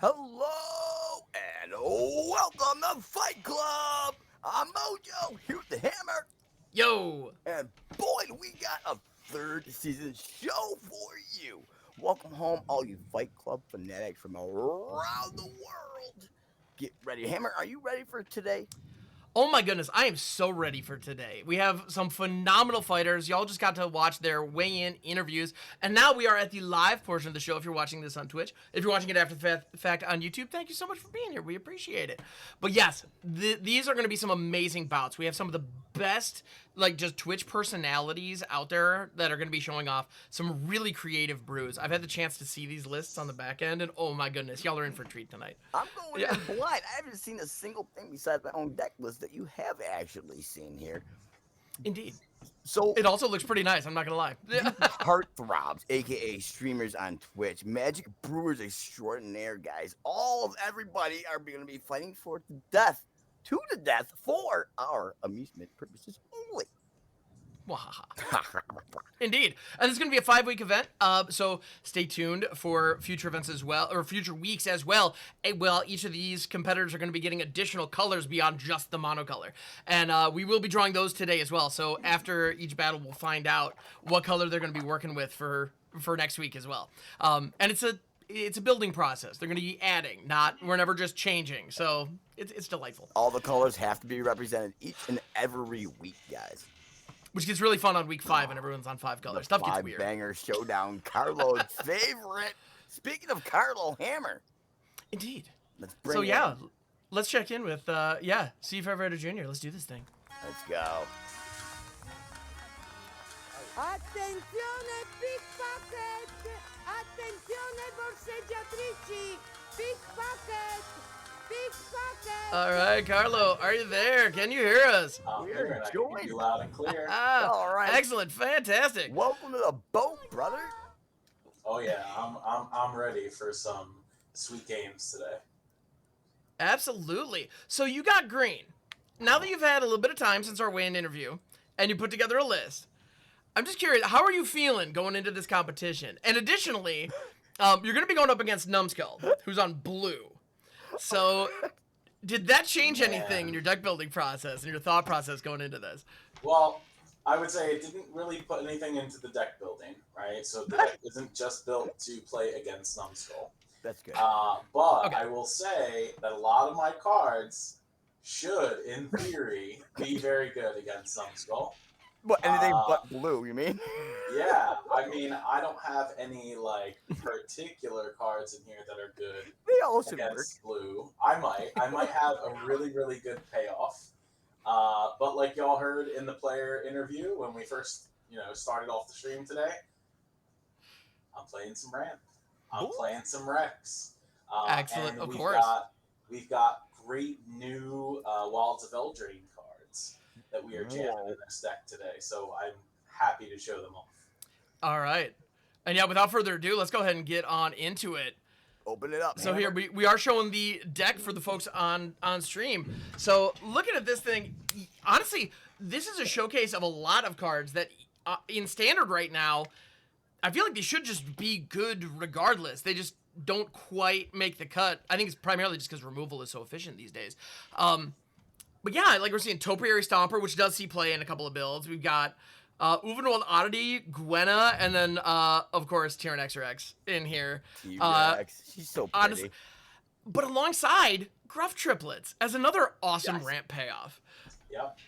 Hello and welcome to Fight Club. I'm Mojo here with the hammer, Yo! and boy, do we got a third season show for you. Welcome home, all you Fight Club fanatics from around the world. Get ready, Hammer. Are you ready for today? Oh my goodness, I am so ready for today. We have some phenomenal fighters. Y'all just got to watch their weigh-in interviews. And now we are at the live portion of the show if you're watching this on Twitch. If you're watching it after the fact on YouTube, thank you so much for being here. We appreciate it. But yes, these are going to be some amazing bouts. We have some of the best, like, just Twitch personalities out there that are going to be showing off some really creative brews. I've had the chance to see these lists on the back end, and oh my goodness, y'all are in for a treat tonight. I'm going in blind. I haven't seen a single thing besides my own deck list that you have actually seen here. Indeed. So It also looks pretty nice, I'm not going to lie. Heartthrobs, aka streamers on Twitch, Magic Brewers extraordinaire, guys. All of everybody are going to be fighting to the death for our amusement purposes only. Indeed. And this is going to be a 5-week event, so stay tuned for future events as well, or future weeks as well. Well, each of these competitors are going to be getting additional colors beyond just the monocolor. And we will be drawing those today as well. So after each battle, we'll find out what color they're going to be working with for next week as well. And it's a building process. They're going to be adding, we're never just changing. So it's delightful. All the colors have to be represented each and every week, guys. Which gets really fun on week 5 and everyone's on 5 colors. Stuff gets weird. Banger Showdown, Carlo's favorite. Speaking of Carlo, Hammer. Indeed. Let's bring it in. Let's check in with, Steve Everett Jr. Let's do this thing. Let's go. Attenzione pickpocket! Attenzione borseggiatrici! Pickpocket! Pickpocket! All right, Carlo, are you there? Can you hear us? We're I can hear you loud and clear. All right. Excellent, fantastic. Welcome to the boat, brother. Oh yeah, I'm ready for some sweet games today. Absolutely. So you got green. Now that you've had a little bit of time since our weigh-in interview, and you put together a list, I'm just curious, how are you feeling going into this competition? And additionally, you're going to be going up against Numbskull, who's on blue. So, did that change anything in your deck building process and your thought process going into this? Well, I would say it didn't really put anything into the deck building, right? So the deck isn't just built to play against Numbskull. That's good. But Okay. I will say that a lot of my cards should, in theory, be very good against Numbskull. What, anything but blue, you mean? Yeah, I mean, I don't have any like particular cards in here that are good They all should work. against blue. I might have a really, really good payoff. But like y'all heard in the player interview when we first, started off the stream today, I'm playing some Ramp. I'm playing some Rex. Excellent, and of we've course. We've got great new Wilds of Eldraine cards that we are jamming in this deck today. So I'm happy to show them off. All right. And yeah, without further ado, let's go ahead and get on into it. Open it up. So Hammer. here we are showing the deck for the folks on stream. So looking at this thing, honestly, this is a showcase of a lot of cards that in standard right now, I feel like they should just be good regardless. They just don't quite make the cut. I think it's primarily just because removal is so efficient these days. But yeah, like we're seeing Topiary Stomper, which does see play in a couple of builds. We've got Uvenwald Oddity, Gwenna, and then, of course, Tyrannix Rex in here. T-Rex. She's so pretty. Honestly, but alongside Gruff Triplets as another awesome Yes. ramp payoff. Yep.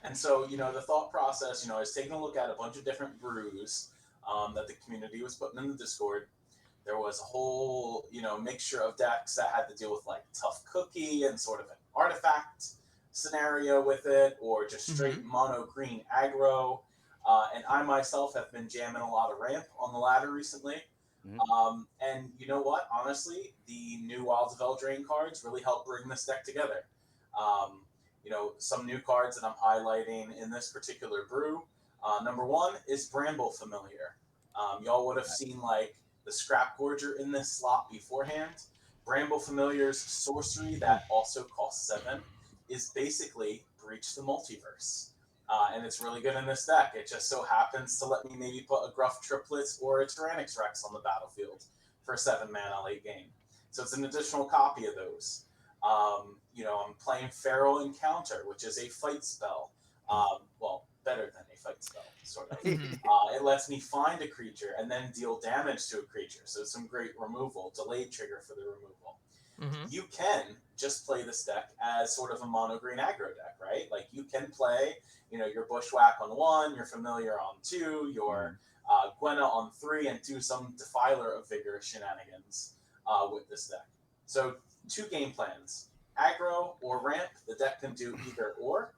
And so, the thought process, I was taking a look at a bunch of different brews that the community was putting in the Discord. There was a whole, mixture of decks that had to deal with, like, Tough Cookie and sort of an artifact scenario with it, or just straight mono green aggro. And I myself have been jamming a lot of ramp on the ladder recently. And you know what? Honestly, the new Wilds of Eldraine cards really help bring this deck together. Some new cards that I'm highlighting in this particular brew. Number one is Bramble Familiar. Y'all would have seen like the Scrap Gorger in this slot beforehand. Bramble Familiar's sorcery that also costs 7 is basically Breach the Multiverse. And it's really good in this deck. It just so happens to let me maybe put a Gruff Triplets or a Tyrannix Rex on the battlefield for 7 mana late game. So it's an additional copy of those. I'm playing Feral Encounter, which is a fight spell. Well, better than a fight spell, sort of. It lets me find a creature and then deal damage to a creature. So some great removal, delayed trigger for the removal. You can just play this deck as sort of a mono green aggro deck, right? Like you can play, your Bushwhack on 1, your Familiar on 2, your Gwenna on 3, and do some Defiler of Vigor shenanigans with this deck. So 2 game plans, aggro or ramp. The deck can do either or.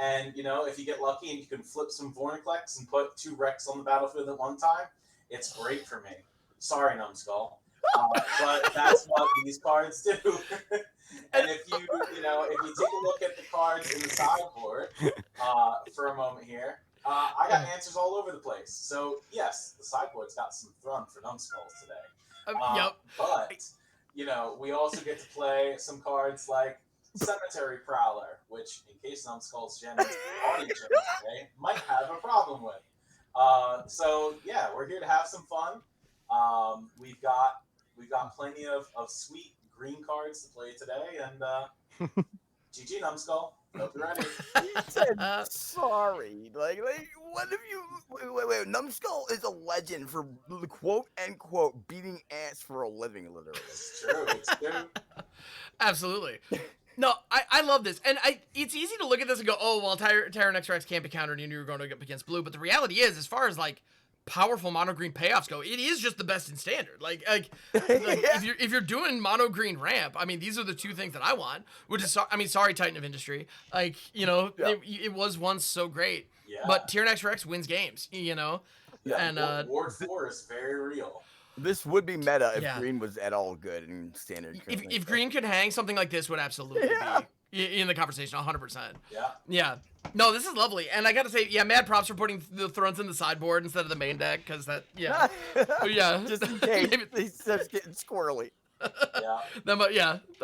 And if you get lucky and you can flip some Vorniclex and put 2 Rex on the battlefield at one time, it's great for me. Sorry, Numbskull. But that's what these cards do. And if you take a look at the cards in the sideboard for a moment here, I got answers all over the place. So yes, the sideboard's got some fun for Numbskulls today. Yep. But we also get to play some cards like Cemetery Prowler, which, in case Numbskull's Gems audience today, might have a problem with. So yeah, we're here to have some fun. We've got plenty of sweet green cards to play today, and GG Numbskull. Hope you're ready. He said sorry. Like, what have you? Wait. Numbskull is a legend for quote unquote beating ass for a living, literally. It's true. It's true. Absolutely. No, I love this. And it's easy to look at this and go, oh, well, Tyrant XRX can't be countered and you're going to go up against blue. But the reality is, as far as like powerful mono green payoffs go, it is just the best in standard. Like if you're doing mono green ramp, I mean, these are the 2 things that I want, which is, sorry, Titan of Industry. Like, it was once so great, but Tyrant XRX wins games, Yeah, and Ward 4 is very real. This would be meta if green was at all good in standard. If green could hang, something like this would absolutely be in the conversation, 100%. Yeah. No, this is lovely, and I gotta say, mad props for putting the Thrones in the sideboard instead of the main deck, because that, just in case he starts getting squirrely. That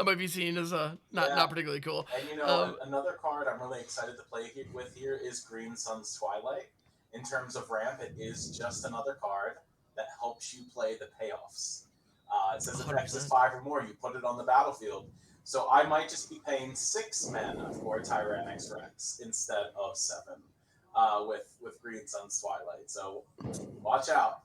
might be seen as not particularly cool. And another card I'm really excited to play with here is Green Sun's Twilight. In terms of ramp, it is just another card that helps you play the payoffs. It says if X is 5 or more, you put it on the battlefield. So I might just be paying 6 mana for Tyrant XRX instead of 7 with Green Sun's Twilight. So watch out.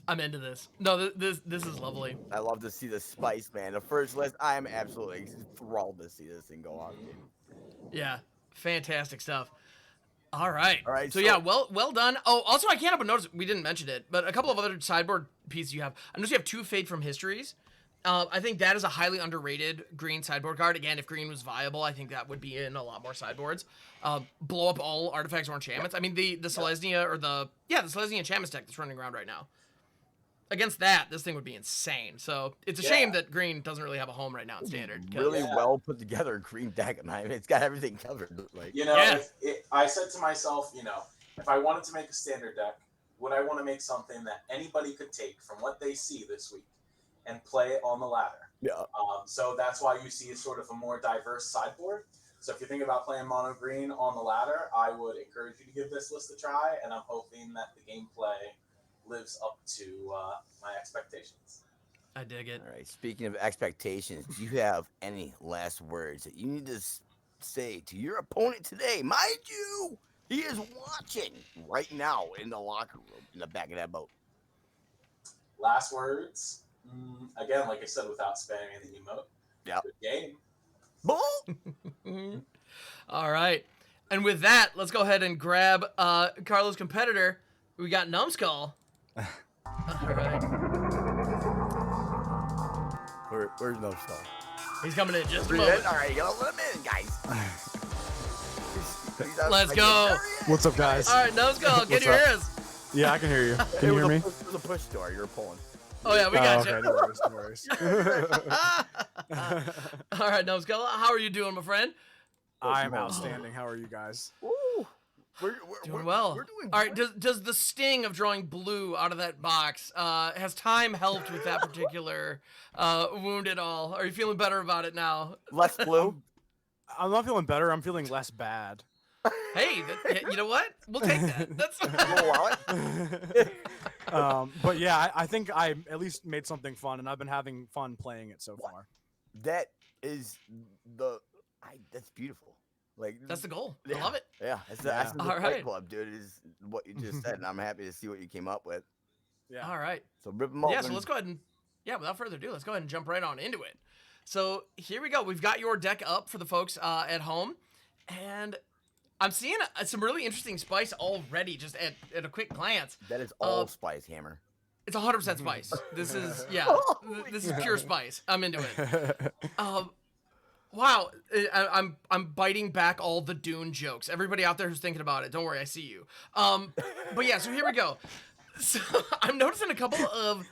I'm into this. No, this is lovely. I love to see the spice, man. The first list, I am absolutely enthralled to see this thing go on. Yeah, fantastic stuff. All right. So yeah, well done. Oh, also I can't help but notice we didn't mention it, but a couple of other sideboard pieces you have. I noticed you have 2 Fade from Histories. I think that is a highly underrated green sideboard card. Again, if green was viable, I think that would be in a lot more sideboards. Blow up all artifacts or enchantments. I mean, the Selesnya or the Selesnya enchantments deck that's running around right now. Against that, this thing would be insane. So it's a shame that green doesn't really have a home right now in standard. Really well put together green deck. I mean, it's got everything covered. Like, I said to myself, if I wanted to make a standard deck, would I want to make something that anybody could take from what they see this week and play on the ladder? Yeah. So that's why you see sort of a more diverse sideboard. So if you think about playing mono green on the ladder, I would encourage you to give this list a try, and I'm hoping that the gameplay lives up to my expectations. I dig it. All right. Speaking of expectations, do you have any last words that you need to say to your opponent today? Mind you, he is watching right now in the locker room in the back of that boat. Last words. Again, like I said, without spamming the emote. Yeah. Good game. Boom. All right. And with that, let's go ahead and grab Carlo's competitor. We got Numbskull. All right. Where's Numbskull? He's coming in just a moment. All right, you gotta let him in, guys. Let's go. What's up, guys? All right, Numbskull, get your ears. Yeah, I can hear you. Can you hear me? It was a push door. You were pulling. Oh, yeah, we got you. Okay, no worries. All right, Numbskull, how are you doing, my friend? I am outstanding. How are you guys? Woo. We're doing well. We're doing all right, does the sting of drawing blue out of that box, has time helped with that particular wound at all? Are you feeling better about it now? Less blue? I'm not feeling better. I'm feeling less bad. Hey, you know what? We'll take that. That's We'll allow it. But yeah, I think I at least made something fun, and I've been having fun playing it so far. That is that's beautiful. Like that's the goal. yeah, I love it. Yeah, that's Yeah. the All Fight right. Club, dude. Is what you just said, and I'm happy to see what you came up with. Yeah. All right. So rip them open. Yeah, so let's go ahead and without further ado, let's go ahead and jump right on into it. So here we go. We've got your deck up for the folks at home, and I'm seeing some really interesting spice already just at a quick glance. That is all spice, Hammer. It's 100% spice. This is this is pure spice. I'm into it. Wow, I'm biting back all the Dune jokes. Everybody out there who's thinking about it, don't worry, I see you. But yeah, so here we go. So I'm noticing a couple of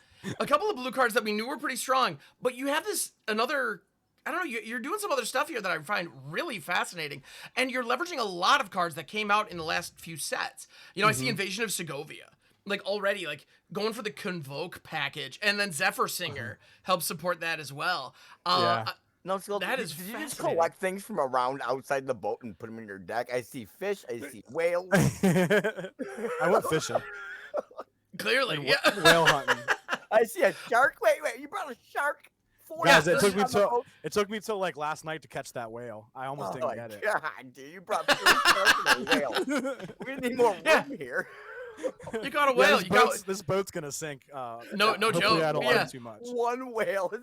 blue cards that we knew were pretty strong, but you have another. I don't know. You're doing some other stuff here that I find really fascinating, and you're leveraging a lot of cards that came out in the last few sets. You know, I see Invasion of Segovia, like already, like going for the Convoke package, and then Zephyr Singer helps support that as well. Yeah. No, so That did is you just fascinating. collect things from around outside the boat and put them in your deck? I see fish. I see whales. I went fishing. Clearly, And yeah. whale hunting. I see a shark. Wait, you brought a shark? Guys, Yeah, it took me till like last night to catch that whale. I almost didn't get it. God, dude, you brought 3 sharks and a whale. We need more room here. You got a Yeah, whale. this boat's gonna sink. No hopefully joke. I don't Yeah. learn too much. One whale.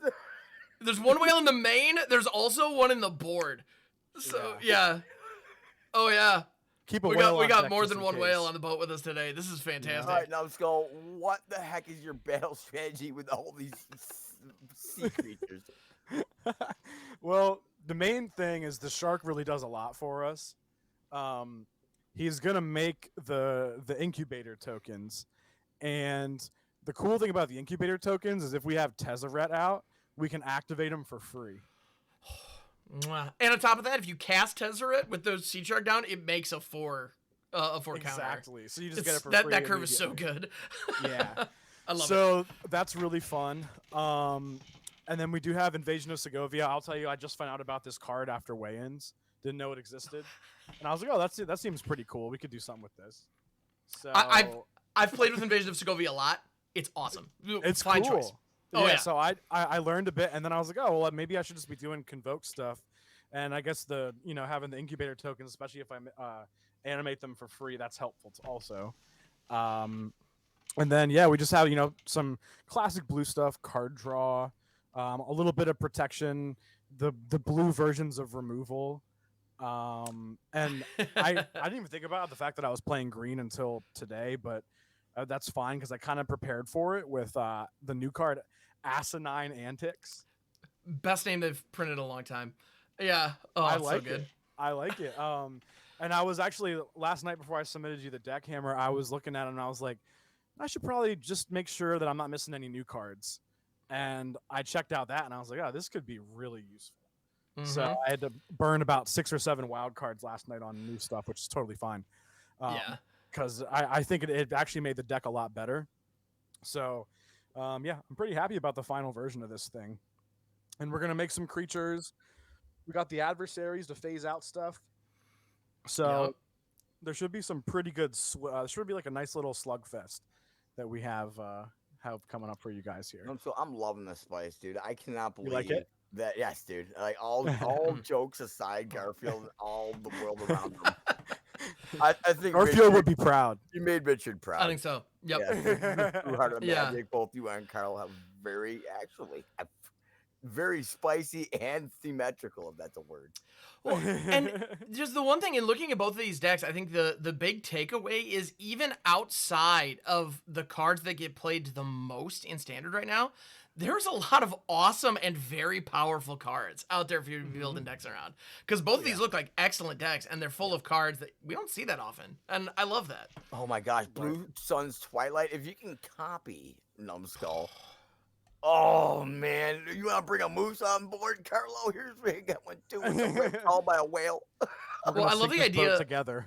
There's one whale in the main. There's also one in the board. So yeah. Oh yeah. Keep a We whale got on deck more just than in one case. whale on the boat with us today. This is fantastic. All right, now let's go. What the heck is your battle strategy with all these sea creatures? Well, the main thing is the shark really does a lot for us. He's gonna make the incubator tokens, and the cool thing about the incubator tokens is if we have Tezzeret out, we can activate them for free. Mwah. And on top of that, if you cast Tezzeret with those Sea Shark down, it makes a 4 counter. Exactly. So you just get it for free. That curve is so immediately. good. Yeah. I love it. So that's really fun. And then we do have Invasion of Segovia. I'll tell you, I just found out about this card after weigh-ins. Didn't know it existed, and I was like, "Oh, that seems pretty cool. We could do something with this." So I've played with Invasion of Segovia a lot. It's awesome. it's Fine cool. choice. Oh yeah. So I learned a bit, and then I was like, "Oh, well, maybe I should just be doing Convoke stuff." And I guess having the incubator tokens, especially if I animate them for free, that's helpful also. And then we just have some classic blue stuff, card draw, a little bit of protection, the blue versions of removal, and I didn't even think about the fact that I was playing green until today, but that's fine because I kind of prepared for it with the new card, Asinine Antics. Best name they've printed in a long time. Yeah. Oh, I it's like so good. it. I like it. And I was actually last night before I submitted you the deck hammer, I was looking at it and I was like, I should probably just make sure that I'm not missing any new cards. And I checked out that and I was like, oh, this could be really useful. So I had to burn about 6 or 7 wild cards last night on new stuff, which is totally fine. Because I think it actually made the deck a lot better. So, I'm pretty happy about the final version of this thing. And we're going to make some creatures. We got the adversaries to phase out stuff. So there should be some pretty good. Should be like a nice little slugfest that we have coming up for you guys here. So I'm loving this spice, dude. I cannot believe like it? that. Yes, dude. Like all jokes aside, Garfield and all the world around him. I think Garfield would be proud. You made Richard proud. I think so. Yep. Yeah, True Heart of Yeah. Magic. Both you and Carl have very spicy and symmetrical, if that's a word. Well, and just the one thing in looking at both of these decks, I think the big takeaway is even outside of the cards that get played the most in Standard right now, there's a lot of awesome and very powerful cards out there for you to be building decks around. Because both of these look like excellent decks, and they're full of cards that we don't see that often. And I love that. Oh my gosh, Blue Sun's Twilight. If you can copy Numbskull. Oh man, you want to bring a moose on board, Carlo? Here's where you got one too. Called by a whale. Well, I love the idea together.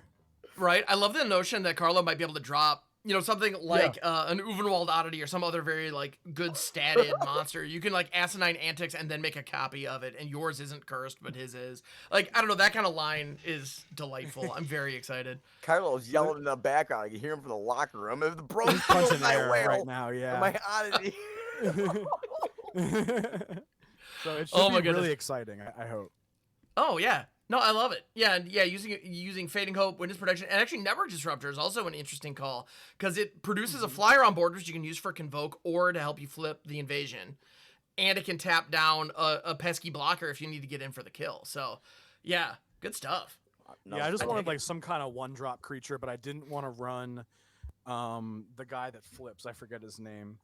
Right? I love the notion that Carlo might be able to drop you know, something like an Uvenwald Oddity or some other very like good statted monster, you can like asinine antics and then make a copy of it, and yours isn't cursed, but his is. Like, I don't know, that kind of line is delightful. I'm very excited. Carlo's yelling in the background. I can hear him from the locker room. If the bros He's punching my air whale, right now. Yeah. my oddity. So it should Oh my be goodness. really exciting. I hope. Oh yeah, no, I love it. Yeah, and yeah, using Fading Hope, Witness Protection, and actually Network Disruptor is also an interesting call because it produces a flyer on board which you can use for Convoke or to help you flip the invasion, and it can tap down a pesky blocker if you need to get in for the kill. So, yeah, good stuff. Yeah, I just wanted like some kind of 1-drop creature, but I didn't want to run the guy that flips. I forget his name.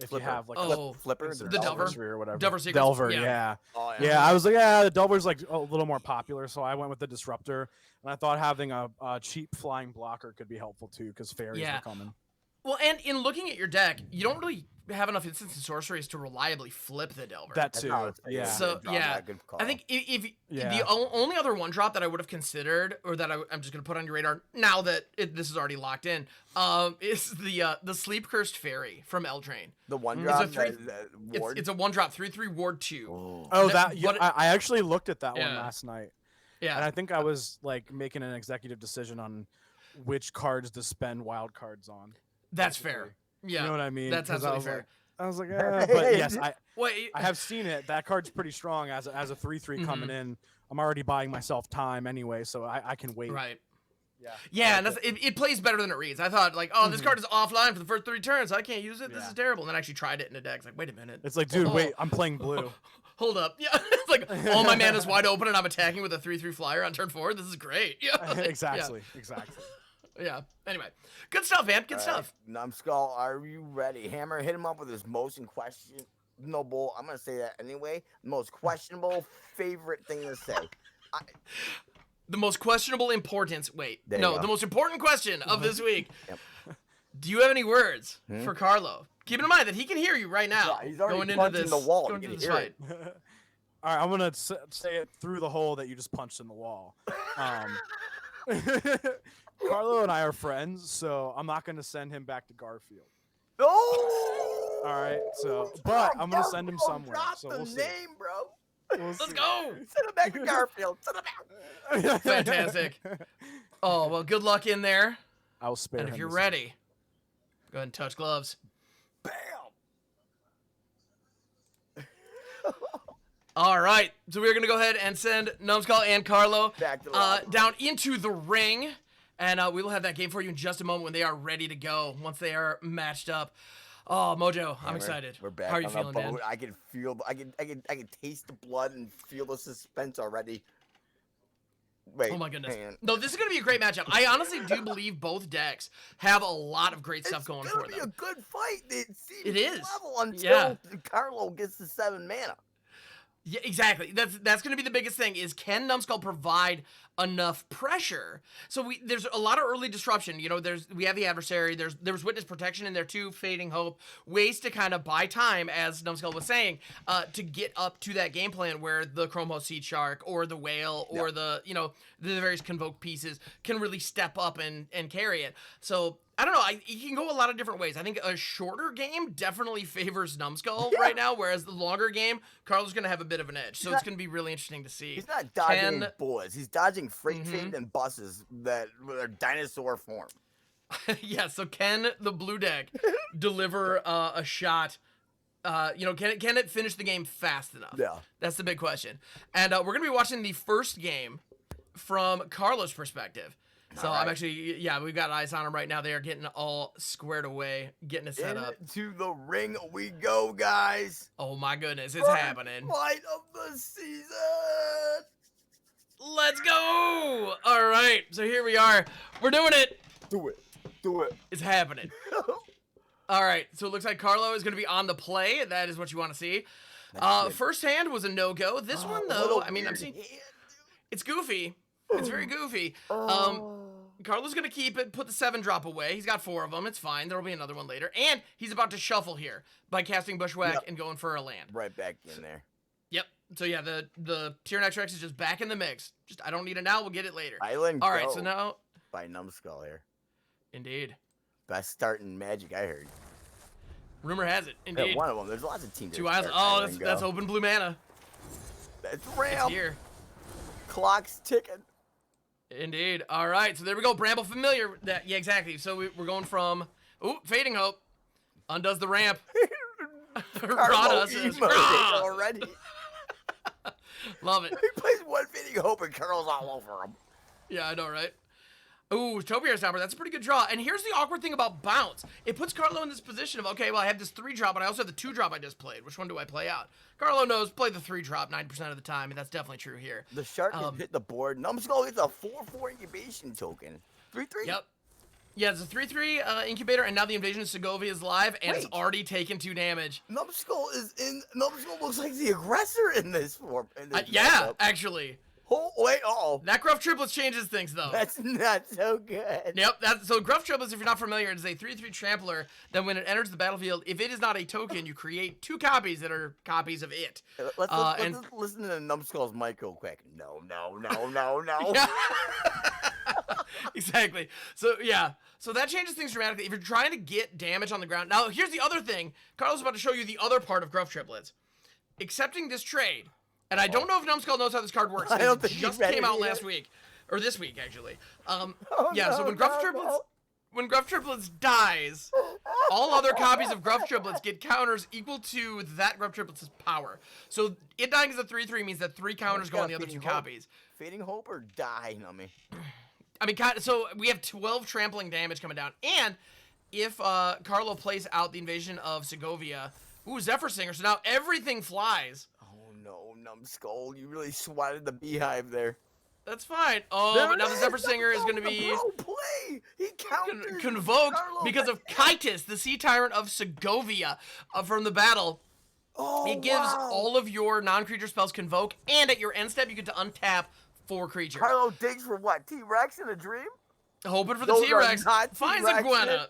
If Flipper. you have like Flipper, the Delver. or whatever. Delver Secrets, Delver, yeah. yeah. Oh, Yeah, I was like, yeah, the Delver's like a little more popular, so I went with the Disruptor, and I thought having a cheap flying blocker could be helpful too, because fairies Yeah. are coming. Well, and in looking at your deck, you don't really have enough instants and sorceries to reliably flip the Delver. That That's too. how it's Yeah. So, yeah, I think if the only other 1-drop that I would have considered, or that I'm just gonna put on your radar now that this is already locked in, is the Sleep Cursed Fairy from Eldraine. the 1-drop. It's a it's a 1-drop 3/3 ward 2. Oh, That- that. Yeah, but- I actually looked at that one Yeah. last night, and Yeah, I think I was like making an executive decision on which cards to spend wild cards on. that's fair. Yeah, You know what I mean? that's 'Cause absolutely fair. I was like, but yes, Wait, I have seen it. That card's pretty strong as a 3/3 coming in. I'm already buying myself time anyway, so I can wait. right. Yeah. Yeah, and it plays better than it reads. I thought, like, oh, this card is offline for the first 3 turns. I can't use it. This Yeah. is terrible. And then I actually tried it in a deck. It's like, wait a minute. It's like, dude, Oh. wait, I'm playing blue. Hold up. Yeah. It's like, all my mana's wide open and I'm attacking with a 3/3 flyer on turn 4. This is great. Yeah. like, Exactly. Yeah. Anyway. Good stuff, man. Good stuff. Numbskull, are you ready? Hammer, hit him up with his most questionable. I'm gonna say that anyway. Most questionable favorite thing to say. The most questionable importance. Wait. There you No, go. the most important question of this week. Yep. Do you have any words for Carlo? Keep in mind that he can hear you right now. Yeah, he's already going into punching this, the wall. Going You into can this hear fight. it. All right, I'm gonna say it through the hole that you just punched in the wall. Carlo and I are friends, so I'm not gonna send him back to Garfield. No. All right, so but I'm gonna send him somewhere. Drop So the we'll see. name, bro. Let's go. Send him back to Garfield. Send him back. Fantastic. Oh, well, good luck in there. I'll spare And him if you're this ready, go ahead and touch gloves. Bam. All right. So we're going to go ahead and send Numbskull and Carlo Back to the locker room. down into the ring. And we will have that game for you in just a moment when they are ready to go, once they are matched up. Oh, Mojo, I'm Hammer, excited. We're back How are you on the feeling, man? boat. I can feel. I can taste the blood and feel the suspense already. Wait. Oh my goodness. hang on. No, this is going to be a great matchup. I honestly do believe both decks have a lot of great stuff going for It's gonna them. be a good fight. It seems It is. level until Yeah. Carlo gets the 7 mana. Yeah, exactly. That's going to be the biggest thing is, can Numbskull provide enough pressure? So there's a lot of early disruption. You know, we have the adversary. There was witness protection in there too, fading hope, ways to kind of buy time, as Numbskull was saying, to get up to that game plan where the Chromos Seed Shark or the Whale or the various Convoke pieces can really step up and carry it. So I don't know. It can go a lot of different ways. I think a shorter game definitely favors Numbskull right now, whereas the longer game, Carlo's going to have a bit of an edge. So it's going to be really interesting to see. He's not dodging bullets. He's dodging freight train and buses that are dinosaur form. Yeah, so can the blue deck deliver a shot? Can it finish the game fast enough? Yeah. That's the big question. And we're going to be watching the first game from Carlo's perspective. So All right. I'm actually, we've got eyes on him right now. They are getting all squared away, getting it set up. Into the ring we go, guys. Oh my goodness, it's First happening. Fight of the season. Let's go! All right, so here we are. We're doing it. Do it. Do it. It's happening. All right, so it looks like Carlo is going to be on the play. That is what you want to see. First hand was a no-go. This one, though, I mean, I'm seeing it's goofy. It's very goofy. Carlo's going to keep it, put the 7-drop away. He's got 4 of them. It's fine. There will be another one later. And he's about to shuffle here by casting Bushwhack and going for a land. Right back in there. Yep. So, yeah, the Tier Next Rex is just back in the mix. Just, I don't need it now. We'll get it later. Island All right, Go so now... by Numbskull here. Indeed. Best start in Magic, I heard. Rumor has it, Yeah, indeed. one of them. There's lots of teams. 2 that eyes. start Oh, and then that's go. open blue mana. That's It's ramp. here. Clock's ticking. Indeed. All right, so there we go. Bramble Familiar. Yeah, exactly. So we're going from Fading Hope undoes the ramp. Carlo Rada says, emoted "Grah!" already. Love it. He plays one Fading Hope and Carl's all over him. Yeah, I know, right? Ooh, Topiary Stomper, that's a pretty good draw. And here's the awkward thing about bounce. It puts Carlo in this position of, okay, well, I have this 3-drop, but I also have the 2-drop I just played. Which one do I play out? Carlo knows, play the 3-drop 90% of the time, and that's definitely true here. The shark can hit the board. Numbskull gets a 4/4 incubation token. 3/3. Yep. Yeah, it's a 3/3 incubator, and now the Invasion of Segovia is live, and it's Wait. already taken 2 damage. Numbskull is in. Numbskull looks like the aggressor in this form. In this Yeah, matchup. actually. Oh wait, oh, That Gruff Triplets changes things, though. that's not so good. Yep, so Gruff Triplets, if you're not familiar, it is a 3/3 trampler that when it enters the battlefield, if it is not a token, you create 2 copies that are copies of it. Let's and- just listen to Numbskull's mic real quick. No, no, no, no, no. Yeah. Exactly. So, yeah. So that changes things dramatically. If you're trying to get damage on the ground. Now, here's the other thing. Carlos is about to show you the other part of Gruff Triplets. Accepting this trade, and I don't know if Numbskull knows how this card works. I don't It think he's just ready came out yet. last week. Or this week, actually. Oh, Yeah, so no, when Gruff no, Triplets... no. When Gruff Triplets dies, all other copies of Gruff Triplets get counters equal to that Gruff Triplets' power. So it dying as a 3/3 means that 3 counters go on the other 2 copies. Fading Hope or die, Nummy. I mean, so we have 12 trampling damage coming down. And if Carlo plays out the Invasion of Segovia, Zephyr Singer, so now everything flies. Oh no, Numbskull, you really swatted the beehive there. That's fine. Oh, There but it now the Zephyr Singer is going to The be pro play. He counters convoked Carlo because of attack. Kitus, the Sea Tyrant of Segovia, from the battle. Oh, It gives wow. all of your non-creature spells convoke, and at your end step, you get to untap 4 creatures. Carlo digs for what? T-Rex in a dream? Hoping for the Those are T-Rex. not Finds a T-Rexes. Gwenna.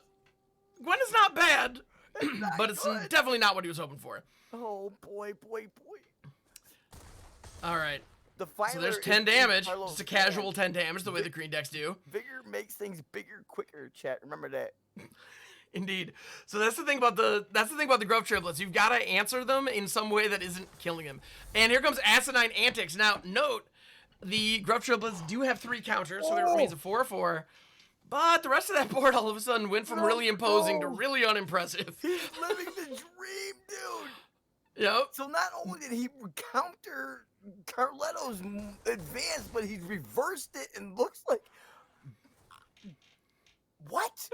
Gwenna's not bad, not but it's good. definitely not what he was hoping for. Oh boy. All right. The So there's Filer 10 is damage. Carlo's Just a casual hand. 10 damage, the way the green decks do. Vigor makes things bigger, quicker. Chat, remember that. Indeed. So that's the thing about the Gruff Triplets. You've got to answer them in some way that isn't killing them. And here comes Asinine Antics. Now, note, the Gruff Triplets do have 3 counters, so it remains a 4/4. But the rest of that board all of a sudden went from really imposing to really unimpressive. He's living the dream, dude. Yep. So not only did he counter Carletto's advance, but he's reversed it and looks like what?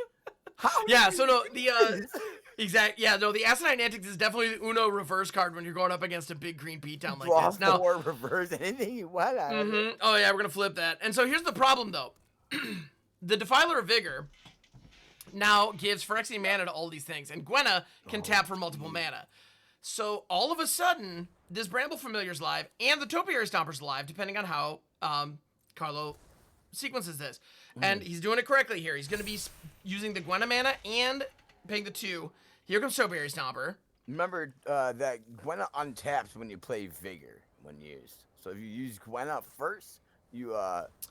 How Yeah, did so he no, do this? the Asinine Antics is definitely the Uno reverse card when you're going up against a big green beatdown like Draw this. Now, 4, reverse anything you want out of it. oh yeah, we're gonna flip that. And so here's the problem though. The Defiler of Vigor now gives Phyrexian mana to all these things, and Gwenna can tap for multiple mana. So all of a sudden, this Bramble Familiar's live, and the Topiary Stomper's live, depending on how Carlo sequences this. And he's doing it correctly here. He's gonna be using the Gwenna mana and paying the 2. Here comes Topiary Stomper. Remember that Gwenna untaps when you play Vigor when used. So if you use Gwenna first, you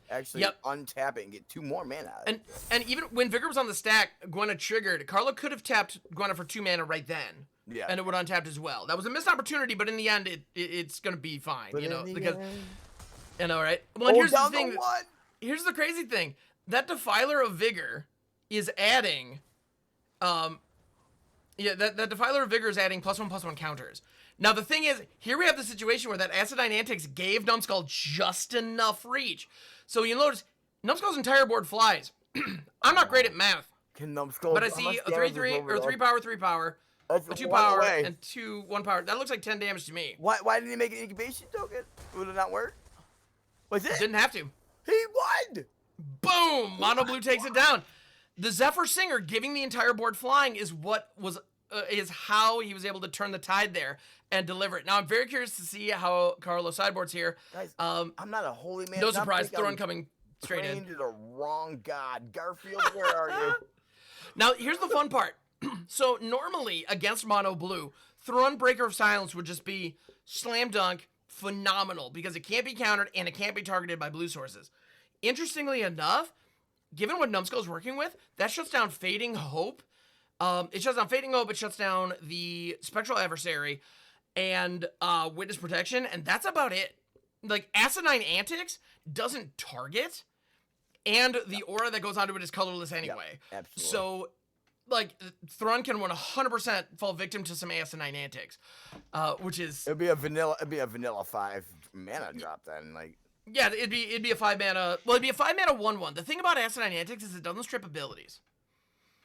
actually Yep. untap it and get 2 more mana out of it. And even when Vigor was on the stack, Gwenna triggered. Carlo could have tapped Gwenna for 2 mana right then. Yeah. And it would untapped as well. That was a missed opportunity, but in the end, it's gonna be fine. But you know, in the because end- you know, right? Well, and here's the down thing. one. Here's the crazy thing. That Defiler of Vigor is adding, that Defiler of Vigor is adding +1/+1 counters. Now the thing is, here we have the situation where that Acidine Antics gave Numbskull just enough reach. So you'll notice Numbskull's entire board flies. I'm not great at math, Can Numbskull? but I how see much a damage is 3/3 over or there? 3 power, 3 power, That's a 2 one power, away. and 2 1 power. That looks like 10 damage to me. Why didn't he make an incubation token? Would it not work? Was it? Didn't have to. He won. Boom! Mono Blue takes it down. The Zephyr Singer giving the entire board flying is is how he was able to turn the tide there and deliver it. Now I'm very curious to see how Carlo sideboards here. Guys, I'm not a holy man. No Stop surprise, thinking Thorn I'm coming straight praying in. to the wrong god. Garfield, where are you? Now here's the fun part. So normally against Mono Blue, Thorn Breaker of Silence would just be slam dunk, phenomenal because it can't be countered and it can't be targeted by blue sources. Interestingly enough, given what Numbskull's working with, that shuts down Fading Hope. It shuts down Fading Hope, it shuts down the Spectral Adversary and Witness Protection, and that's about it. Like, Asinine Antics doesn't target, and the aura that goes onto it is colorless anyway. Yep, absolutely. So, like, Thrun can 100% fall victim to some Asinine Antics, which is... It'd be a vanilla 5 mana drop then, like... Yeah, it'd be a 5 mana... Well, it'd be a 5 mana 1/1. The thing about Asinine Antics is it doesn't strip abilities.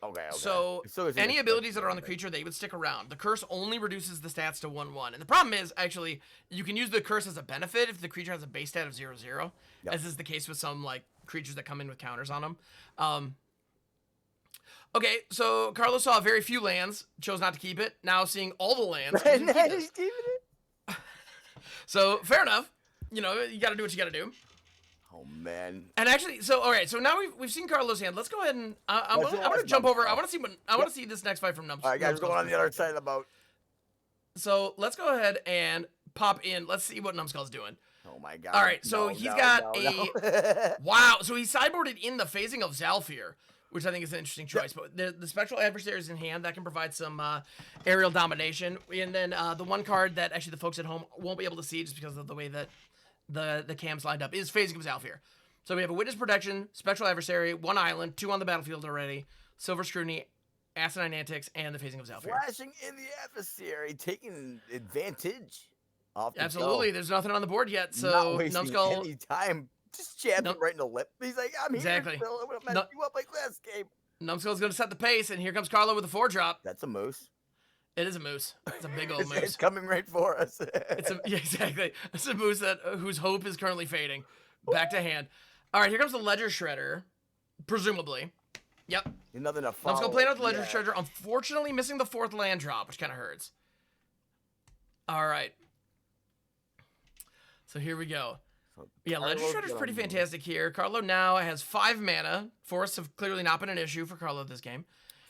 Okay. So, any abilities that are on the creature, they would stick around. The curse only reduces the stats to 1/1. And the problem is, actually, you can use the curse as a benefit if the creature has a base stat of 0/0, as is the case with some, like, creatures that come in with counters on them. Okay, so Carlos saw very few lands, chose not to keep it. Now seeing all the lands. he didn't keep He's keeping it. So, fair enough. You know, you gotta do what you gotta do. Oh man. And actually, so all right, so now we've seen Carlos' hand. Let's go ahead and I'm gonna jump over. I want to see this next fight from Numbskull. All right, guys, going on the other side of the boat. So let's go ahead and pop in. Let's see what Numbskull's doing. Oh my god. All right, so he's got no. wow. So he sideboarded in the phasing of Zalfir, which I think is an interesting choice. But the Spectral Adversary is in hand. That can provide some aerial domination. And then the one card that actually the folks at home won't be able to see just because of the way that the cams lined up is Phasing of Zalfir. So we have a Witness Protection, Spectral Adversary, 1 island, 2 on the battlefield already, Silver Scrutiny, Asinine Antics, and the Phasing of Zalfir. Flashing in the adversary, taking advantage off the Absolutely. go. There's nothing on the board yet, so Not wasting Numbskull... any time. Just jabbed him right in the lip. He's like, I'm Exactly. here, Phil. I'm going to mess you up like last game. Numbskull's going to set the pace, and here comes Carlo with a 4-drop. That's a moose. It is a moose. It's a big old It's moose. coming right for us. Yeah, exactly. It's a moose that whose hope is currently fading. Back to hand. All right, here comes the Ledger Shredder, presumably. Yep. Nothing to follow. Numbskull playing out the Ledger Shredder. Unfortunately, missing the 4th land drop, which kind of hurts. All right. So here we go. Yeah, Ledger Shredder's pretty fantastic here. Carlo now has 5 mana. Forests have clearly not been an issue for Carlo this game.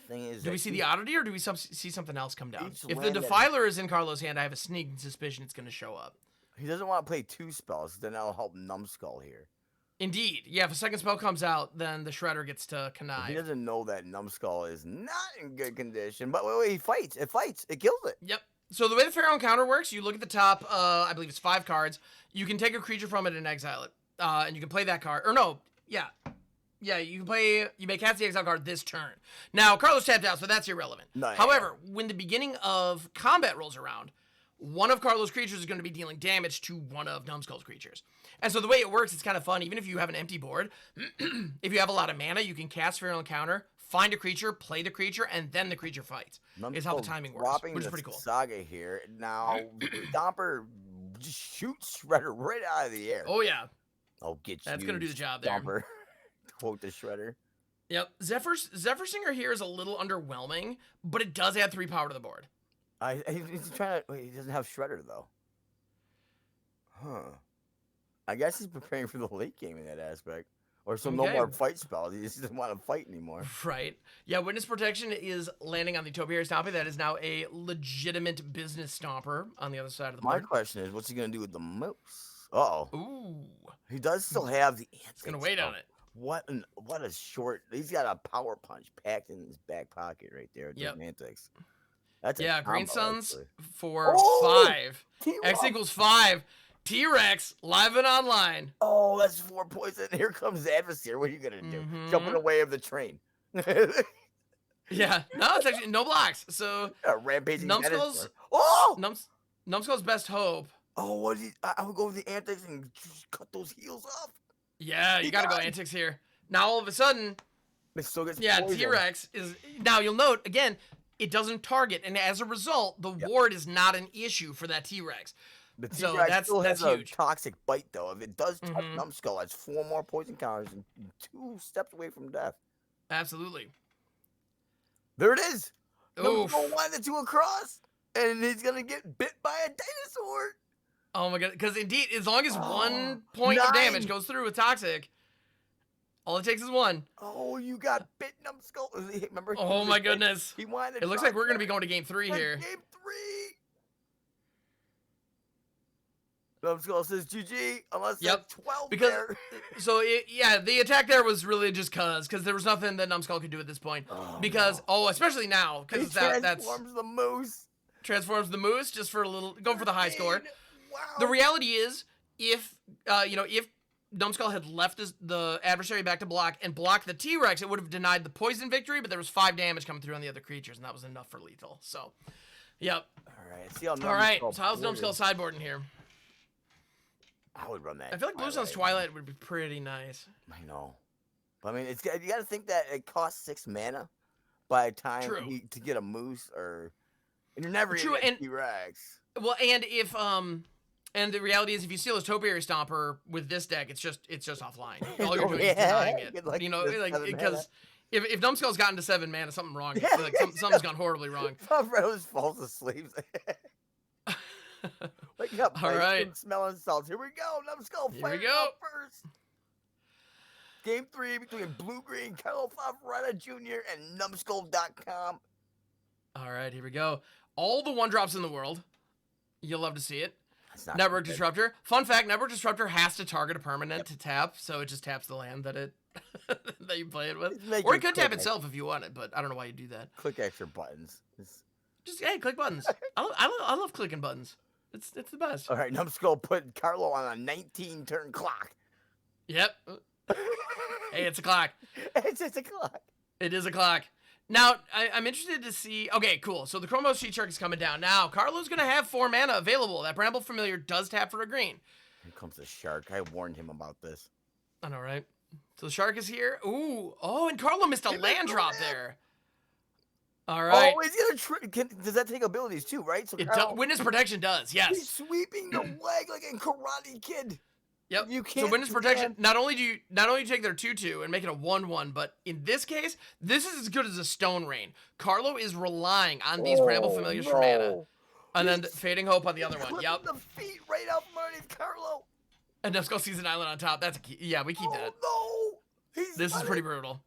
Do we see the oddity, or do we see something else come down? If the Defiler is in Carlo's hand, I have a sneaking suspicion it's going to show up. He doesn't want to play 2 spells, then that'll help Numbskull here. Indeed. Yeah, if a second spell comes out, then the Shredder gets to connive. He doesn't know that Numbskull is not in good condition, but wait, he fights. It fights. It kills it. Yep. So the way the Pharaoh Encounter works, you look at the top, I believe it's 5 cards. You can take a creature from it and exile it. And you can play that card. Or no, yeah. Yeah, you may cast the exile card this turn. Now, Carlos tapped out, so that's irrelevant. No, However, when the beginning of combat rolls around, one of Carlos' creatures is going to be dealing damage to one of Numbskull's creatures. And so the way it works, it's kind of fun. Even if you have an empty board, if you have a lot of mana, you can cast Feral Encounter, find a creature, play the creature, and then the creature fights. Is how the timing works, which is pretty cool. Saga here. Now, Stomper just shoots Shredder right out of the air. Oh, yeah. I'll get you. That's going to do the job there. Stomper. Quote the Shredder. Yep. Zephyr Singer here is a little underwhelming, but it does add 3 power to the board. He's trying to... Wait, he doesn't have Shredder, though. Huh. I guess he's preparing for the late game in that aspect. Or so no more fight spells. He just doesn't want to fight anymore. Right. Yeah, Witness Protection is landing on the Topiary Stomper. That is now a legitimate business stomper on the other side of the board. My question is, what's he going to do with the moose? Uh-oh. Ooh. He does still have the antics. He's going to wait on it. What a short... He's got a power punch packed in his back pocket right there. Yep. Antics. That's Green combo, Suns actually. for 5. X equals 5. T-Rex, live and online. Oh, that's 4 points. And here comes the adversary. What are you going to do? Jumping away of the train. Yeah. No, it's actually no blocks. So, rampaging Numbskull's... Oh! Numbskull's best hope. Oh, what is he? I would go with the antics and just cut those heels off. Yeah, you got to go antics here. Now, all of a sudden... It still gets T-Rex is... Now, you'll note, again, it doesn't target. And as a result, the ward is not an issue for that T-Rex. The so T-Rex still that's has huge. A toxic bite, though. If it does touch Numbskull, that's 4 more poison counters and 2 steps away from death. Absolutely. There it is. Oof. Numbskull wanted to across, and he's going to get bit by a dinosaur. Oh, my God. Because, indeed, as long as 1 point of damage goes through with toxic, all it takes is 1. Oh, you got bit, Numbskull. Remember? Oh, my goodness. He wanted it looks like we're going to be going to game 3 here. Game 3. Numbskull says GG, unless Yep. there's 12 Because there. so yeah, the attack there was really just because there was nothing that Numbskull could do at this point. Because especially now He because that's transforms the moose. transforms the moose just for a little going for the high score. Wow. The reality is, if if Numbskull had left the adversary back to block and blocked the T-Rex, it would have denied the poison victory, but there was 5 damage coming through on the other creatures, and that was enough for lethal. So, yep. All All right. So how's Numbskull sideboarding here? I would run that. I feel like Blue Sun's Twilight would be pretty nice. I know. But I mean, you got to think that it costs 6 mana by the time True. to get a moose and you're never True, going to and- get T-Rex. Well, and if and the reality is, if you steal his Topiary Stomper with this deck, it's just offline. All you're doing is denying it. Get, like, You know, the like 7 because if Numbskull's gotten to 7 mana, something wrong. Yeah. Like something's gone horribly wrong. Rose falls asleep. Wake up, All Blake. right. Smelling salts. Here we go. Numbskull Here we firing go. up first. Game 3 between Blue Green, Carlo Favoretta Jr. and Numbskull.com. All right, here we go. All the 1-drops in the world. You'll love to see it. That's not Network good. Disruptor. Fun fact: Network Disruptor has to target a permanent to tap, so it just taps the land that it that you play it with. Just make Or it it could tap quick. itself if you want it, but I don't know why you do that. Click extra buttons. Just click buttons. I love clicking buttons. It's the best. All right, Numbskull put Carlo on a 19-turn clock. Yep. Hey, it's a clock. It's just a clock. It is a clock. Now, I'm interested to see... Okay, cool. So the Chromos Sheet Shark is coming down. Now, Carlo's going to have 4 mana available. That Bramble Familiar does tap for a green. Here comes the shark. I warned him about this. I know, right? So the shark is here. Ooh. Oh, and Carlo missed a land drop there. All right. Oh, is he gonna does that take abilities too, right? So Witness Protection does, yes. he's sweeping the leg like in Karate Kid. Yep. You So can't Witness do Protection, that. not only do you take their 2/2 and make it a 1/1, but in this case, this is as good as a Stone Rain. Carlo is relying on these Bramble Familiars for mana. And then Fading Hope on the other one. Yep. The feet right out from underneath Carlo. And Numbskull sees an island on top. That's a key. Yeah, we keep that. Oh no! This is pretty brutal.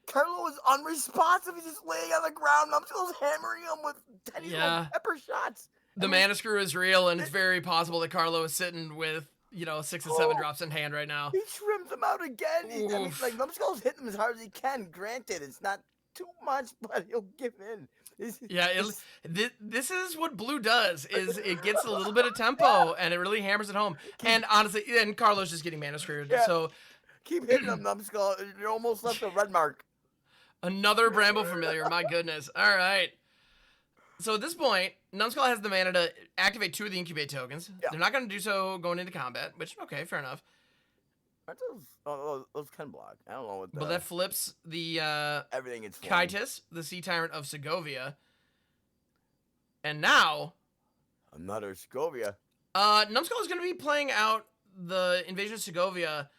Carlo is unresponsive. He's just laying on the ground. Numbskull's hammering him with tiny little pepper shots. The mana screw is real, and it's very possible that Carlo is sitting with 6 and 7 drops in hand right now. He trims him out again. I mean, Oof. like Numbskull's hitting him as hard as he can. Granted, it's not too much, but he'll give in. Yeah, this is what Blue does, is it gets a little bit of tempo, and it really hammers it home. And honestly, and Carlo's just getting mana screwed. Yeah. So Keep hitting him, Numbskull. You're almost left a red mark. another Bramble Familiar, my goodness. All right. So at this point, Numbskull has the mana to activate 2 of the Incubate tokens. Yeah. They're not going to do so going into combat, which, okay, fair enough. Aren't those can block. I don't know what But that flips the everything is flying. Kaitis, the Sea Tyrant of Segovia. And now, Another Scovia. Numbskull is going to be playing out the Invasion of Segovia.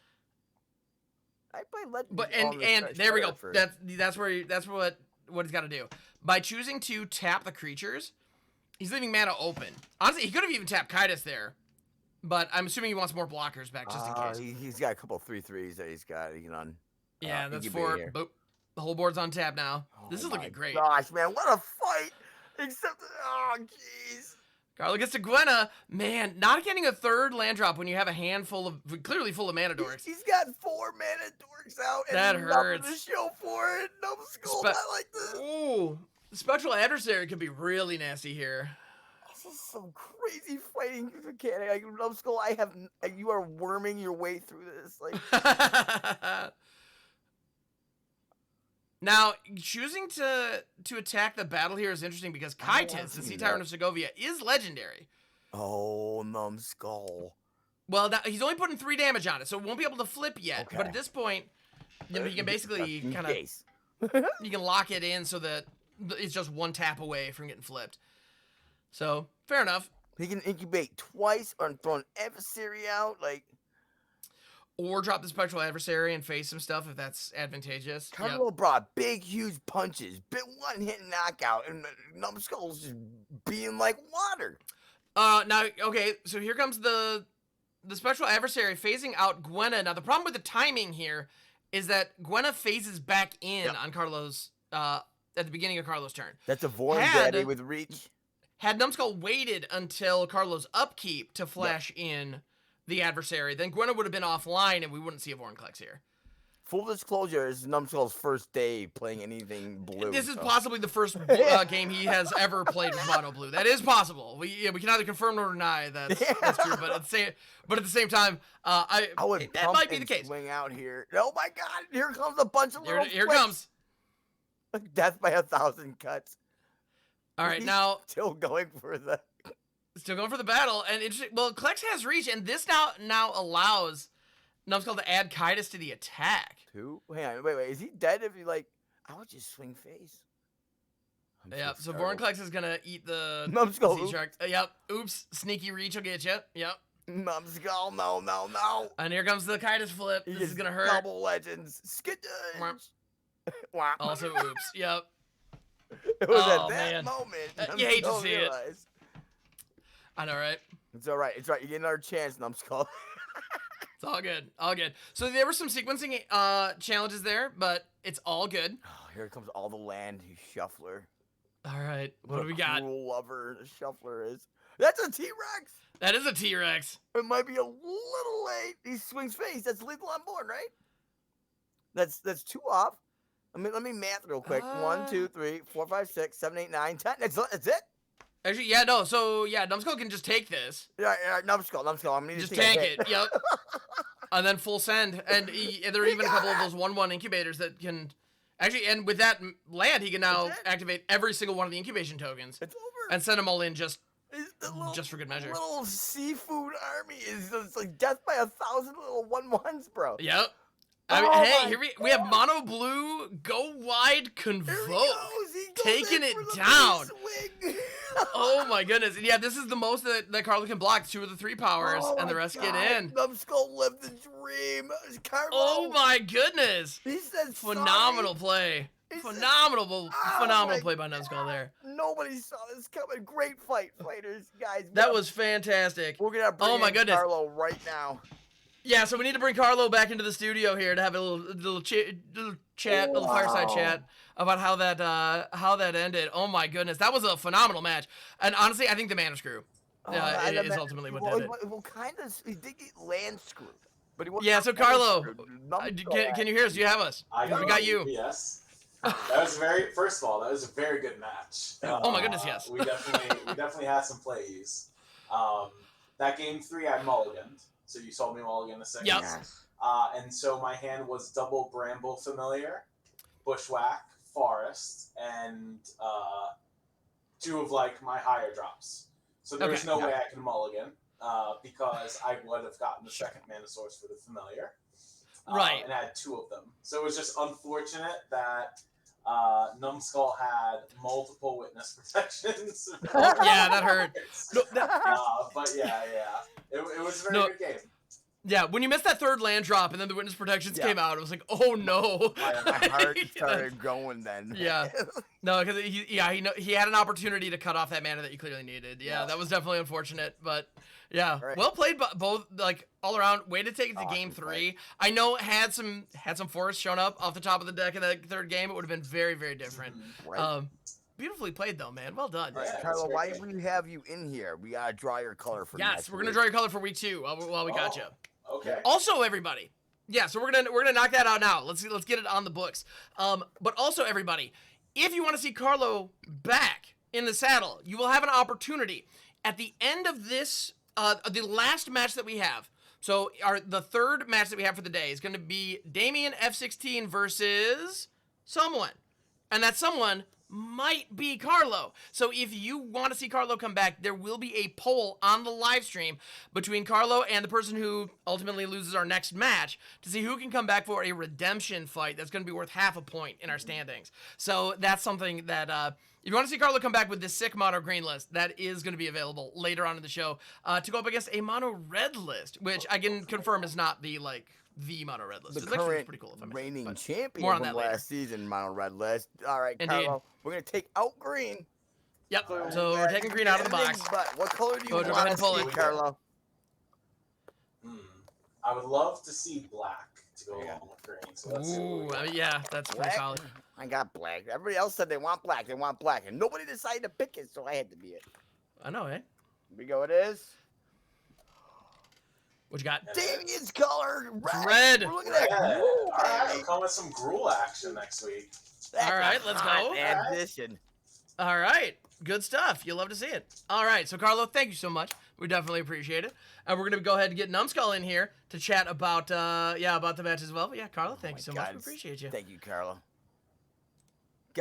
I play let. But and there we go. That's what he's got to do. By choosing to tap the creatures, he's leaving mana open. Honestly, he could have even tapped Kaitis there, but I'm assuming he wants more blockers back just in case. He's got a couple 3/3s that he's got. He can on. Yeah, that's incubate 4. here. Boop. The whole board's on tap now. This is Oh my looking great. Gosh, man, what a fight! Except, oh, jeez. Carlo gets to Gwenna. Man, not getting a 3rd land drop when you have a handful of clearly full of mana dorks. He's got 4 mana dorks out, and That nothing hurts. to show for it. Numbskull, not like this. Ooh, Spectral Adversary could be really nasty here. This is some crazy fighting mechanic. Like, Numbskull, you are worming your way through this. Like, Now, choosing to attack the battle here is interesting because Kaitis, the Sea Tyrant of Segovia, is legendary. oh, Numbskull. Well, he's only putting 3 damage on it, so it won't be able to flip yet. Okay. But at this point, you can basically In kind of case. you can lock it in so that it's just 1 tap away from getting flipped. So fair enough. He can incubate twice or throw an adversary out. Like, Or drop the Spectral Adversary and face some stuff if that's advantageous. Carlo brought big, huge punches, bit one-hit knockout, and Numbskull's just being like water. Now, okay, so here comes the Spectral Adversary phasing out Gwenna. Now, the problem with the timing here is that Gwenna phases back in on Carlo's, at the beginning of Carlo's turn. That's a Void Had- Daddy with reach. had Numbskull waited until Carlo's upkeep to flash in the adversary, then Gwenna would have been offline and we wouldn't see a Vorinclex here. Full disclosure, this is Numbskull's first day playing anything blue. This is so. possibly the first game he has ever played with Mono Blue. That is possible. We can either confirm or deny that's true. But at the same time, I would that might be the case. Swing out here. Oh my God! Here comes a bunch of little. Here flicks. comes. Death by 1,000 cuts. All right, He's now still going for the. Still going for the battle, and well, Klex has reach, and this now allows Numbskull to add Kaitis to the attack. Two? Hang on, wait. Is he dead if he like? I would just swing face. Yeah, so Vorinclex is gonna eat the Numbskull. Sea Shark. Yep. Oops. Sneaky reach will get you. Yep. Numbskull, no. And here comes the Kaitis flip. This is gonna hurt. Double legends. Skidge. Wow. Also, oops. Yep. It was Oh, at that man. moment. You hate to Numbskull see it. realized. I know, right? It's all right. You get another chance, Numbskull. It's all good. All good. So there were some sequencing challenges there, but it's all good. Oh, here comes all the land, you shuffler. All right. What What do we a got? cruel lover the shuffler is. That's a T-Rex. That is a T-Rex. It might be a little late. He swings face. That's lethal on board, right? That's 2 off. Let me math real quick. 1, 2, 3, 4, 5, 6, 7, 8, 9, 10. That's it. Actually, yeah, no. So yeah, Numbskull can just take this. Yeah, Numbskull. I'm gonna need Just to take tank a hit. it. Yep. And then full send. And there are even a couple of those 1/1 incubators that can actually. And with that land, he can now That's it. activate every single one of the incubation tokens It's over. and send them all in just The for good measure. Little seafood army is just like death by 1,000 little 1/1s, bro. Yep. I mean, Oh hey, my here we have Mono Blue go wide Here he convoke. goes. He goes Taking in it for the down. swing. Oh my goodness. And yeah, this is the most that Carlo can block. 2 of the 3 powers, Oh and the my rest God. get in. Numbskull lived the dream. Carlo. Oh my goodness. He said Phenomenal sorry. play. He said- Phenomenal my play by Numbskull there. Nobody saw this coming. Great fight, fighters, guys. That was fantastic. We're gonna bring Oh my in goodness. Carlo right now. Yeah, so we need to bring Carlo back into the studio here to have a little chat, little fireside Wow. chat about how that ended. Oh my goodness, that was a phenomenal match. And honestly, I think the mana screw And is ultimately what did it. Well, kind of. He did get land screwed, but he wasn't Yeah, so land Carlo, screwed. Numbskull can you hear us? Do you have us? We got you. Yes. That was first of all, that was a very good match. Oh my goodness, yes. We definitely had some plays. That game 3 I mulliganed, so you saw me mulligan the second. Yep. Yes. And so my hand was double Bramble Familiar, Bushwhack, Forest, and 2 of like my higher drops. So there was Okay. no way I could mulligan because I would have gotten the second mana source for the Familiar. Right. And I had 2 of them. So it was just unfortunate that Numbskull had multiple witness protections. Yeah, that hurt. No, But yeah. It was a very No. good game. Yeah, when you missed that 3rd land drop and then the witness protections Yeah. came out, it was like, oh no. My heart started going then. Yeah. No, because he had an opportunity to cut off that mana that you clearly needed. Yeah, Yeah. that was definitely unfortunate, but yeah, Right. well played, both like all around. Way to take it to Awesome game play. 3. I know had some forests shown up off the top of the deck in the 3rd game, it would have been very, very different. Right. Beautifully played though, man. Well done. All right, Yeah, Carlo, it's why great. do we have you in here? We gotta draw your color for Yes, next we're gonna week. draw your color for week 2 while we got you. Okay. Also, everybody. Yeah, so we're gonna knock that out now. Let's get it on the books. But also, everybody, if you want to see Carlo back in the saddle, you will have an opportunity at the end of this, the last match that we have. So the 3rd match that we have for the day is going to be Damien F16 versus someone, and that someone might be Carlo. So if you want to see Carlo come back, there will be a poll on the live stream between Carlo and the person who ultimately loses our next match to see who can come back for a redemption fight that's going to be worth half a point in our standings. So that's something that if you want to see Carlo come back with this sick mono green list, that is going to be available later on in the show to go up against a mono red list, which I can confirm is not the mono red list. The It's actually current pretty cool if I may say, reigning but champion more on from that later. last season, mono red list. All right, Indeed. Carlo, we're gonna take out green. Yep. So we're taking green out of the box. But what color do you Go ahead want and to pull see, it. Carlo? I would love to see black to go along with green. So let's see what we Ooh, got. I mean, yeah, that's pretty Black? solid. I got black. Everybody else said they want black, and nobody decided to pick it, so I had to be it. I know, eh? Here we go. It is. What you got? Damien's color. Red. We're looking Yeah. at All Gruul, right, baby. we're coming with some Gruul action next week. That's All right, a let's hot go. Addition. All right. Good stuff. You'll love to see it. All right. So, Carlo, thank you so much. We definitely appreciate it. And we're going to go ahead and get Numbskull in here to chat about, about the match as well. But yeah, Carlo, thank you so much. We appreciate you. Thank you, Carlo.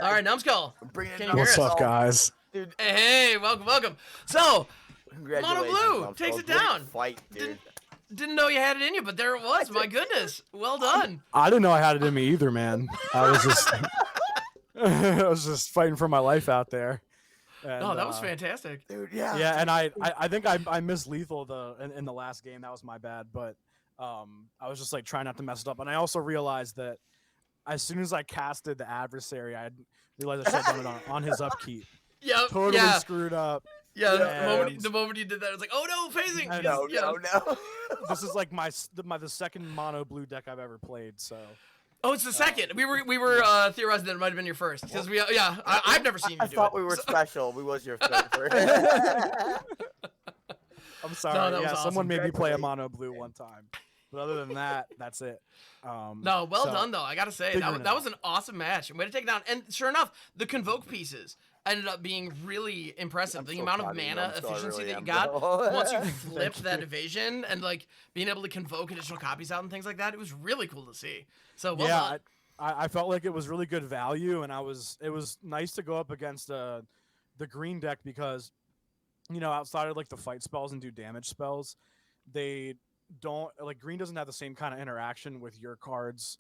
All right, Numbskull. Bring it Can in. you hear What's us? up, guys? Dude, Hey, welcome, welcome. So, congratulations. Blue Numbskull. takes it Great down. Fight, dude. didn't know you had it in you, but there it was. My goodness. Well done. I didn't know I had it in me either, man. I was just, I was just fighting for my life out there. And, Oh, that was fantastic. Dude, yeah. Yeah, and I think I missed lethal in the last game. That was my bad, but I was just like trying not to mess it up. And I also realized that as soon as I casted the adversary, I realized I should have done it on his upkeep. Yep. Totally yeah. screwed up. Yeah. Yeah. The moment you did that, I was like, oh no, phasing. I No, Yeah. no. This is like the second mono blue deck I've ever played. So Oh, it's the second. We were theorizing that it might have been your first because I've never seen you I do thought it. we were So- special. We was your favorite. I'm sorry. that was Yeah, awesome. someone made me play a Congratulations. mono blue one time, but other than that, that's it. No, well so- done though. I gotta say figuring it that was out. an awesome match. And way to take it down. And sure enough, the convoke pieces ended up being really impressive. I'm the so amount of proud of you, mana Numbskull, I efficiency really that you am, got bro. once you flipped that evasion and like being able to convoke additional copies out and things like that, it was really cool to see. So well yeah, done. I felt like it was really good value, and it was nice to go up against the green deck because, outside of like the fight spells and do damage spells, they don't like green doesn't have the same kind of interaction with your cards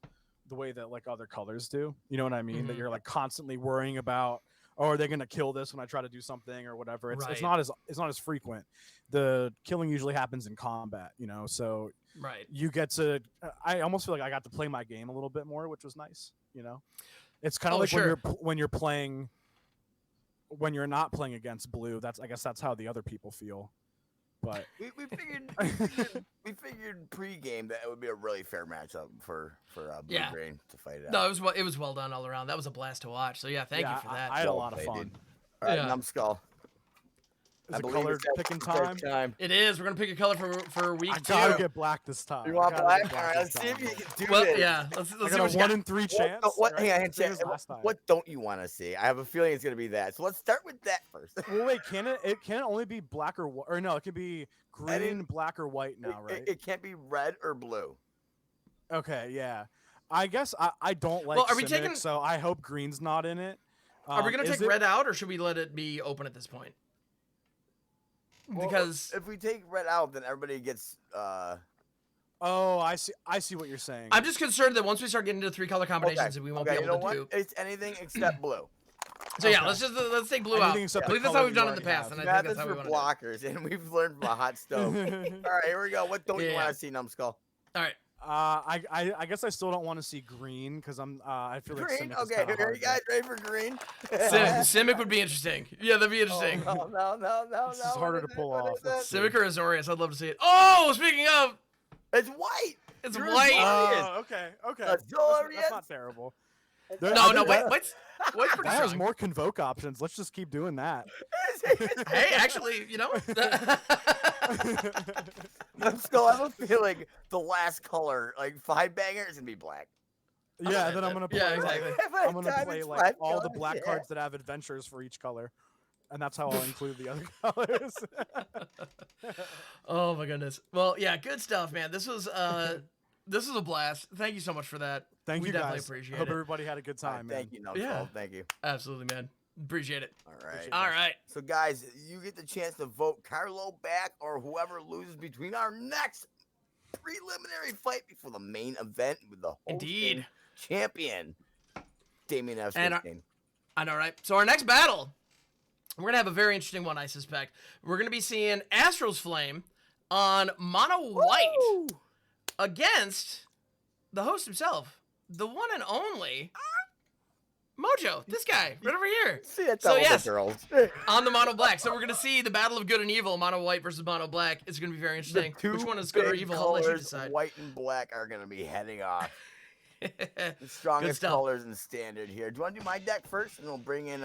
the way that like other colors do. You know what I mean? That Mhm. you're like constantly worrying about, oh, are they gonna kill this when I try to do something or whatever. It's Right. it's not as frequent. The killing usually happens in combat, so Right. you get to I almost feel like I got to play my game a little bit more, which was nice. It's kind of Oh, like sure. when you're not playing against blue. I guess that's how the other people feel. But we figured pre-game that it would be a really fair matchup for Blue Yeah. Green to fight it out. No, it was well done all around. That was a blast to watch. So yeah, thank you for that. I had a Well lot of played, fun. dude. All right, Yeah. Numbskull. Is I it believe color it's that- picking it's that time? It is. We're gonna pick a color for week I 2. gotta get black this time. You I want gotta black? get All right, let's this see if time. you can do Well, this. yeah. Let's I see got what a you 1 got. in 3 What, chance. what, right? hang on, Same as chat. last time. What don't you want to see? I have a feeling it's gonna be that. So let's start with that first. Well, wait, can it only be black or white? Or no, it can be green, black, or white now, right? It can't be red or blue. Okay, yeah. I guess I don't like Well, are we Simic, taking- so I hope green's not in it. Are we gonna Is take it- red out, or should we let it be open at this point? Well, Because if we take red out, then everybody gets. Oh, I see what you're saying. I'm just concerned that once we start getting into 3-color combinations, Okay, that we won't okay, be you know able what? to do. It's anything except blue. So yeah, Okay. let's take blue out. Anything except I the believe that's color how we've you done it in the already past, have. and I think Math is that's how we for want to do it. blockers, and we've learned from a hot stove. All right, here we go. What don't you Yeah. want to see, Numbskull? All right. I guess I still don't want to see green because I feel like Green. Simic is Okay, kinda here hard you guys to- ready for green? Simic would be interesting. Yeah, that'd be interesting. Oh, no. This is harder to pull off. Let's see. Simic or Azorius, I'd love to see it. Oh, speaking of, It's white. it's You're white. Azorius. Okay. Azorius. That's not terrible. There- No, I no, think white's pretty That has strong. more convoke options. Let's just keep doing that. Hey, actually, Numbskull, I have a feeling the last color, like 5 banger, is gonna be black. Yeah, and then I'm gonna play. Yeah, like, exactly. I'm gonna Time play it's like 5 all the colors, black yeah. cards that have adventures for each color, and that's how I'll include the other colors. Oh my goodness. Well, yeah, good stuff, man. This was a blast. Thank you so much for that. Thank we you definitely guys. appreciate Hope it. everybody had a good All right, time, man. thank you, Numbskull. Yeah. Thank you. Absolutely, man. Appreciate it. All right. All right. So, guys, you get the chance to vote Carlo back or whoever loses between our next preliminary fight before the main event with the hosting Indeed. champion, Damien F. And our- 16. I know, right? So our next battle, we're gonna have a very interesting one, I suspect. We're gonna be seeing Astralsflame on mono white Woo! against the host himself, the one and only Mojo. This guy right over here See that So, double yes. the girls. on the mono black. So we're gonna see the battle of good and evil, mono white versus mono black. It's gonna be very interesting. The Which two one is good or big evil? I'll let you colors, decide. white and black, are going to be heading off. The strongest stuff. colors in standard here. Do you want to do my deck first, and we'll bring in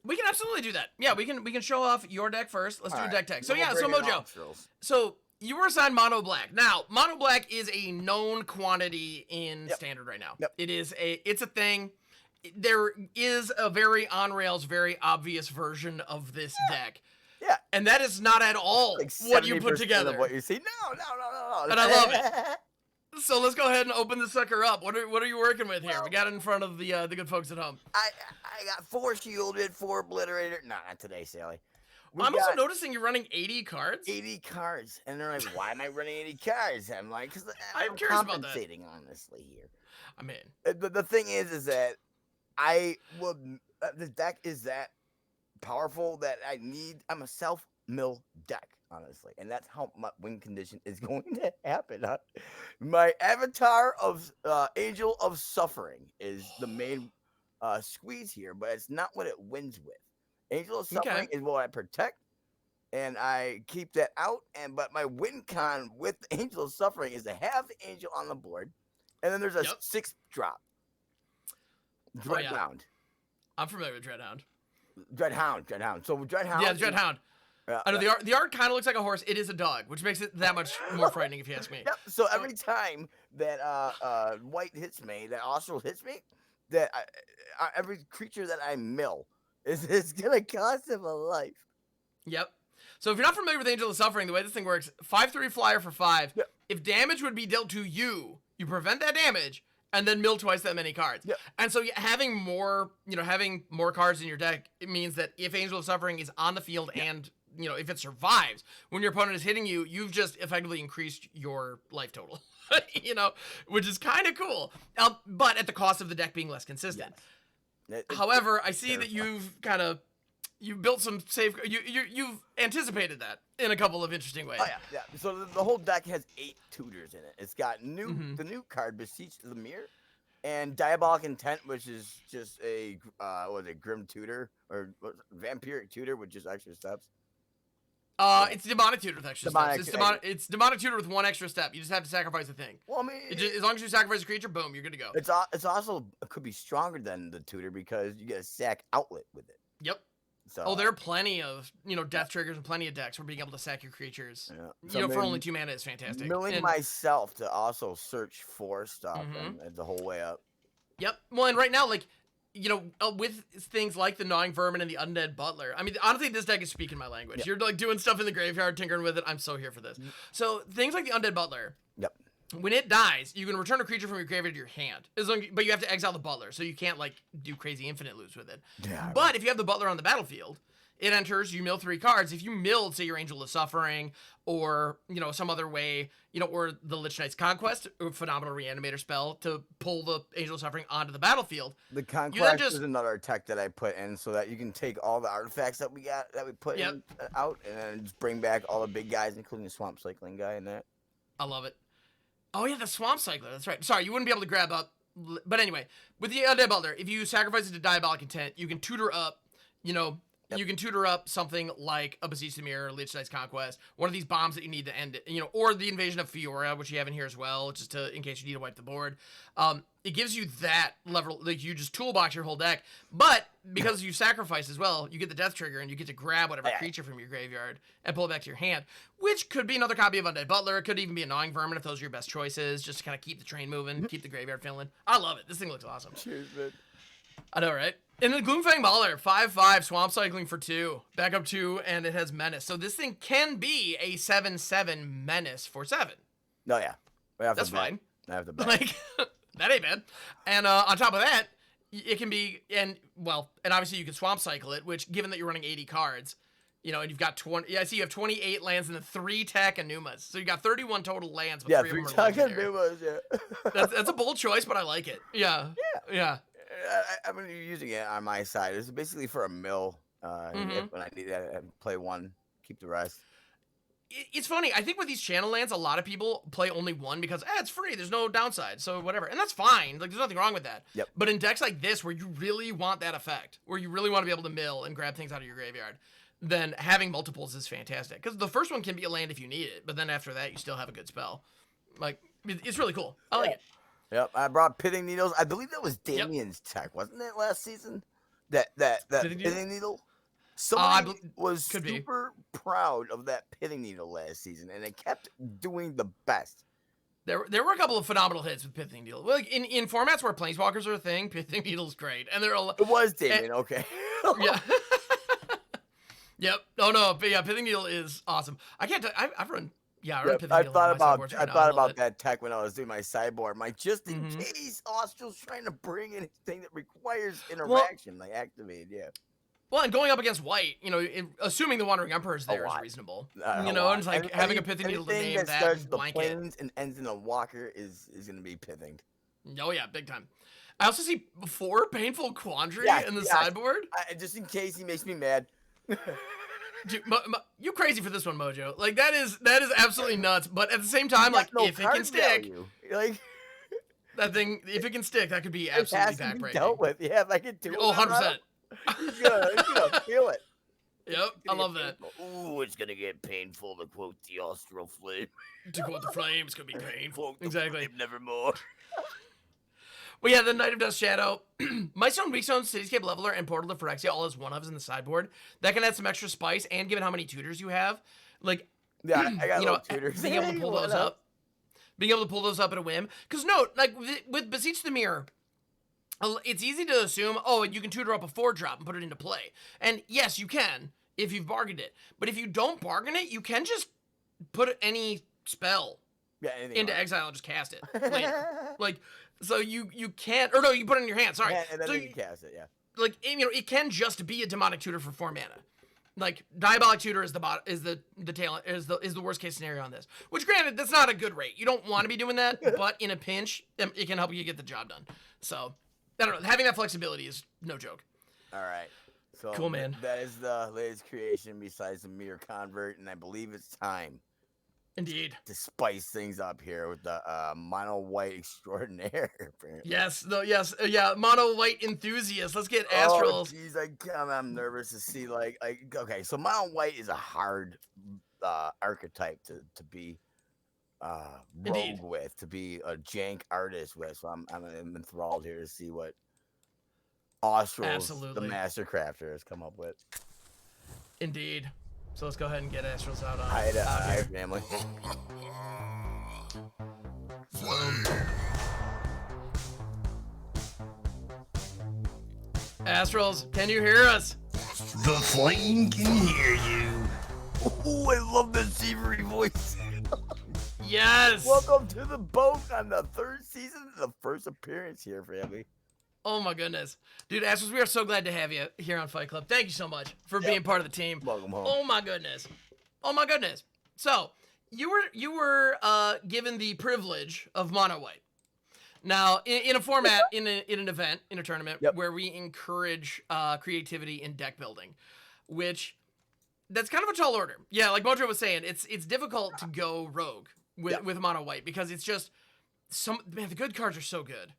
We can absolutely do that. Yeah, we can show off your deck first. Let's do a Alright, deck tech. So we'll yeah, so bring in Mojo. Astrals. So you were assigned mono black. Now, mono black is a known quantity in Yep. standard right now. Yep. It's a thing. There is a very on rails, very obvious version of this deck. Yeah. And that is not at all Like what you put 70% together. Of what you see. No. And I love it. So let's go ahead and open the sucker up. What are you working with here? We got it in front of the good folks at home. I got 4 shielded, 4 obliterator. No, not today, Sally. We I'm also got noticing you're running 80 cards. 80 cards, and they're like, "Why am I running 80 cards?" I'm like, "Cause I'm I'm curious about that. compensating honestly here." I'm in. The thing is that I would the deck is that powerful that I'm a self mill deck, honestly, and that's how my win condition is going to happen. Huh? My avatar of Angel of Suffering is the main squeeze here, but it's not what it wins with. Angel of Suffering is what I protect, and I keep that out. But my win con with Angel of Suffering is to have the angel on the board, and then there's a 6 drop. Dreadhound. I'm familiar with Dreadhound. Dreadhound. So Dreadhound. Yeah, Dreadhound. I know the art kind of looks like a horse. It is a dog, which makes it that much more frightening if you ask me. Yep. So every time that white hits me, that Austral hits me, that every creature that I mill is gonna cost him a life. Yep. So if you're not familiar with Angel of Suffering, the way this thing works, 5/3 flyer for 5. Yep. If damage would be dealt to you, you prevent that damage and then mill twice that many cards. Yep. And so having more cards in your deck, it means that if Angel of Suffering is on the field and if it survives, when your opponent is hitting you, you've just effectively increased your life total. Which is kind of cool. But at the cost of the deck being less consistent. Yes. However, I see that you've built some safe. You've anticipated that in a couple of interesting ways. Oh yeah. So the whole deck has 8 tutors in it. It's got the new card Beseech the Mirror, and Diabolic Intent, which is just a Grim Tutor or Vampiric Tutor with just extra steps. It's Demonic Tutor with extra steps. It's Demonic Tutor with 1 extra step. You just have to sacrifice a thing. Well, I mean, as long as you sacrifice a creature, boom, you're good to go. It's also it could be stronger than the tutor because you get a sack outlet with it. Yep. So there are plenty of death triggers and plenty of decks where being able to sack your creatures. Yeah. So for only 2 mana is fantastic. Milling myself to also search for stuff and the whole way up. Yep. Well, and right now, with things like the Gnawing Vermin and the Undead Butler, I mean, honestly, this deck is speaking my language. Yep. You're doing stuff in the graveyard, tinkering with it. I'm so here for this. So things like the Undead Butler. Yep. When it dies, you can return a creature from your graveyard to your hand. But you have to exile the Butler, so you can't do crazy infinite loops with it. Yeah. But if you have the Butler on the battlefield, it enters, you mill 3 cards. If you milled, say, your Angel of Suffering, or, some other way, or the Lich Knight's Conquest, a phenomenal reanimator spell to pull the Angel of Suffering onto the battlefield. The Conquest is another tech that I put in so that you can take all the artifacts that we put in, out, and then just bring back all the big guys, including the Swamp Cycling guy in that. I love it. Oh, yeah, the Swamp Cycler. That's right. Sorry, you wouldn't be able to grab up. But anyway, with the Undead Butler, if you sacrifice it to Diabolic Intent, you can tutor up, you can tutor up something like a Beseech the Mirror, Lich Knight's Conquest, one of these bombs that you need to end it, or the Invasion of Fiora, which you have in here as well, just in case you need to wipe the board. It gives you that level, you just toolbox your whole deck, but because you sacrifice as well, you get the death trigger and you get to grab whatever creature from your graveyard and pull it back to your hand, which could be another copy of Undead Butler. It could even be a Gnawing Vermin if those are your best choices, just to kind of keep the train moving, keep the graveyard filling. I love it. This thing looks awesome. Cheers, man. I know, right? And then Gloomfang Mauler, 5/5, Swamp Cycling for 2, back up 2, and it has Menace. So this thing can be a 7/7 Menace for 7. No, yeah. That's fine. I have to bet. That ain't bad. And on top of that, it can be, and obviously you can Swamp Cycle it, which, given that you're running 80 cards, and you've got 20, I see you have 28 lands and then 3 Takenumas. So you got 31 total lands, but 3 of them are legendary. Takenumas, yeah. That's a bold choice, but I like it. Yeah. I'm going to be using it on my side. It's basically for a mill. When I need to play one, keep the rest. It's funny. I think with these channel lands, a lot of people play only one because it's free. There's no downside, so whatever, and that's fine. There's nothing wrong with that. Yep. But in decks like this, where you really want that effect, where you really want to be able to mill and grab things out of your graveyard, then having multiples is fantastic. Because the first one can be a land if you need it, but then after that, you still have a good spell. It's really cool. I like it. Yep, I brought Pitting Needles. I believe that was Damien's tech, wasn't it, last season? That Pithing needle? pithing needle. I Somebody was could be. super proud of that pithing needle last season, and it kept doing the best. There were a couple of phenomenal hits with Pithing Needle. Like in formats where Planeswalkers are a thing, Pithing Needle's great. And there are It was Damien, okay. yeah. Yep. Oh no, but yeah, Pithing Needle is awesome. I can't. I've run. Yeah, I run Pithing I Needle. thought on my about sideboards I right now. thought love about it. that tech when I was doing my sideboard. Like just in Mhm. case Austral's trying to bring in a thing that requires interaction, like activate, yeah. Well, and going up against white, assuming the Wandering Emperor is there is lot. reasonable. A And lot. it's like having a Pithing Needle to anything name that that starts with the blanket. planes and ends in a walker is gonna be pithing. Oh yeah, big time. I also see 4 Painful Quandary Yes, in the yes. sideboard. Just in case he makes me mad. Dude, you crazy for this one, Mojo. Like that is absolutely nuts. But at the same time, like No if it can card stick, value. Like that thing, if it can stick, that could be it absolutely has to be backbreaking. dealt with. Yeah, if I can do it. Oh, 100%. He's gonna feel it. Yep, I love that. Ooh, it's gonna get painful to quote the Astralsflame. To quote the flames, could be painful. Quote the Exactly. flame nevermore. Well, yeah, the Knight of Dust Shadow, Mightstone, Weakstone, Cityscape Leveler, and Portal to Phyrexia all as one-ofs in the sideboard. That can add some extra spice, and given how many tutors you have, like, Yeah, I got little tutors. being able to pull those up. Being able to pull those up at a whim. Because note, like, with Beseech the Mirror, it's easy to assume, oh, you can tutor up a 4-drop and put it into play. And yes, you can, if you've bargained it. But if you don't bargain it, you can just put any spell into exile and just cast it later. Like, so you can't, or no, you put it in your hand, sorry. Yeah, and then So you cast it, yeah. like, it can just be a demonic tutor for 4 mana. Like, Diabolic Tutor is the worst case scenario on this. Which, granted, that's not a good rate. You don't want to be doing that, but in a pinch, it can help you get the job done. So, I don't know. Having that flexibility is no joke. All right. So Cool, man. That is the latest creation besides the Mirror Convert, and I believe it's time Indeed. to spice things up here with the mono white extraordinaire. Apparently. Yes. Yeah. Mono white enthusiast. Let's get Oh, Astrals. jeez, I'm nervous to see like okay, so mono white is a hard archetype to be Indeed. rogue with, to be a jank artist with. So I'm enthralled here to see what Australs, the Absolutely. master crafter, has come up with. Indeed. So let's go ahead and get Astrals out on Hi, out here. family. Astrals, can you hear us? The flame can hear you. Oh, I love the Seavery voice. Yes. Welcome to the boat on the 3rd season, the first appearance here, family. Oh my goodness. Dude, Astrals, we are so glad to have you here on Fight Club. Thank you so much for being part of the team. Welcome home. Oh my goodness. Oh my goodness. So, you were given the privilege of mono white. Now, in a format, in an event, in a tournament, Yep. where we encourage creativity in deck building, which that's kind of a tall order. Yeah, like Mojo was saying, it's difficult to go rogue with mono white because it's just the good cards are so good.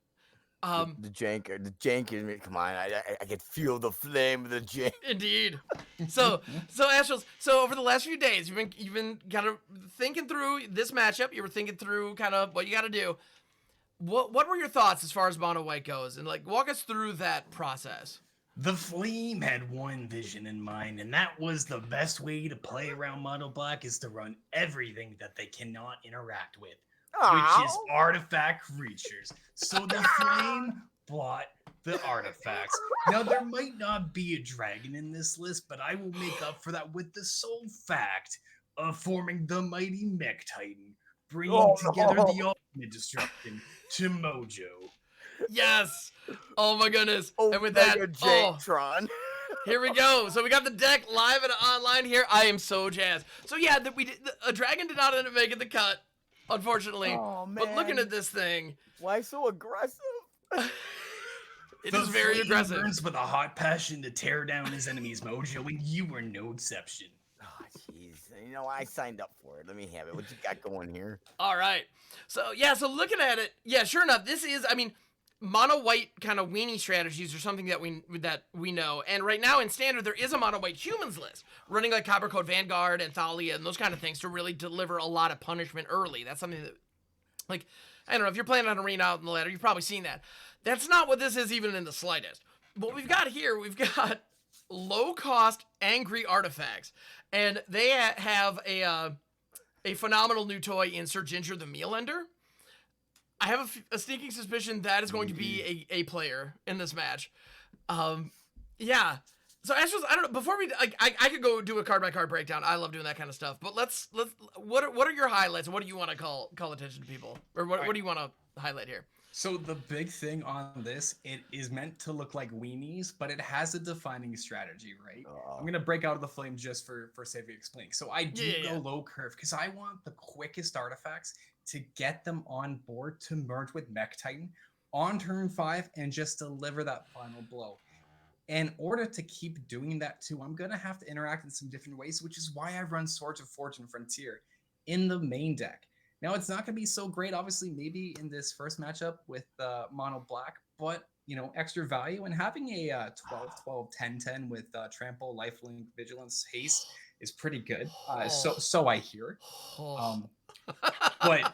The jank in me. Come on, I can feel the flame of the jank. Indeed. So Astrals, so over the last few days, you've been kind of thinking through this matchup. You were thinking through kind of what you got to do. What were your thoughts as far as mono white goes, and like walk us through that process? The flame had one vision in mind, and that was the best way to play around mono black is to run everything that they cannot interact with, which is artifact creatures. So the flame bought the artifacts. Now, there might not be a dragon in this list, but I will make up for that with the sole fact of forming the mighty Mech Titan, bringing together the ultimate destruction to Mojo. Yes. Oh my goodness. Oh, And with that, Janktron. here we go. So we got the deck live and online here. I am so jazzed. So yeah, a dragon did not end up making the cut, unfortunately. Oh, But looking man. at this thing, Why so aggressive? it The is very flame aggressive. burns with a hot passion to tear down his enemy's Mojo, and you were no exception. Oh, jeez. You know, I signed up for it. Let me have it. What you got going here? All right. So yeah, so looking at it, yeah, sure enough, this is, I mean, mono white kind of weenie strategies are something that we know. And right now in standard, there is a mono white humans list running like Copper Code Vanguard and Thalia and those kind of things to really deliver a lot of punishment early. That's something that, like, I don't know, if you're playing on Arena out in the ladder, you've probably seen that. That's not what this is even in the slightest. what we've got here, we've got low-cost angry artifacts, and they have a phenomenal new toy in Sir Ginger the Meal Ender. I have a sneaking suspicion that is going to be a player in this match. Yeah. So Astros, I don't know. Before we, I could go do a card by card breakdown. I love doing that kind of stuff. But let's. What are your highlights? What do you want to call attention to people, or what do you want to highlight here? So the big thing on this, it is meant to look like weenies, but it has a defining strategy, right? I'm gonna break out of the flame just for sake of explaining. So I do go low curve because I want the quickest artifacts to get them on board to merge with Mech Titan on turn 5 and just deliver that final blow. In order to keep doing that too, I'm gonna have to interact in some different ways, which is why I run Swords of Fortune Frontier in the main deck. Now, it's not going to be so great, obviously, maybe in this first matchup with Mono Black, but, you know, extra value. And having a 12-12, 10-10 with Trample, Lifelink, Vigilance, Haste is pretty good. So I hear. But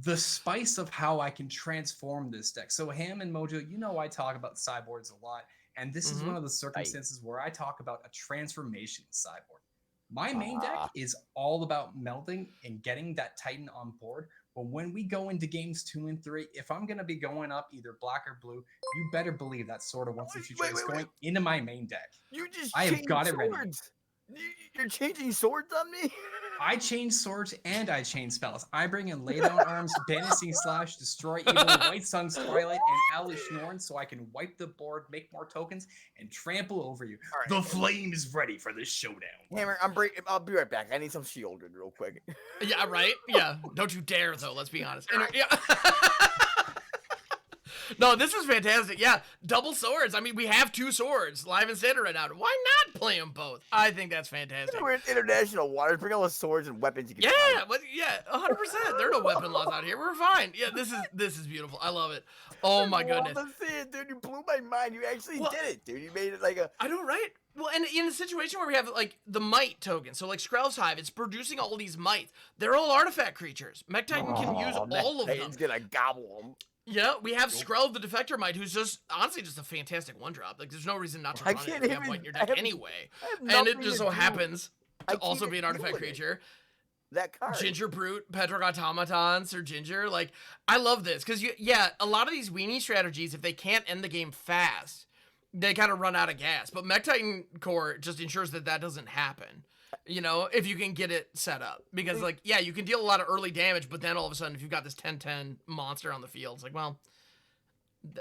the spice of how I can transform this deck. So Ham and Mojo, you know I talk about sideboards a lot. And this is one of the circumstances where I talk about a transformation sideboard. My main deck is all about melding and getting that Titan on board. But when we go into games 2 and 3, if I'm going to be going up either black or blue, you better believe that Sword of Once in the Future is going into my main deck. I have got it ready. You're changing swords on me? I change swords and I change spells. I bring in Lay Down Arms, Banishing Slash, Destroy Evil, White Sun's Twilight, and Alish Norn so I can wipe the board, make more tokens, and trample over you. Right. The flame is ready for the showdown. Hammer, I'll be right back. I need some shielded real quick. Yeah, right? Yeah. Don't you dare, though. Let's be honest. Yeah. No, this is fantastic. Yeah, double swords. I mean, we have 2 swords live and standard right now. Why not play them both? I think that's fantastic. We're in international waters. Bring all the swords and weapons you can find. Yeah, 100%. There are no weapon laws out here. We're fine. Yeah, this is beautiful. I love it. Oh my goodness. Dude, you blew my mind. You actually did it, dude. You made it like a. I know, right? Well, and in a situation where we have like the might token, so like Skrell's Hive, it's producing all these mites. They're all artifact creatures. Mech Titan can use all of them. He's gonna gobble them. Yeah, we have Skrell the Defector Mite, who's just honestly just a fantastic one-drop. Like, there's no reason not to run it if you have white in your deck anyway. And it just so happens to also be an artifact creature. That card. Ginger Brute, Petric Automaton, Sir Ginger. Like, I love this because a lot of these weenie strategies, if they can't end the game fast, they kind of run out of gas. But Mech Titan Core just ensures that doesn't happen. You know, if you can get it set up. Because, like, yeah, you can deal a lot of early damage, but then all of a sudden, if you've got this 10-10 monster on the field, it's like, well,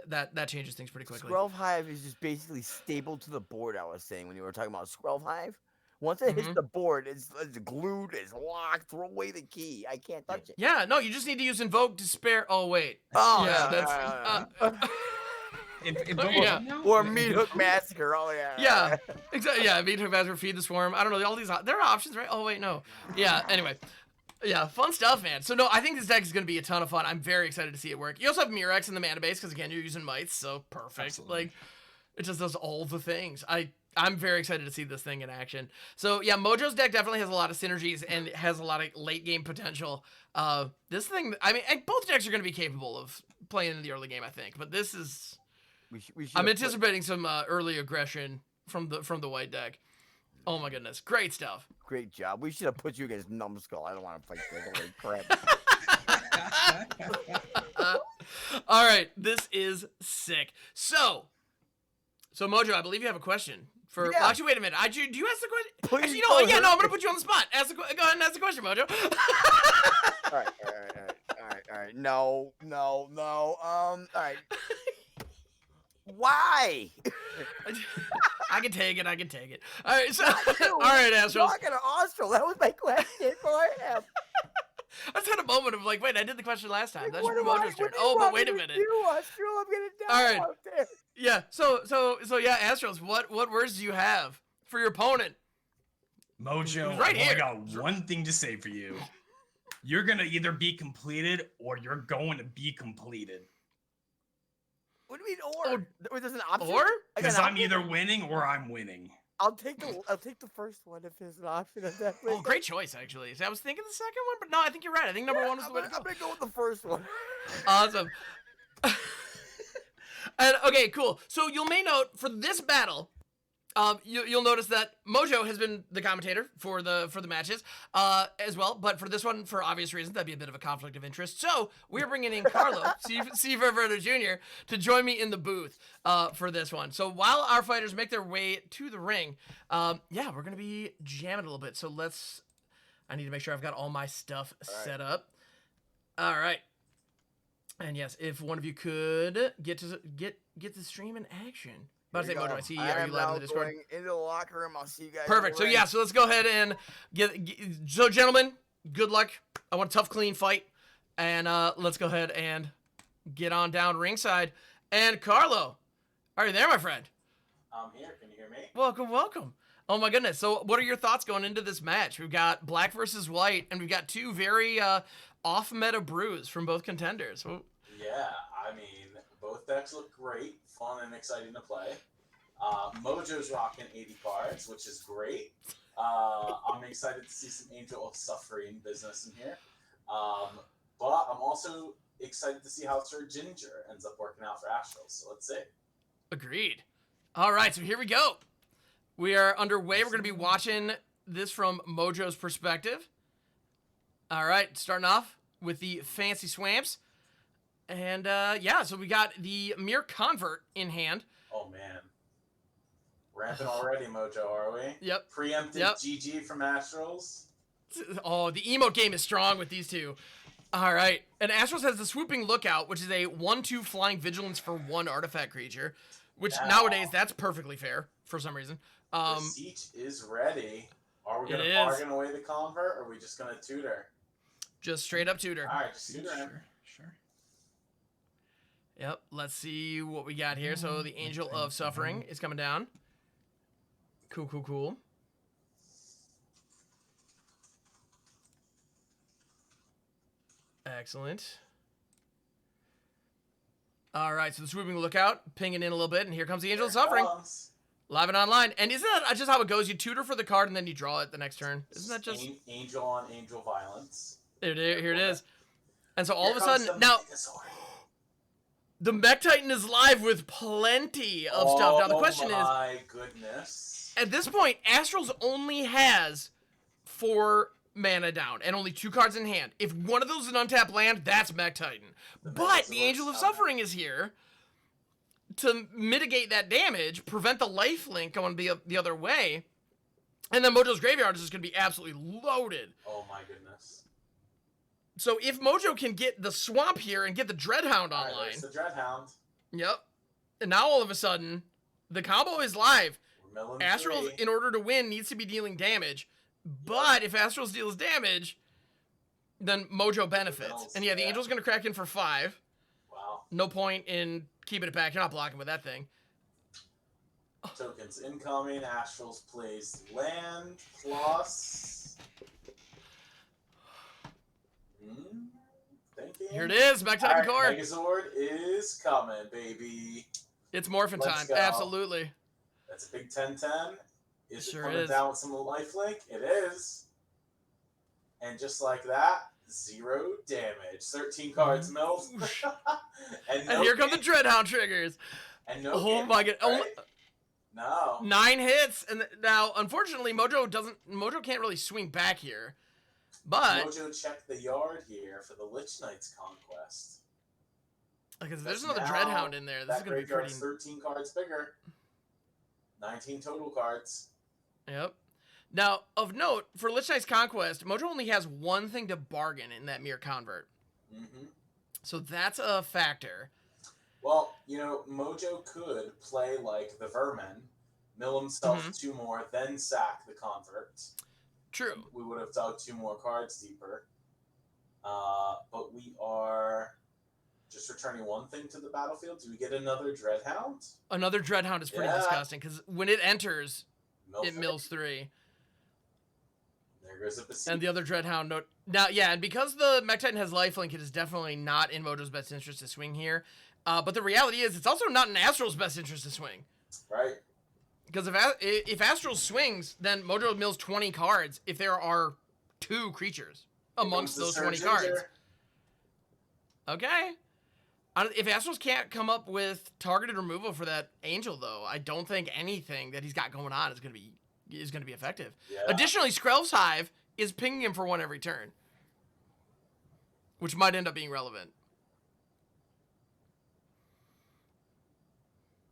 that changes things pretty quickly. Skrell Hive is just basically stapled to the board, I was saying, when you were talking about Skrell Hive. Once it hits the board, it's glued, it's locked, throw away the key. I can't touch it. Yeah, no, you just need to use Invoke to spare. Oh, wait. Oh, yeah, that's... Or Meat Hook Massacre. Oh yeah. Yeah, exactly. Yeah, Meat Hook Massacre, Feed the Swarm. I don't know. All these there are options, right? Oh wait, no. Yeah. Anyway, yeah, fun stuff, man. So no, I think this deck is going to be a ton of fun. I'm very excited to see it work. You also have Murex in the mana base because again, you're using mites, so perfect. Absolutely. Like, it just does all the things. I'm very excited to see this thing in action. So yeah, Mojo's deck definitely has a lot of synergies and has a lot of late game potential. This thing, I mean, and both decks are going to be capable of playing in the early game, I think. But this is. I'm anticipating some early aggression from the white deck. Oh my goodness, great stuff. Great job. We should have put you against Numbskull. I don't want to fight this. Holy crap. All right, this is sick. So Mojo, I believe you have a question for. Yeah. Well, actually, wait a minute. Do you ask the question? Please Actually, you know what? Yeah, no, I'm gonna put you on the spot. Go ahead and ask the question, Mojo. All right. No. All right. Why? I can take it. All right, so all right, Astros. Talking to Austral. That was my question for him. I just had a moment of like, wait, I did the question last time. That should be What Mojo's do turn. you Oh, but want wait a me to minute. do, Austral? I'm gonna die All right. out there. Yeah. So yeah, Astros. What words do you have for your opponent? Mojo, Right here. I got one thing to say for you. You're gonna either be completed or you're going to be completed. What do you mean or? There's an option. Or? Because I'm either winning or I'm winning. I'll take the first one if there's an option of that. Oh, great choice, actually. See, I was thinking the second one, but no, I think you're right. I think number one was the way to go. I'm gonna go with the first one. Awesome. And okay, cool. So you may note for this battle, you'll notice that Mojo has been the commentator for the matches as well. But for this one, for obvious reasons, that'd be a bit of a conflict of interest. So we're bringing in Carlo, Steve Roberto Jr., to join me in the booth for this one. So while our fighters make their way to the ring, yeah, we're gonna be jamming a little bit. So I need to make sure I've got all my stuff set up. All right. And yes, if one of you could get the stream in action. About to say, Mojo, I see you. Are you live in the Discord? Going into the locker room. I'll see you guys. Perfect. So yeah, so let's go ahead and so gentlemen, good luck. I want a tough, clean fight, and let's go ahead and get on down ringside. And Carlo, are you there, my friend? I'm here. Can you hear me? Welcome, welcome. Oh my goodness. So what are your thoughts going into this match? We've got black versus white, and we've got two very off-meta brews from both contenders. Yeah, I mean, both decks look great, fun and exciting to play. Mojo's rocking 80 cards, which is great. I'm excited to see some Angel of Suffering business in here. But I'm also excited to see how Sir Ginger ends up working out for Astrals. So let's see. Agreed. All right, so here we go. We are underway. We're going to be watching this from Mojo's perspective. All right, starting off with the Fancy Swamps. And, yeah, so we got the Mere Convert in hand. Oh, man. Ramping already, Mojo, are we? Yep. Preempted GG from Astrals. Oh, the emote game is strong with these two. All right. And Astrals has the Swooping Lookout, which is a 1/2 flying vigilance for 1 artifact creature, which nowadays, that's perfectly fair for some reason. The siege is ready. Are we going to bargain away the convert, or are we just going to tutor? Just straight up tutor. All right, just tutor him. Sure. Yep, let's see what we got here. So the Angel of Suffering is coming down. Cool. Excellent. All right, so the Swooping Lookout, pinging in a little bit, and here comes the Angel of Suffering. Live and online. And isn't that just how it goes? You tutor for the card, and then you draw it the next turn. Isn't that just... Angel on Angel violence. Here it is. And so all of a sudden... Now, the Mech Titan is live with plenty of stuff. Now, the question is... Oh, my goodness. At this point, Astrals only has 4 mana down and only 2 cards in hand. If one of those is an untapped land, that's Mech Titan. But the Angel of Suffering is here to mitigate that damage, prevent the lifelink going the other way, and then Mojo's Graveyard is just going to be absolutely loaded. Oh my goodness. So if Mojo can get the Swamp here and get the Dreadhound online... Right, there's the Dreadhound. Yep. And now all of a sudden, the combo is live. Astrals, in order to win, needs to be dealing damage. But if Astrals deals damage, then Mojo benefits. And yeah, the Angel's going to crack in for 5. Wow. No point in keeping it back. You're not blocking with that thing. Tokens incoming. Astrals plays land plus... Thinking. Here it is. Mech Titan Core. Megazord is coming, baby. It's morphin' time. Absolutely. That's a big 10-10. Is sure it coming is. down with some lifelink? It is. And just like that, 0 damage. 13 cards milled. and here come the Dreadhound triggers. And no oh my god. Right? No. 9 hits. And now, unfortunately, Mojo can't really swing back here. But Mojo checked the yard here for the Lich Knight's Conquest. Because there's another Dreadhound in there. This is going to be pretty... 13 cards bigger. 19 total cards. Yep. Now, of note, for Lich Knight's Conquest, Mojo only has one thing to bargain in that Mere Convert. Mm-hmm. So that's a factor. Well, you know, Mojo could play like the Vermin, mill himself 2 more, then sack the Convert. True. We would have dug 2 more cards deeper. But we are just returning 1 thing to the battlefield. Do we get another Dreadhound? Another Dreadhound is pretty disgusting, because when it enters, it mills 3. There goes a Beseech. And the other Dreadhound... Now, yeah, and because the Mech Titan has lifelink, it is definitely not in Mojo's best interest to swing here. But the reality is, it's also not in Astral's best interest to swing. Right. Because if Astral swings, then Mojo mills 20 cards if there are 2 creatures amongst those 20 cards. Okay. If Astros can't come up with targeted removal for that Angel, though, I don't think anything that he's got going on is gonna be effective. Yeah. Additionally, Skrelv's Hive is pinging him for 1 every turn, which might end up being relevant.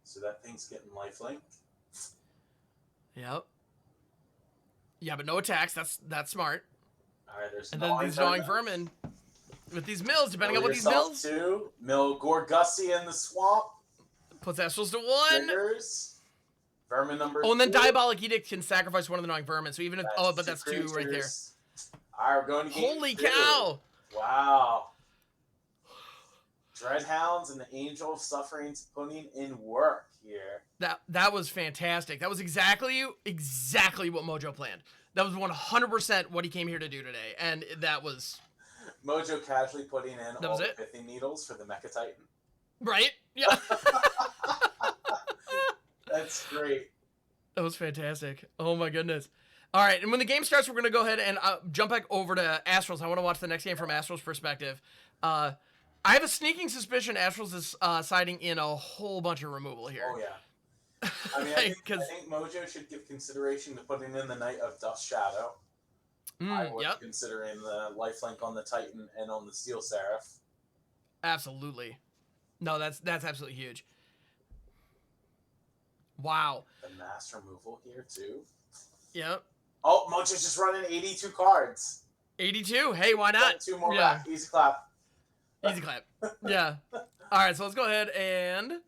So that thing's getting lifelink. Yep. Yeah, but no attacks. That's smart. All right, there's And then these gnawing vermin with these mills, depending on what these yourself mills. Two. Mill Gorgussi in the swamp. Puts Astros to 1. Triggers. Vermin number Oh, and then 2. Diabolic Edict can sacrifice one of the gnawing vermin. So even if but that's 2 right there. creatures. All right, we're going to game Holy 2. cow! Wow. Dreadhounds and the Angel of Suffering's putting in work here. That was fantastic. That was exactly what Mojo planned. That was 100% what he came here to do today, and that was Mojo casually putting in all the it. pithing needles for the Mecha Titan. right. Yeah, That's great. that was fantastic. Oh my goodness. All right, and when the game starts, we're gonna go ahead and jump back over to Astrals. I want to watch the next game from Astrals' perspective. I have a sneaking suspicion Astrals is siding in a whole bunch of removal here. Oh, yeah. I mean, I think Mojo should give consideration to putting in the Knight of Dust Shadow. I would, yep. considering the lifelink on the Titan and on the Steel Seraph. Absolutely. No, that's absolutely huge. Wow. The mass removal here, too. Yep. Oh, Mojo's just running 82 cards. 82. Hey, why not? 2 more Yeah. back. Easy clap. Easy clap. Yeah. All right, so let's go ahead and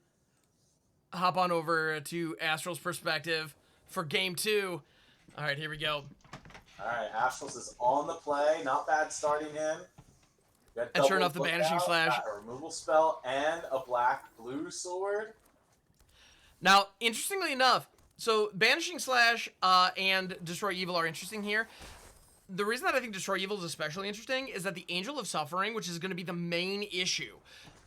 hop on over to Astral's perspective for game 2. All right, here we go. All right, Astrals is on the play. Not bad starting in. And sure enough, the Banishing Slash. Got a removal spell and a black-blue sword. Now, interestingly enough, so Banishing Slash and Destroy Evil are interesting here. The reason that I think Destroy Evil is especially interesting is that the Angel of Suffering, which is going to be the main issue,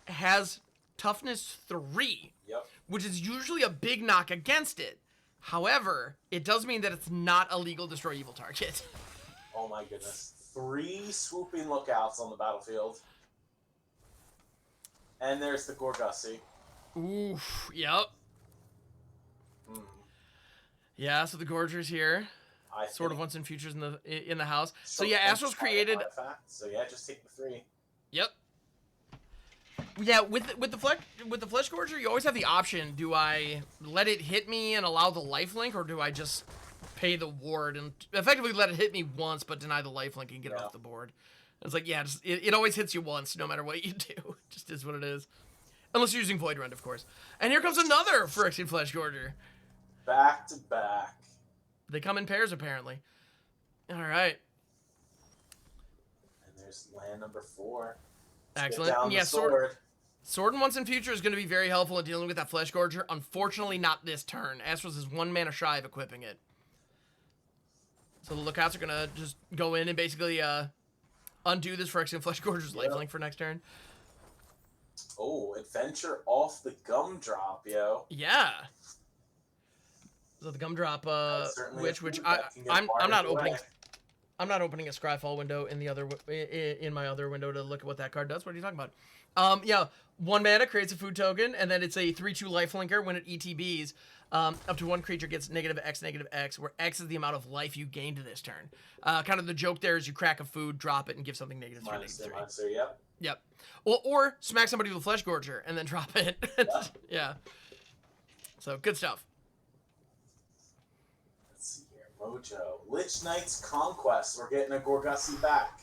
has toughness 3, Yep. which is usually a big knock against it. However, it does mean that it's not a legal Destroy Evil target. Oh my goodness. 3 swooping lookouts on the battlefield. And there's the Gorgussi. Oof, yep. Hmm. Yeah, so the Gorger's here. Sort of once and futures in the house. So yeah, Astral's created. So yeah, just take the 3. Yep. Yeah, with the Flesh Gorger, you always have the option: do I let it hit me and allow the lifelink, or do I just pay the ward and effectively let it hit me once, but deny the lifelink and get it off the board? It's like, yeah, it always hits you once, no matter what you do. It just is what it is, unless you're using Void Rend, of course. And here comes another Phyrexian Flesh Gorger. Back to back. They come in pairs, apparently. All right. And there's land number 4. Excellent. Yeah, Sword and Once in Future is going to be very helpful in dealing with that Flesh Gorger. Unfortunately, not this turn. Astros is 1 mana shy of equipping it. So the lookouts are going to just go in and basically undo this Phyrexian Flesh Gorger's lifelink for next turn. Oh, adventure off the gumdrop, yo. Yeah. So the gumdrop, which I'm not opening. I'm not opening a Scryfall window in my other window to look at what that card does. What are you talking about? Yeah, 1 mana creates a food token, and then it's a 3/2 lifelinker. When it ETBs, up to 1 creature gets -X, where X is the amount of life you gain to this turn. Kind of the joke there is you crack a food, drop it, and give something -3/-3. Monster, yep. Yep. Or smack somebody with a Flesh Gorger and then drop it. Yeah. So good stuff. Let's see here. Mojo. Lich Knight's Conquest. We're getting a Gorgussi back.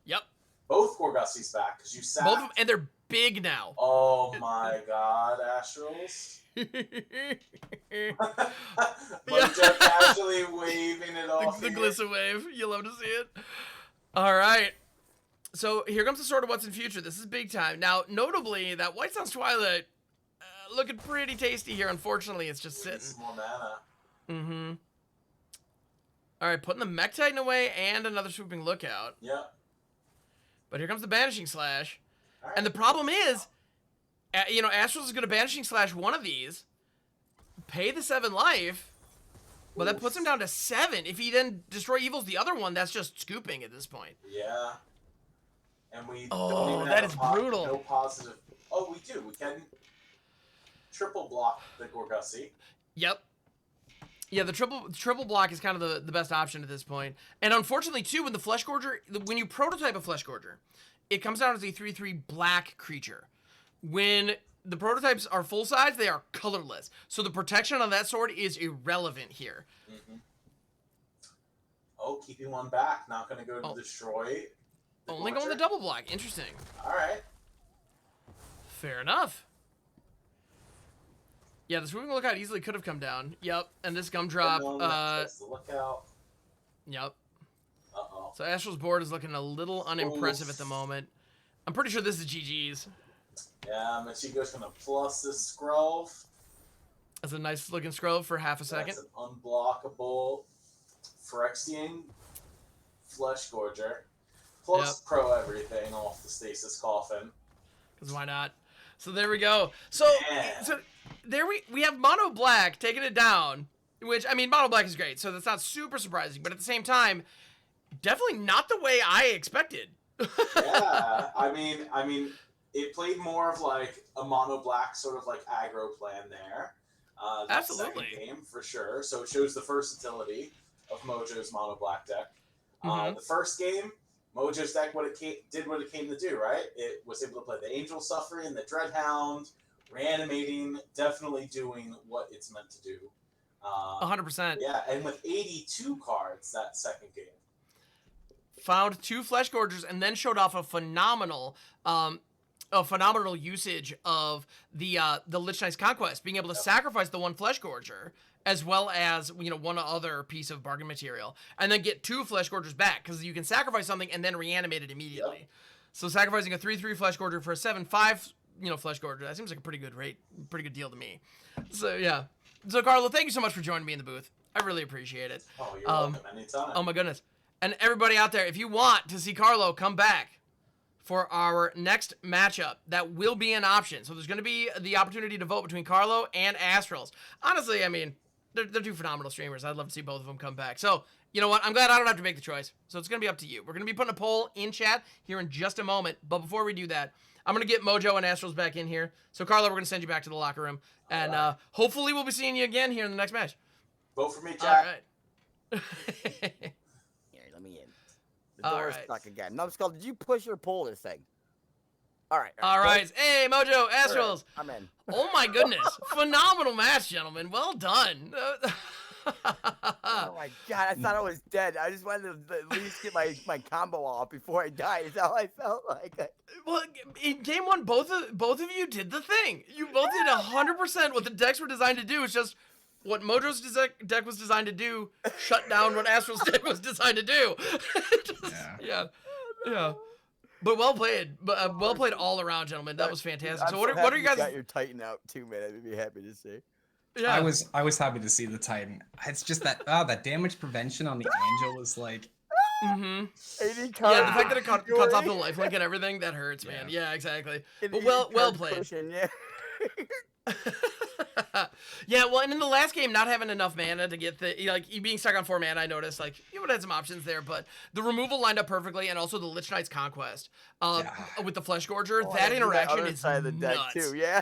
Yep. Both Gorgussis back, because you sacked. Both of them, and they're big now. Oh my god, Astrals. Mojo casually waving it off. The Glissa wave. You love to see it. All right. So here comes the Sword of What's in Future. This is big time. Now, notably, that White Sun's Twilight looking pretty tasty here. Unfortunately, it's just sitting. Some more mana. Mm-hmm. All right, putting the Mech Titan away and another Swooping Lookout. Yep. But here comes the Banishing Slash. Right. And the problem is, Astrals is going to Banishing Slash one of these, pay the 7 life, but that puts him down to 7. If he then Destroy Evils the other one, that's just scooping at this point. Yeah. And we Oh, don't even that have is brutal. no positive. Oh, we do. We can triple block the Gorgussi. Yep. Yeah, the triple block is kind of the best option at this point. And unfortunately, too, when the Flesh Gorger, when you prototype a Flesh Gorger, it comes out as a 3/3 black creature. When the prototypes are full size, they are colorless. So the protection on that sword is irrelevant here. Mm-hmm. Oh, keeping one back. Not going to go to destroy. Only going the double block. Interesting. All right. Fair enough. Yeah, the Swooping Lookout easily could have come down. Yep, and this Gumdrop. The lookout. Yep. Uh-oh. So Astral's board is looking a little unimpressive at the moment. I'm pretty sure this is GG's. Yeah, Machigo's going to plus this Skrove. That's a nice looking Skrove for half a second. That's an unblockable Phyrexian Flesh Gorger. Plus pro everything off the Stasis Coffin. Because why not? So there we go. So there we have Mono Black taking it down, which, I mean, Mono Black is great, so that's not super surprising, but at the same time, definitely not the way I expected. Yeah, I mean, it played more of like a Mono Black sort of like aggro plan there. Absolutely. Second game for sure. So it shows the versatility of Mojo's Mono Black deck. The first game, Mojo's deck did what it came to do, right? It was able to play the Angel Suffering, the Dreadhound, reanimating, definitely doing what it's meant to do. 100%. Yeah, and with 82 cards that second game. Found 2 Flesh Gorgers and then showed off a phenomenal usage of the Lich Knight's Conquest, being able to sacrifice the 1 Flesh Gorger as well as, you know, one other piece of bargain material, and then get 2 Flesh Gorgers back, because you can sacrifice something and then reanimate it immediately. Yep. So sacrificing a 3/3 Flesh Gorger for a 7/5, you know, Flesh Gorger, that seems like a pretty good rate, pretty good deal to me. So yeah. So Carlo, thank you so much for joining me in the booth. I really appreciate it. Oh, you're welcome anytime. Oh my goodness. And everybody out there, if you want to see Carlo come back for our next matchup, that will be an option. So there's going to be the opportunity to vote between Carlo and Astrals. Honestly, I mean, they're 2 phenomenal streamers. I'd love to see both of them come back. So, you know what? I'm glad I don't have to make the choice. So it's going to be up to you. We're going to be putting a poll in chat here in just a moment. But before we do that, I'm going to get Mojo and Astrals back in here. So, Carlo, we're going to send you back to the locker room. And hopefully we'll be seeing you again here in the next match. Vote for me, Jack. All right. Here, let me in. The door's stuck again. No, Skull, did you push or pull this thing? All right. All right. Hey, Mojo, Astrals. Right, I'm in. Oh, my goodness. Phenomenal match, gentlemen. Well done. Oh, my God. I thought I was dead. I just wanted to at least get my combo off before I died. Is how I felt like. Well, in game 1, both of you did the thing. You both did 100% what the decks were designed to do. It's just what Mojo's deck was designed to do, shut down what Astral's deck was designed to do. Yeah. But well played. Well played all around, gentlemen. That was fantastic. So what are you guys? Got your Titan out too, man. I'd be happy to see. Yeah. I was happy to see the Titan. It's just that that damage prevention on the Angel is like. 80 cards. Yeah, the fact that it cuts off the lifelink and everything, that hurts, man. Yeah, exactly. But well played. Cushion, yeah. Yeah, well, and in the last game, not having enough mana to get you being stuck on 4 mana, I noticed, you would have had some options there, but the removal lined up perfectly, and also the Lich Knight's Conquest with the Flesh Gorger, that interaction is side of the deck nuts. too, yeah.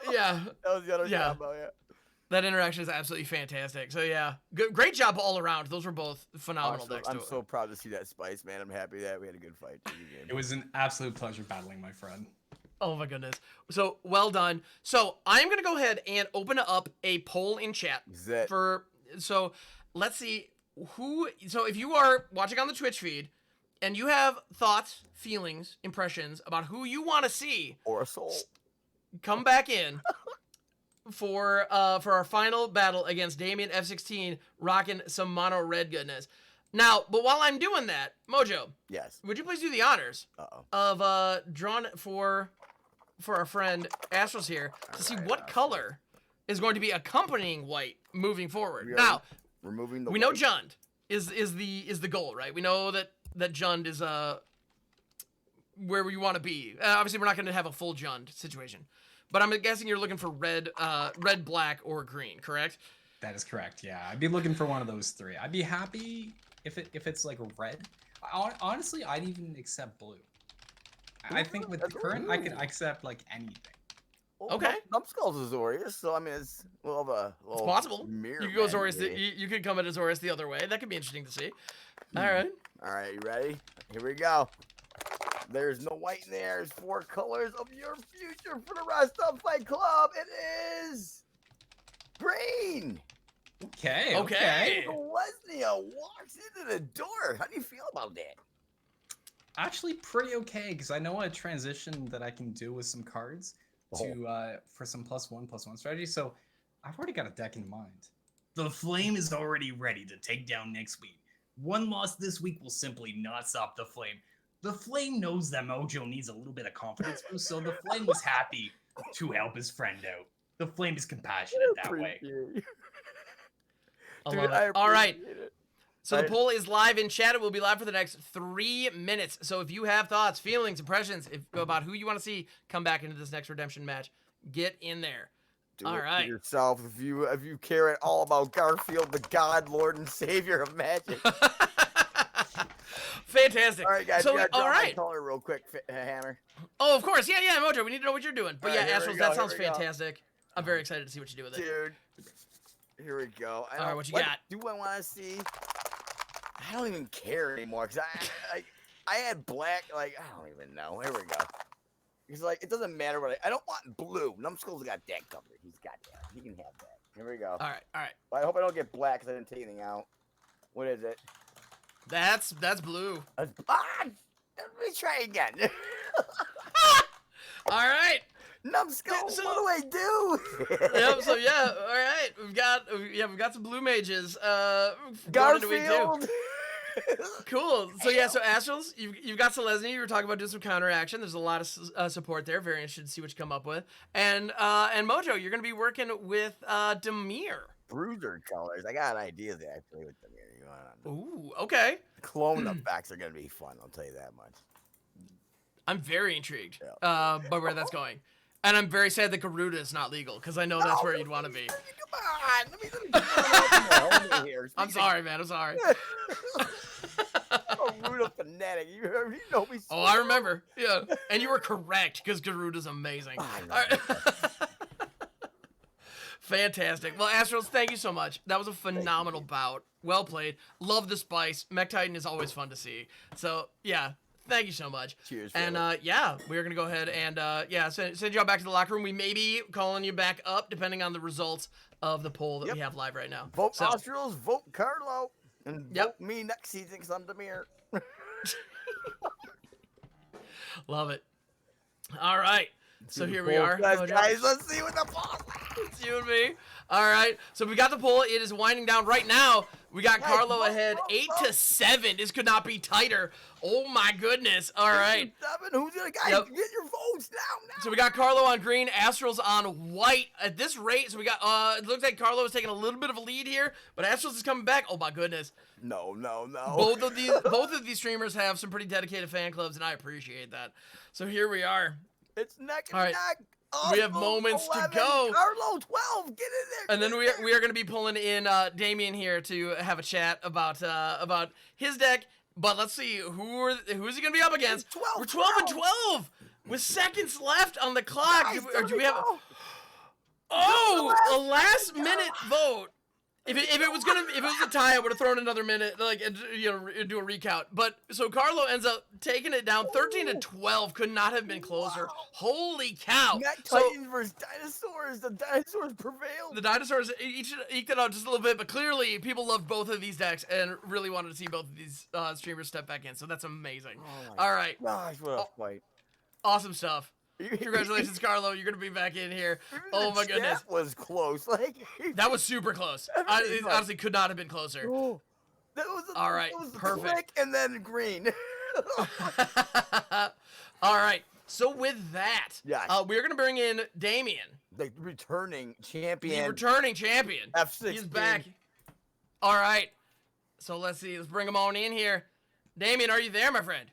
Yeah. That was the other combo, yeah. That interaction is absolutely fantastic. So yeah, great job all around. Those were both phenomenal decks. I'm so proud to see that Spice, man. I'm happy that we had a good fight. It was an absolute pleasure battling my friend. Oh my goodness. So well done. So I'm gonna go ahead and open up a poll in chat so let's see so if you are watching on the Twitch feed and you have thoughts, feelings, impressions about who you want to see or a soul, come back in for our final battle against Damien F16, rocking some mono red goodness. Now, but while I'm doing that, Mojo, yes, would you please do the honors of drawing for our friend Astrals here to see what color is going to be accompanying white moving forward. Now, removing the we know Jund is the goal, right? We know that Jund is where we want to be. Obviously, we're not going to have a full Jund situation, but I'm guessing you're looking for red, black, or green, correct? That is correct. Yeah, I'd be looking for one of those 3. I'd be happy if it's like red. Honestly, I'd even accept blue. I think with the current, I could accept like anything. Well, Okay. Numbskull's Azorius, so I mean, it's a little of a It's little possible. mirror You could go man, Azorius. maybe. You could come at Azorius the other way. That could be interesting to see. All right. All right, you ready? Here we go. There's no white in there. There's 4 colors of your future for the rest of Fight Club. It is green. Okay. Okay. Lesnia walks into the door. How do you feel about that? Actually, pretty okay because I know a transition that I can do with some cards to for some +1/+1 strategy. So I've already got a deck in mind. The Flame is already ready to take down next week. One loss this week will simply not stop the Flame. The Flame knows that Mojo needs a little bit of confidence boost, so the Flame was happy to help his friend out. The Flame is compassionate that way. I Dude, love it. I All right. appreciate it. So the poll is live in chat. It will be live for the next 3 minutes. So if you have thoughts, feelings, impressions about who you want to see come back into this next redemption match, get in there. Do All it right. for yourself if you care at all about Garfield, the God, Lord, and Savior of Magic. Fantastic. All right, guys. So we gotta all draw my right. color real quick, Hammer. Oh, of course. Yeah, Mojo. We need to know what you're doing. But All right, yeah, here we Astrals, go, that here sounds we go. fantastic. I'm very excited to see what you do with it. Dude, here we go. All right, what you got? Do I want to see? I don't even care anymore because I had black. Like I don't even know. Here we go. He's like, it doesn't matter what I don't want blue. Numbskull's got that covered. He's got that. He can have that. Here we go. All right. I hope I don't get black because I didn't take anything out. What is it? That's blue. Let me try again. All right. Numbskull, So- what do I do? Yep. So yeah. All right. We've got some blue mages. Going into week 2. Garfield. Cool. So yeah, so Astrals, you've got Selesnya. You were talking about doing some counteraction. There's a lot of support there. Very interested to see what you come up with. And Mojo, you're gonna be working with Demir. Bruiser colors. I got ideas actually with them. Ooh, okay. Clone effects are gonna be fun. I'll tell you that much. I'm very intrigued Yeah. by where that's going. And I'm very sad that Garuda is not legal, because I know that's where you'd want to be. Come on, let me get here. I'm sorry, man. I'm sorry. Garuda fanatic. You know me. So Oh, I remember. Yeah. And you were correct, because Garuda's amazing. I know. All right. Fantastic. Well, Astrals, thank you so much. That was a phenomenal bout. Well played. Love the spice. Mech Titan is always fun to see. So, yeah. Thank you so much. Cheers. And yeah, we're gonna go ahead and yeah, send you all back to the locker room. We may be calling you back up depending on the results of the poll that we have live right now. Vote So, Astrals, vote Carlo, and Yep. vote me next season because I'm Demir. love it. All right. So here we are. Guys, let's see what the poll. It's you and me. All right. So we got the poll. It is winding down right now. We got Guys, Carlo vote, ahead, vote, 8-7. This could not be tighter. Oh my goodness. All right. Who's gonna guys Yep. get your votes now? So we got Carlo on green, Astrals on white. At this rate, so we got it looks like Carlo is taking a little bit of a lead here, but Astrals is coming back. Oh my goodness. No. Both of these streamers have some pretty dedicated fan clubs, and I appreciate that. So here we are. It's neck All and right. neck. We have moments to 11, go. Carlo, 12. Get in there. And then we are going to be pulling in Damien here to have a chat about his deck. But let's see who's he going to be up against. 12, We're 12-12 with seconds left on the clock. Guys, do we have? A last minute vote. If it was a tie, I would have thrown another minute, like do a recount. But so Carlo ends up taking it down, 13-12. Could not have been closer. Wow. Holy cow! Neck So Titans versus dinosaurs. The dinosaurs prevailed. the dinosaurs each eked it out just a little bit, but clearly people love both of these decks and really wanted to see both of these streamers step back in. So that's amazing. Oh my All right, gosh, what a fight. awesome stuff. Congratulations, Carlo. You're gonna be back in here. Oh my goodness. That was close. Like That was super close. It honestly could not have been closer. Oh, that was All right, that was the perfect. click and then green. All right. So with that, Yes. we're gonna bring in Damien, The returning the champion. returning champion. F16. He's back. All right. So let's see. Let's bring him on in here. Damien, are you there, my friend?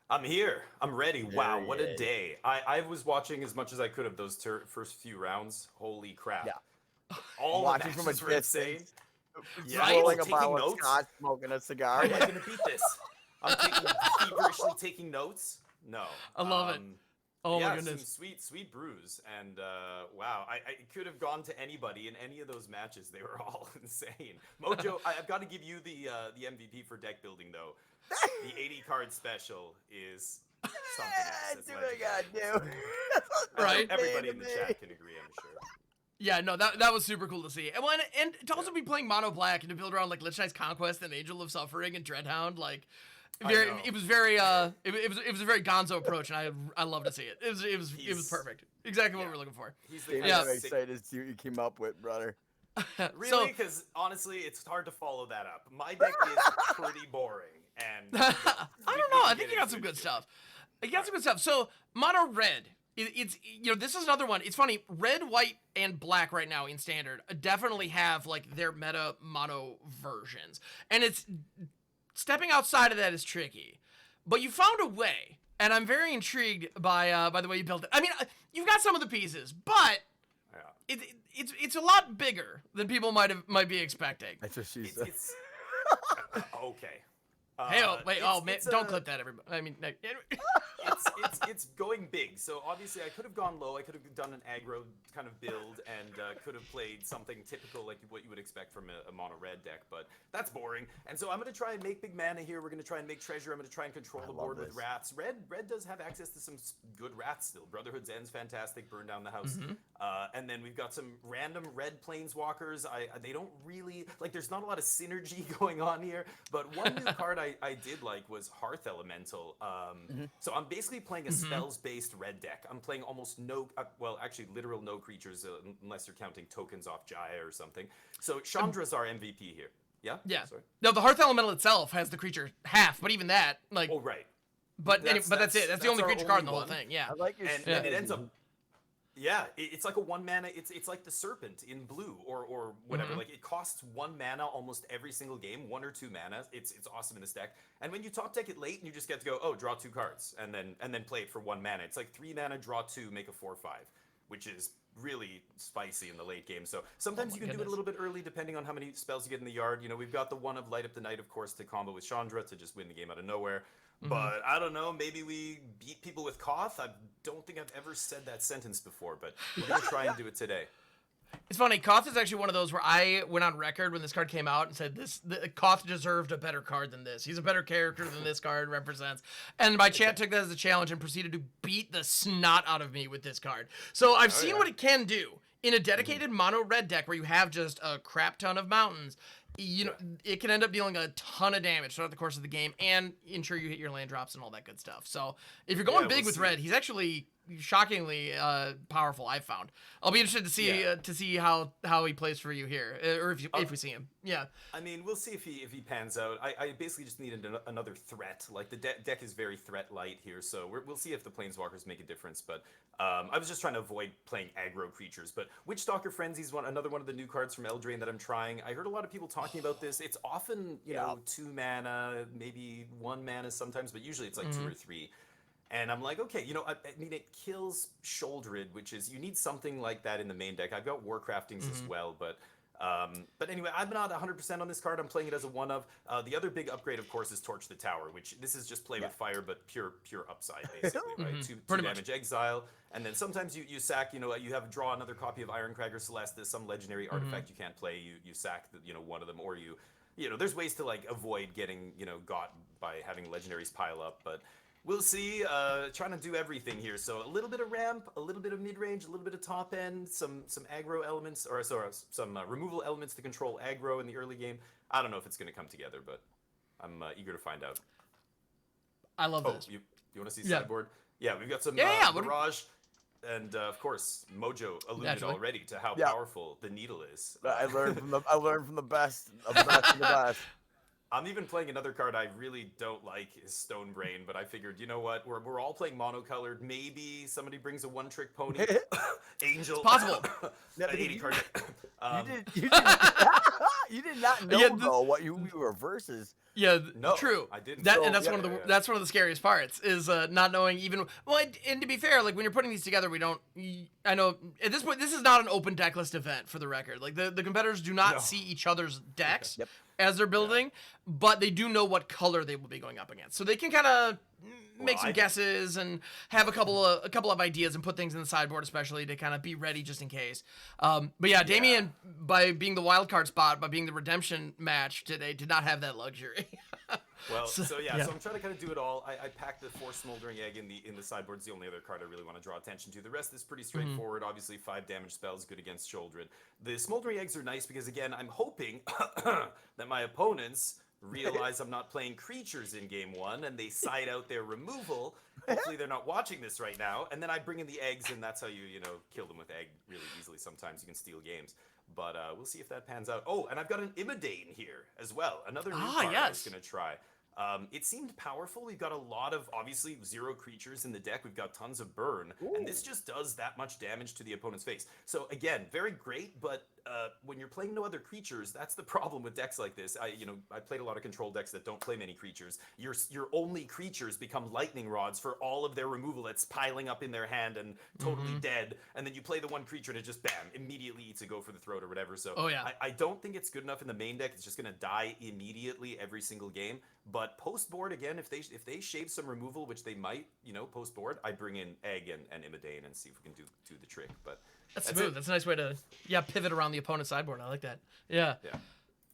I'm here. I'm ready. Wow, what a Yeah. day. I was watching as much as I could of those first few rounds. Holy crap. Yeah. All Watching the from a matches were insane. distance. Yeah, Rolling a taking bottle of notes. scotch, smoking a How cigar. am I going to beat this? I'm feverishly taking notes. No. I love it. Oh yeah, my goodness. Some sweet brews, and wow, I could have gone to anybody in any of those matches. They were all insane. Mojo, I've got to give you the MVP for deck building though. The 80 card special is something else. It's That's what I gotta do. Right. Everybody in the chat can agree, I'm sure. Yeah, no, that was super cool to see. And to also be playing mono black and to build around like Lich Knight's Conquest and Angel of Suffering and Dreadhound, like it was very it was a very Gonzo approach, and I love to see it. It was perfect. Exactly what we were looking for. I'm excited to see what you came up with, brother. Really? Because honestly, it's hard to follow that up. My deck is pretty boring, and I don't know. I think you got some good stuff. You got some good stuff. So mono red. It's this is another one. It's funny. Red, white, and black right now in standard definitely have like their meta mono versions, and it's stepping outside of that is tricky. But you found a way, and I'm very intrigued by the way you built it. I mean, you've got some of the pieces, but it's a lot bigger than people might be expecting. That's what she said. Okay. Hey, wait! Man, don't clip that, everybody. I mean, it's going big. So obviously, I could have gone low. I could have done an aggro kind of build and could have played something typical like what you would expect from a mono red deck. But that's boring. And so I'm going to try and make big mana here. We're going to try and make treasure. I'm going to try and control the board with rats. Red does have access to some good rats still. Brotherhood's End's fantastic. Burn down the house. And then we've got some random red planeswalkers. They don't really like. There's not a lot of synergy going on here. But one new card I did like was Hearth Elemental. So I'm basically playing a spells-based red deck. I'm playing almost no, well, actually literal no creatures unless you're counting tokens off Jaya or something. So Chandra's our MVP here. Yeah? Yeah. Sorry. No, the Hearth Elemental itself has the creature half, but even that, like... Oh, right. But that's it. That's the only creature card in the whole thing. Yeah. I like your and it ends up... Yeah, it's like a 1 mana. It's like the Serpent in blue or whatever. Like it costs 1 mana almost every single game, 1 or 2 mana. It's awesome in this deck. And when you top deck it late, and you just get to go, draw 2 cards, and then play it for 1 mana. It's like 3 mana, draw 2, make a 4/5, which is really spicy in the late game. So sometimes you can do it a little bit early, depending on how many spells you get in the yard. We've got the one of Light Up the Night, of course, to combo with Chandra to just win the game out of nowhere. But I don't know, maybe we beat people with Koth. I don't think I've ever said that sentence before, but we're going to try and do it today. It's funny, Koth is actually one of those where I went on record when this card came out and said Koth deserved a better card than this. He's a better character than this card represents. And my chat took that as a challenge and proceeded to beat the snot out of me with this card. So I've seen what it can do. In a dedicated mono red deck where you have just a crap ton of mountains, it can end up dealing a ton of damage throughout the course of the game and ensure you hit your land drops and all that good stuff. So if you're going big with red, he's actually shockingly powerful, I've found. I'll be interested to see how he plays for you here, or if we see him. Yeah. I mean, we'll see if he pans out. I basically just needed another threat. Like the deck is very threat light here, so we'll see if the planeswalkers make a difference. But I was just trying to avoid playing aggro creatures. But Witchstalker Frenzy's another one of the new cards from Eldraine that I'm trying. I heard a lot of people talking about this. It's often 2 mana, maybe 1 mana sometimes, but usually it's like 2 or 3. And I'm like, okay, I mean, it kills Sholdred, which is, you need something like that in the main deck. I've got Warcraftings as well, but anyway, I'm not 100% on this card. I'm playing it as a 1-of. The other big upgrade, of course, is Torch the Tower, which this is just play with fire, but pure upside, basically, right? 2 damage exile, and then sometimes you sack, you have draw another copy of Ironcragger Celestis, some legendary artifact you can't play. You sack one of them, or there's ways to like avoid getting got by having legendaries pile up, but. We'll see. Trying to do everything here. So a little bit of ramp, a little bit of mid-range, a little bit of top end, some aggro elements, or sorry, some removal elements to control aggro in the early game. I don't know if it's going to come together, but I'm eager to find out. I love this. You want to see sideboard? Yeah, we've got some Mirage, and of course, Mojo alluded already to how powerful the needle is. I learned from the best of the best of the best. I'm even playing another card I really don't like is Stone Brain, but I figured, you know what? We're all playing monocolored. Maybe somebody brings a one-trick pony. Angel. It's possible. An 80 card. You did not know though what you were versus. Yeah, no, true. I didn't. That's one of the scariest parts is not knowing even. Well, and to be fair, like when you're putting these together, we don't. I know at this point this is not an open deck list event for the record. Like the competitors do not see each other's decks as they're building, but they do know what color they will be going up against, so they can kind of make some guesses and have a couple of ideas and put things in the sideboard, especially to kind of be ready just in case. But yeah, Damien, by being the wild card spot, by being the redemption match today, did not have that luxury. Well, so I'm trying to kind of do it all. I packed the 4 Smoldering Egg in the sideboard. It's the only other card I really want to draw attention to. The rest is pretty straightforward. Obviously, 5 damage spells, good against Children. The Smoldering Eggs are nice because, again, I'm hoping that my opponents realize I'm not playing creatures in game 1 and they side out their removal. Hopefully they're not watching this right now. And then I bring in the eggs, and that's how you kill them with egg really easily. Sometimes you can steal games. But we'll see if that pans out. Oh, and I've got an Imidane here as well. Another new card I was going to try. It seemed powerful. We've got a lot of, obviously, 0 creatures in the deck. We've got tons of burn. And this just does that much damage to the opponent's face. So, again, very great, but when you're playing no other creatures, that's the problem with decks like this. I played a lot of control decks that don't play many creatures. Your only creatures become lightning rods for all of their removal that's piling up in their hand and totally dead. And then you play the one creature and it just, bam, immediately eats a go for the throat or whatever. So I don't think it's good enough in the main deck. It's just going to die immediately every single game. But post board, again, if they shave some removal, which they might, post board, I bring in Egg and Imidane and see if we can do the trick. But that's smooth. That's a nice way to pivot around the opponent's sideboard. I like that. Yeah.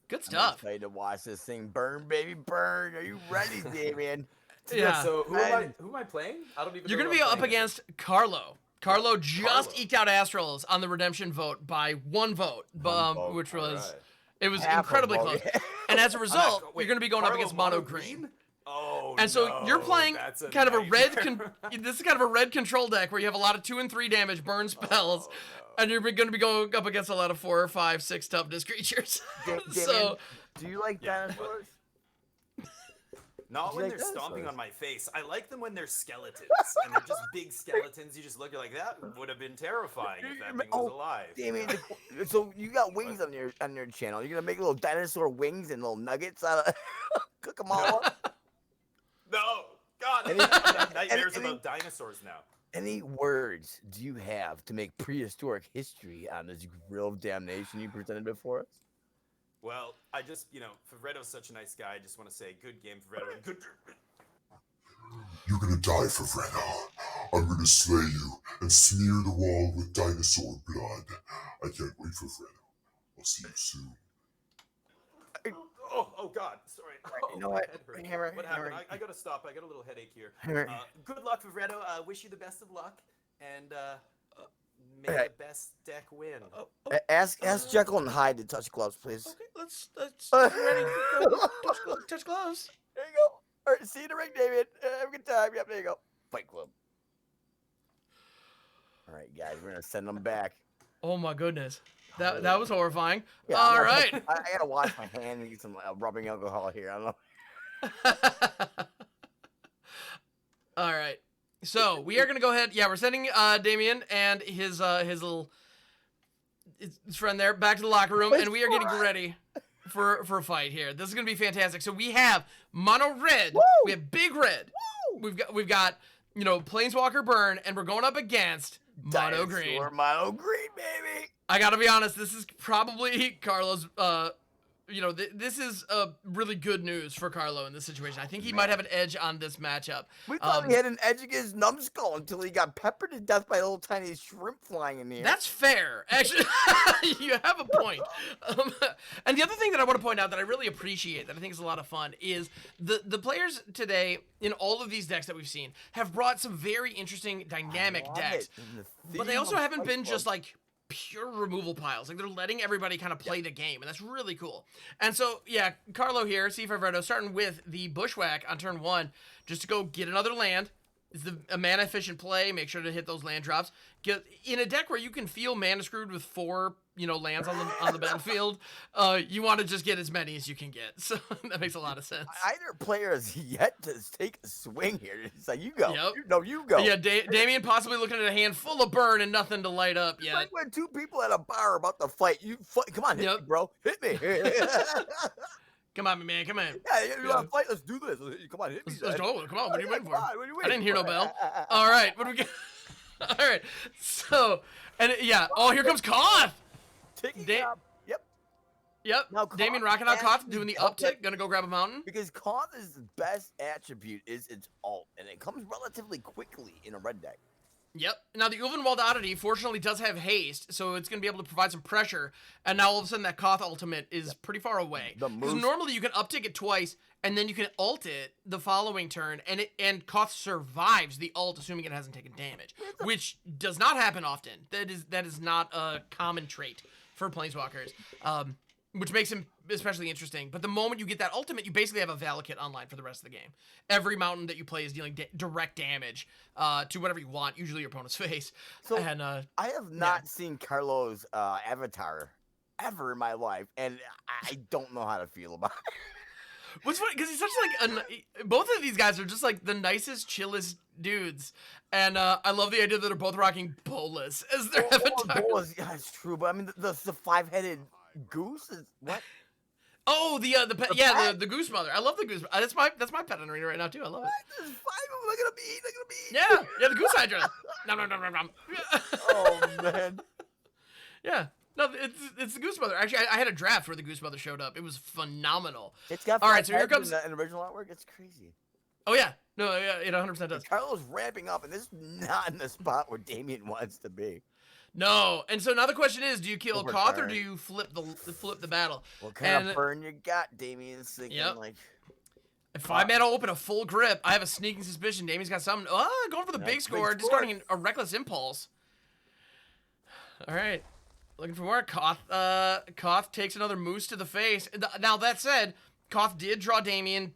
Good stuff. I'm excited to watch this thing burn, baby, burn. Are you ready, Damien? So who am I playing? I don't even. You're gonna be up against Carlo. Carlo just eked out Astrals on the redemption vote by 1 vote, which was. It was incredibly close. And as a result, you're going to be going up against Mono Green. Oh, and so you're playing kind of a red. This is kind of a red control deck where you have a lot of 2 and 3 damage burn spells, and you're going to be going up against a lot of 4 or 5, 6 toughness creatures. So, do you like dinosaurs? Not when they're stomping on my face. I like them when they're skeletons, and they're just big skeletons. You just look, you're like, that would have been terrifying if that thing was alive. Damien, so you got wings on your channel. You're gonna make little dinosaur wings and little nuggets out of cook them all up. No, God, I have nightmares about dinosaurs now. Any words do you have to make prehistoric history on this grill of damnation you presented before us? Well, I just, Favretto's such a nice guy. I just want to say, good game, Favretto. Good. You're gonna die, Favretto. I'm gonna slay you and smear the wall with dinosaur blood. I can't wait, Favretto. I'll see you soon. Oh God, sorry. You know what? Hammer, what happened? I gotta stop. I got a little headache here. Good luck, Favretto. Wish you the best of luck, and may the best deck win. Ask Jekyll and Hyde to touch gloves, please. Okay, let's get ready. Touch gloves. There you go. All right, see you in the ring, David. Have a good time. Yep, there you go. Fight Club. All right, guys, we're gonna send them back. Oh my goodness, that was horrifying. Yeah, all right. I gotta wash my hand and get some rubbing alcohol here. I don't know. All right. So we are gonna go ahead. Yeah, we're sending Damien and his friend there back to the locker room, and we are getting ready for a fight here. This is gonna be fantastic. So we have Mono Red. Woo! We have Big Red. Woo! We've got Planeswalker Burn, and we're going up against Mono Green. Mono Green, baby. I gotta be honest. This is probably Carlo's. This is really good news for Carlo in this situation. I think he might have an edge on this matchup. We thought he had an edge against Numbskull until he got peppered to death by a little tiny shrimp flying in the air. That's fair. Actually, you have a point. And the other thing that I want to point out that I really appreciate, that I think is a lot of fun, is the players today in all of these decks that we've seen have brought some very interesting dynamic decks. But they also haven't been just like pure removal piles. Like, they're letting everybody kind of play the game, and that's really cool. And so, yeah, Carlo here, C. Favretto, starting with the Bushwhack on turn 1, just to go get another land. It's a mana-efficient play. Make sure to hit those land drops. Get in a deck where you can feel mana screwed with 4, lands on the battlefield. You want to just get as many as you can get. So that makes a lot of sense. Either player has yet to take a swing here. It's like, you go. Yep. You go. Yeah, Damien possibly looking at a hand full of burn and nothing to light up yet. Like when 2 people at a bar are about to fight, come on, hit me, bro. Hit me. Come on, man. Come on. Yeah, you want to fight? Let's do this. Come on, hit me. Let's go. Come on. What are you waiting for? What are you waiting I didn't hear for? no bell. All right. What do we get? All right. So, and yeah. Oh, here comes Koth. Yep. Yep. Now, Damien Koth rocking out Koth, actually doing the helped uptick. Gonna go grab a mountain. Because Koth's best attribute is its ult, and it comes relatively quickly in a red deck. Yep. Now, the Ulvenwald Oddity, fortunately, does have haste, so it's going to be able to provide some pressure. And now, all of a sudden, that Koth ultimate is pretty far away. Because normally, you can uptick it twice, and then you can ult it the following turn, and Koth survives the ult, assuming it hasn't taken damage, which does not happen often. That is not a common trait for Planeswalkers, which makes him especially interesting. But the moment you get that ultimate, you basically have a Valakut online for the rest of the game. Every mountain that you play is dealing direct damage to whatever you want, usually your opponent's face. So And I have not seen Carlos' avatar ever in my life, and I don't know how to feel about it. What's funny, because he's such like both of these guys are just like the nicest, chillest dudes, and I love the idea that they're both rocking bolas as their avatar. Bolas, yeah, it's true, but I mean the 5-headed goose is what? Oh, the goose mother. I love the goose. That's my pet on Arena right now too. I love it. There's 5 of them. They're gonna be. Yeah, the goose hydra. Nom, nom, nom, nom, nom. Oh man. Yeah. No, it's the Goose Mother. Actually, I had a draft where the Goose Mother showed up. It was phenomenal. It's got all right. So here comes an original artwork. It's crazy. Oh yeah, no, yeah, it 100% does. Carlos ramping up, and this is not in the spot where Damien wants to be. No, and so now the question is: do you kill Koth or do you flip the battle? What kind of burn you got, Damien's thinking like. If 5-mana open a full grip, I have a sneaking suspicion Damien's got something. Oh, going for the big score, discarding a reckless impulse. All right. Looking for more. Koth takes another moose to the face. Now, that said, Koth did draw Damien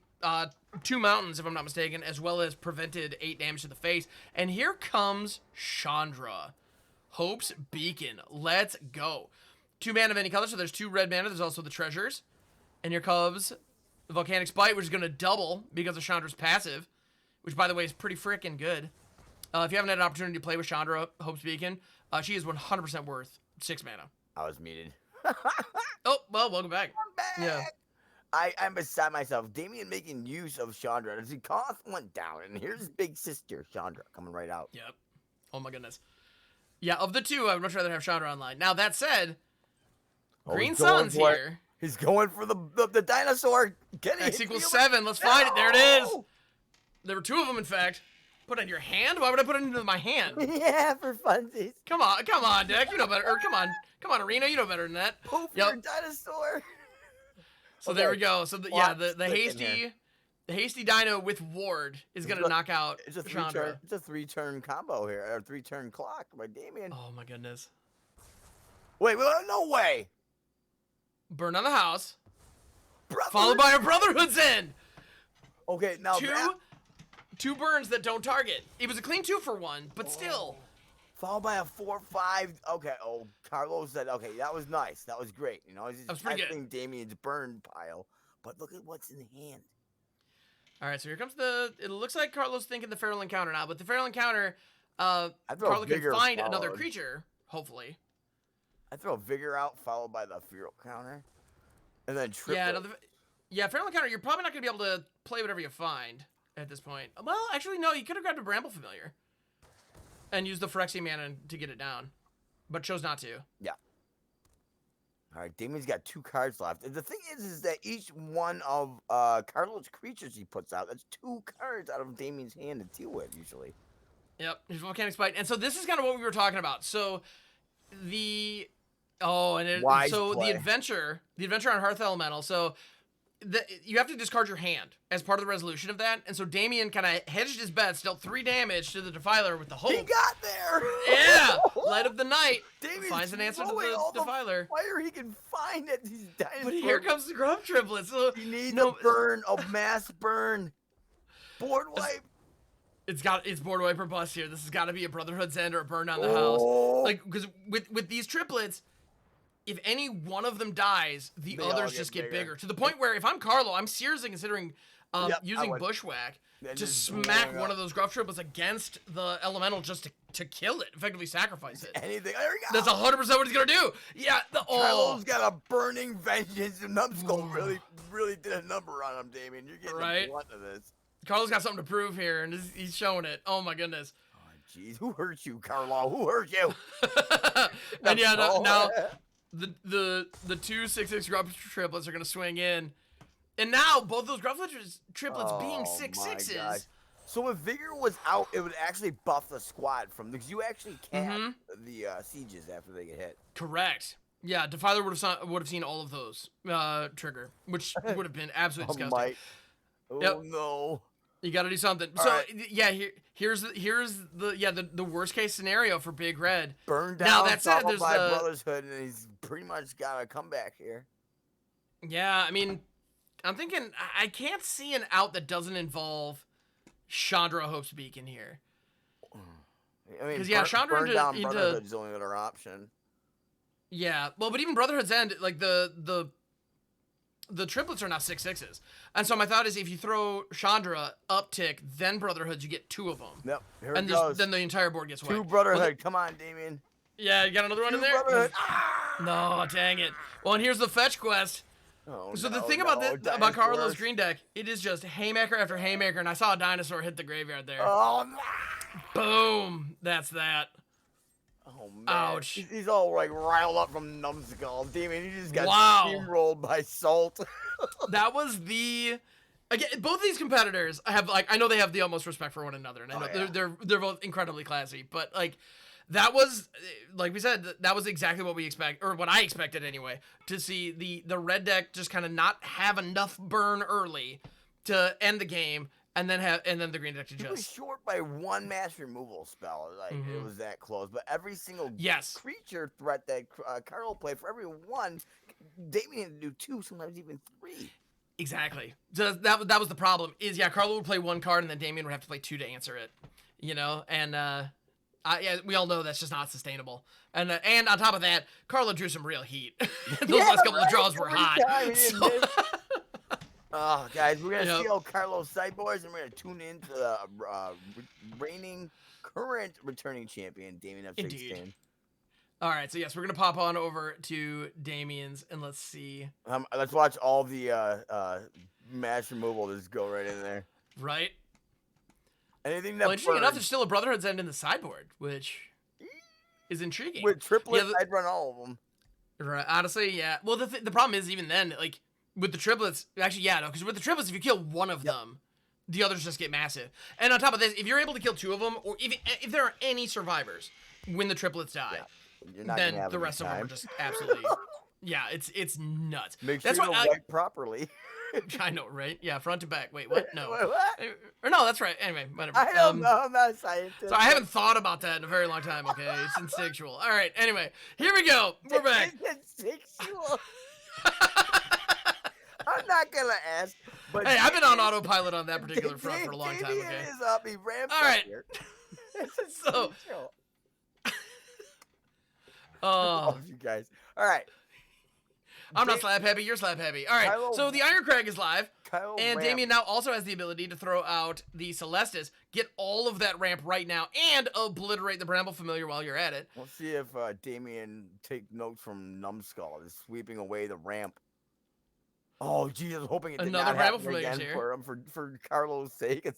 2 mountains, if I'm not mistaken, as well as prevented 8 damage to the face. And here comes Chandra. Hope's Beacon. Let's go. 2 mana of any color, so there's 2 red mana. There's also the treasures. And here comes the Volcanic Spite, which is going to double because of Chandra's passive, which, by the way, is pretty freaking good. If you haven't had an opportunity to play with Chandra, Hope's Beacon, she is 100% worth 6 mana. I was muted. Oh, well, welcome back. I'm back. Yeah. I'm beside myself. Damien making use of Chandra. As Koth went down, and here's his big sister, Chandra, coming right out. Yep. Oh, my goodness. Yeah, of the 2, I would much rather have Chandra online. Now, that said, Green Sun's here. He's going for the dinosaur. Get it. X equals 7. Let's find it. There it is. There were 2 of them, in fact. Put it in your hand? Why would I put it into my hand? Yeah, for funsies. Come on, Deck. You know better. Or come on, Arena. You know better than that. Poop your dinosaur. So there we go. So the hasty dino with ward is gonna knock out Chandra. It's a 3-turn combo here, or 3-turn clock by Damien. Oh my goodness. Wait, no way. Burn on the house. Followed by a Brotherhood's End. Okay, now 2 burns that don't target. It was a clean 2 for 1, but still. Followed by a 4/5. Okay. Oh, Carlos said, okay, that was nice. That was great. You know, he's just testing Damien's burn pile. But look at what's in hand. All right, so here comes it looks like Carlos thinking the Feral Encounter now, but the Feral Encounter, Carlos can find another creature, hopefully. I throw Vigor out, followed by the Feral Counter. And then triple. Yeah, Feral Encounter, you're probably not going to be able to play whatever you find at this point. Well, actually, no, you could have grabbed a Bramble Familiar and used the Phyrexia mana to get it down, but chose not to. Yeah. All right, Damien's got 2 cards left. The thing is that each one of Carlos' creatures he puts out, that's 2 cards out of Damien's hand to deal with, usually. Yep, here's Volcanic Spite. And so this is kind of what we were talking about. So the adventure on Hearth Elemental. So you have to discard your hand as part of the resolution of that. And so Damien kind of hedged his bets, dealt 3 damage to the Defiler with the Hope. He got there! Yeah! Light of the Night Damien's finds an answer to the Defiler. Fire he can find at these dinosaurs. But here comes the Grub Triplets. So he needs a burn, a mass burn. Board wipe. It's board wipe or bust here. This has got to be a Brotherhood's End or a burn down the house. Like, because with these triplets, if any one of them dies, the others just get bigger. To the point where if I'm Carlo, I'm seriously considering using Bushwhack to smack one of those Gruff Triplets against the Elemental just to kill it, effectively sacrifice it. Anything. There we go. That's 100% what he's going to do. Yeah. Carlo's got a burning vengeance, and Numbskull really did a number on him, Damien. You're getting the blunt of this. Carlo's got something to prove here, and he's showing it. Oh, my goodness. Oh, jeez. Who hurt you, Carlo? Who hurt you? And yeah, the 2 6/6 grub triplets are gonna swing in, and now both those grub triplets being 6/6s. So if Vigor was out, it would actually buff the squad because you actually cap the sieges after they get hit. Correct. Yeah, Defiler would have seen all of those trigger, which would have been absolutely disgusting. Oh no. You got to do something. All so right. yeah, here's the worst case scenario for Big Red. Burn down. Now that said, there's by the Brotherhood, and he's pretty much got a comeback here. Yeah, I mean, I'm thinking I can't see an out that doesn't involve Chandra Hope's Beacon here. I mean, Chandra burn down Brotherhood is the only other option. Yeah, well, but even Brotherhood's End, like the triplets are now 6/6s, and so my thought is if you throw Chandra uptick, then Brotherhoods, you get 2 of them. Yep, here and it goes. Then the entire board gets wiped. 2 Brotherhood, come on, Damien. Yeah, you got another one in there? Brotherhood. No, dang it. Well, and here's the fetch quest. So the thing about Carlo's green deck, it is just haymaker after haymaker, and I saw a dinosaur hit the graveyard there. Oh, no. Boom. That's that. Oh, man. Ouch. He's all, like, riled up from Numbskull. Damien, he just got steamrolled by Salt. That was the... Again, both of these competitors have, like, I know they have the utmost respect for one another, and I know they're both incredibly classy, but, like... That was, like we said, that was exactly what we expect, or what I expected anyway, to see the red deck just kind of not have enough burn early to end the game, and then the green deck to just. He was short by 1 mass removal spell, like it was that close. But every single creature threat that Carlo played, for every 1, Damien had to do 2, sometimes even 3. Exactly. So that was the problem. Is Carlo would play 1 card, and then Damien would have to play 2 to answer it, and. Yeah, we all know that's just not sustainable. And on top of that, Carlo drew some real heat. Those last couple of draws were hot. Oh, guys, we're going to see how Carlo's sideboards, and we're going to tune in to the reigning, current returning champion, Damien F16. Indeed. All right, so yes, we're going to pop on over to Damien's, and let's see. Let's watch all the mass removal just go right in there. Right. Anything that interesting enough, there's still a Brotherhood's End in the sideboard, which is intriguing. With triplets, I'd run all of them. Right, honestly, yeah. Well, the problem is, even then, like, with the triplets, actually, because with the triplets, if you kill 1 of them, the others just get massive. And on top of this, if you're able to kill 2 of them, or if there are any survivors when the triplets die, then the rest of them are just absolutely... it's nuts. Make sure you wipe properly. I know, right? Yeah, front to back. Wait, what? No. Wait, what? Or no, that's right. Anyway, whatever. I don't know. I'm not a scientist. So I haven't thought about that in a very long time, okay? It's instinctual. All right, anyway. Here we go. We're back. It's instinctual. I'm not going to ask. But hey, I've been on autopilot on that particular front for a long time, okay? Is up. He ramps all right. Here. So. Oh, you guys. All right. I'm not slap happy, you're slap happy. All right, so the Iron Crag is live, and Damien now also has the ability to throw out the Celestis, get all of that ramp right now, and obliterate the Bramble Familiar while you're at it. We'll see if Damien take notes from Numbskull, is sweeping away the ramp. Oh, geez, I was hoping it did Another not Bramble happen Familiar again here. For Carlo's sake.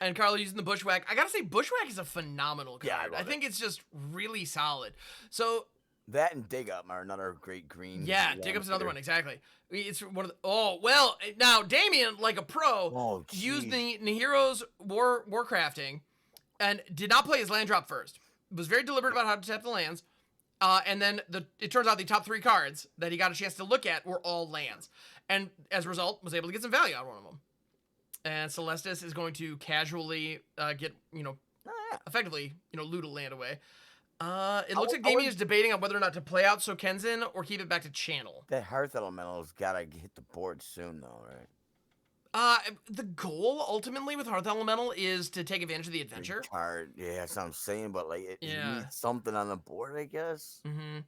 And Carlo using the Bushwhack. I gotta say, Bushwhack is a phenomenal card. Yeah, I think it's just really solid. So... That and Dig Up are another great green. Yeah, Dig Up's another one, exactly. It's one of the... Oh, well, now, Damien, like a pro, used the Nahiro's Warcrafting and did not play his land drop first. Was very deliberate about how to tap the lands. And then it turns out the top 3 cards that he got a chance to look at were all lands. And as a result, was able to get some value out of one of them. And Celestis is going to casually get, effectively, loot a land away. It looks like Damien is debating on whether or not to play out Sokenzin or keep it back to channel. That Hearth Elemental's gotta hit the board soon, though, right? The goal ultimately with Hearth Elemental is to take advantage of the adventure. Card, yeah, that's what I'm saying, but like, it needs something on the board, I guess. Mm-hmm.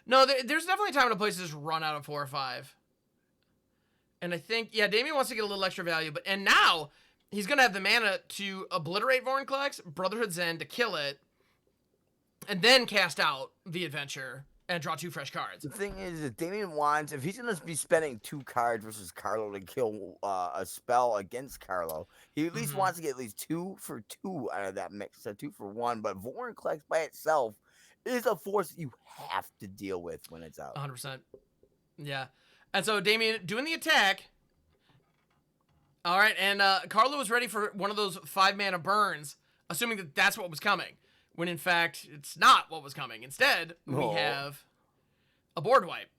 No, there's definitely time and a place to just run out of 4 or 5. And I think, Damien wants to get a little extra value, and now he's gonna have the mana to obliterate Vorinclex, Brotherhood's End to kill it, and then cast out the adventure and draw 2 fresh cards. The thing is, if Damien wants, if he's going to be spending 2 cards versus Carlo to kill a spell against Carlo, he at least wants to get at least 2 for 2 out of that mix. So 2 for 1. But Vorinclex by itself is a force you have to deal with when it's out. 100%. Yeah. And so Damien doing the attack. All right, and Carlo was ready for one of those 5-mana burns, assuming that that's what was coming, when in fact it's not what was coming. Instead, we have a board wipe.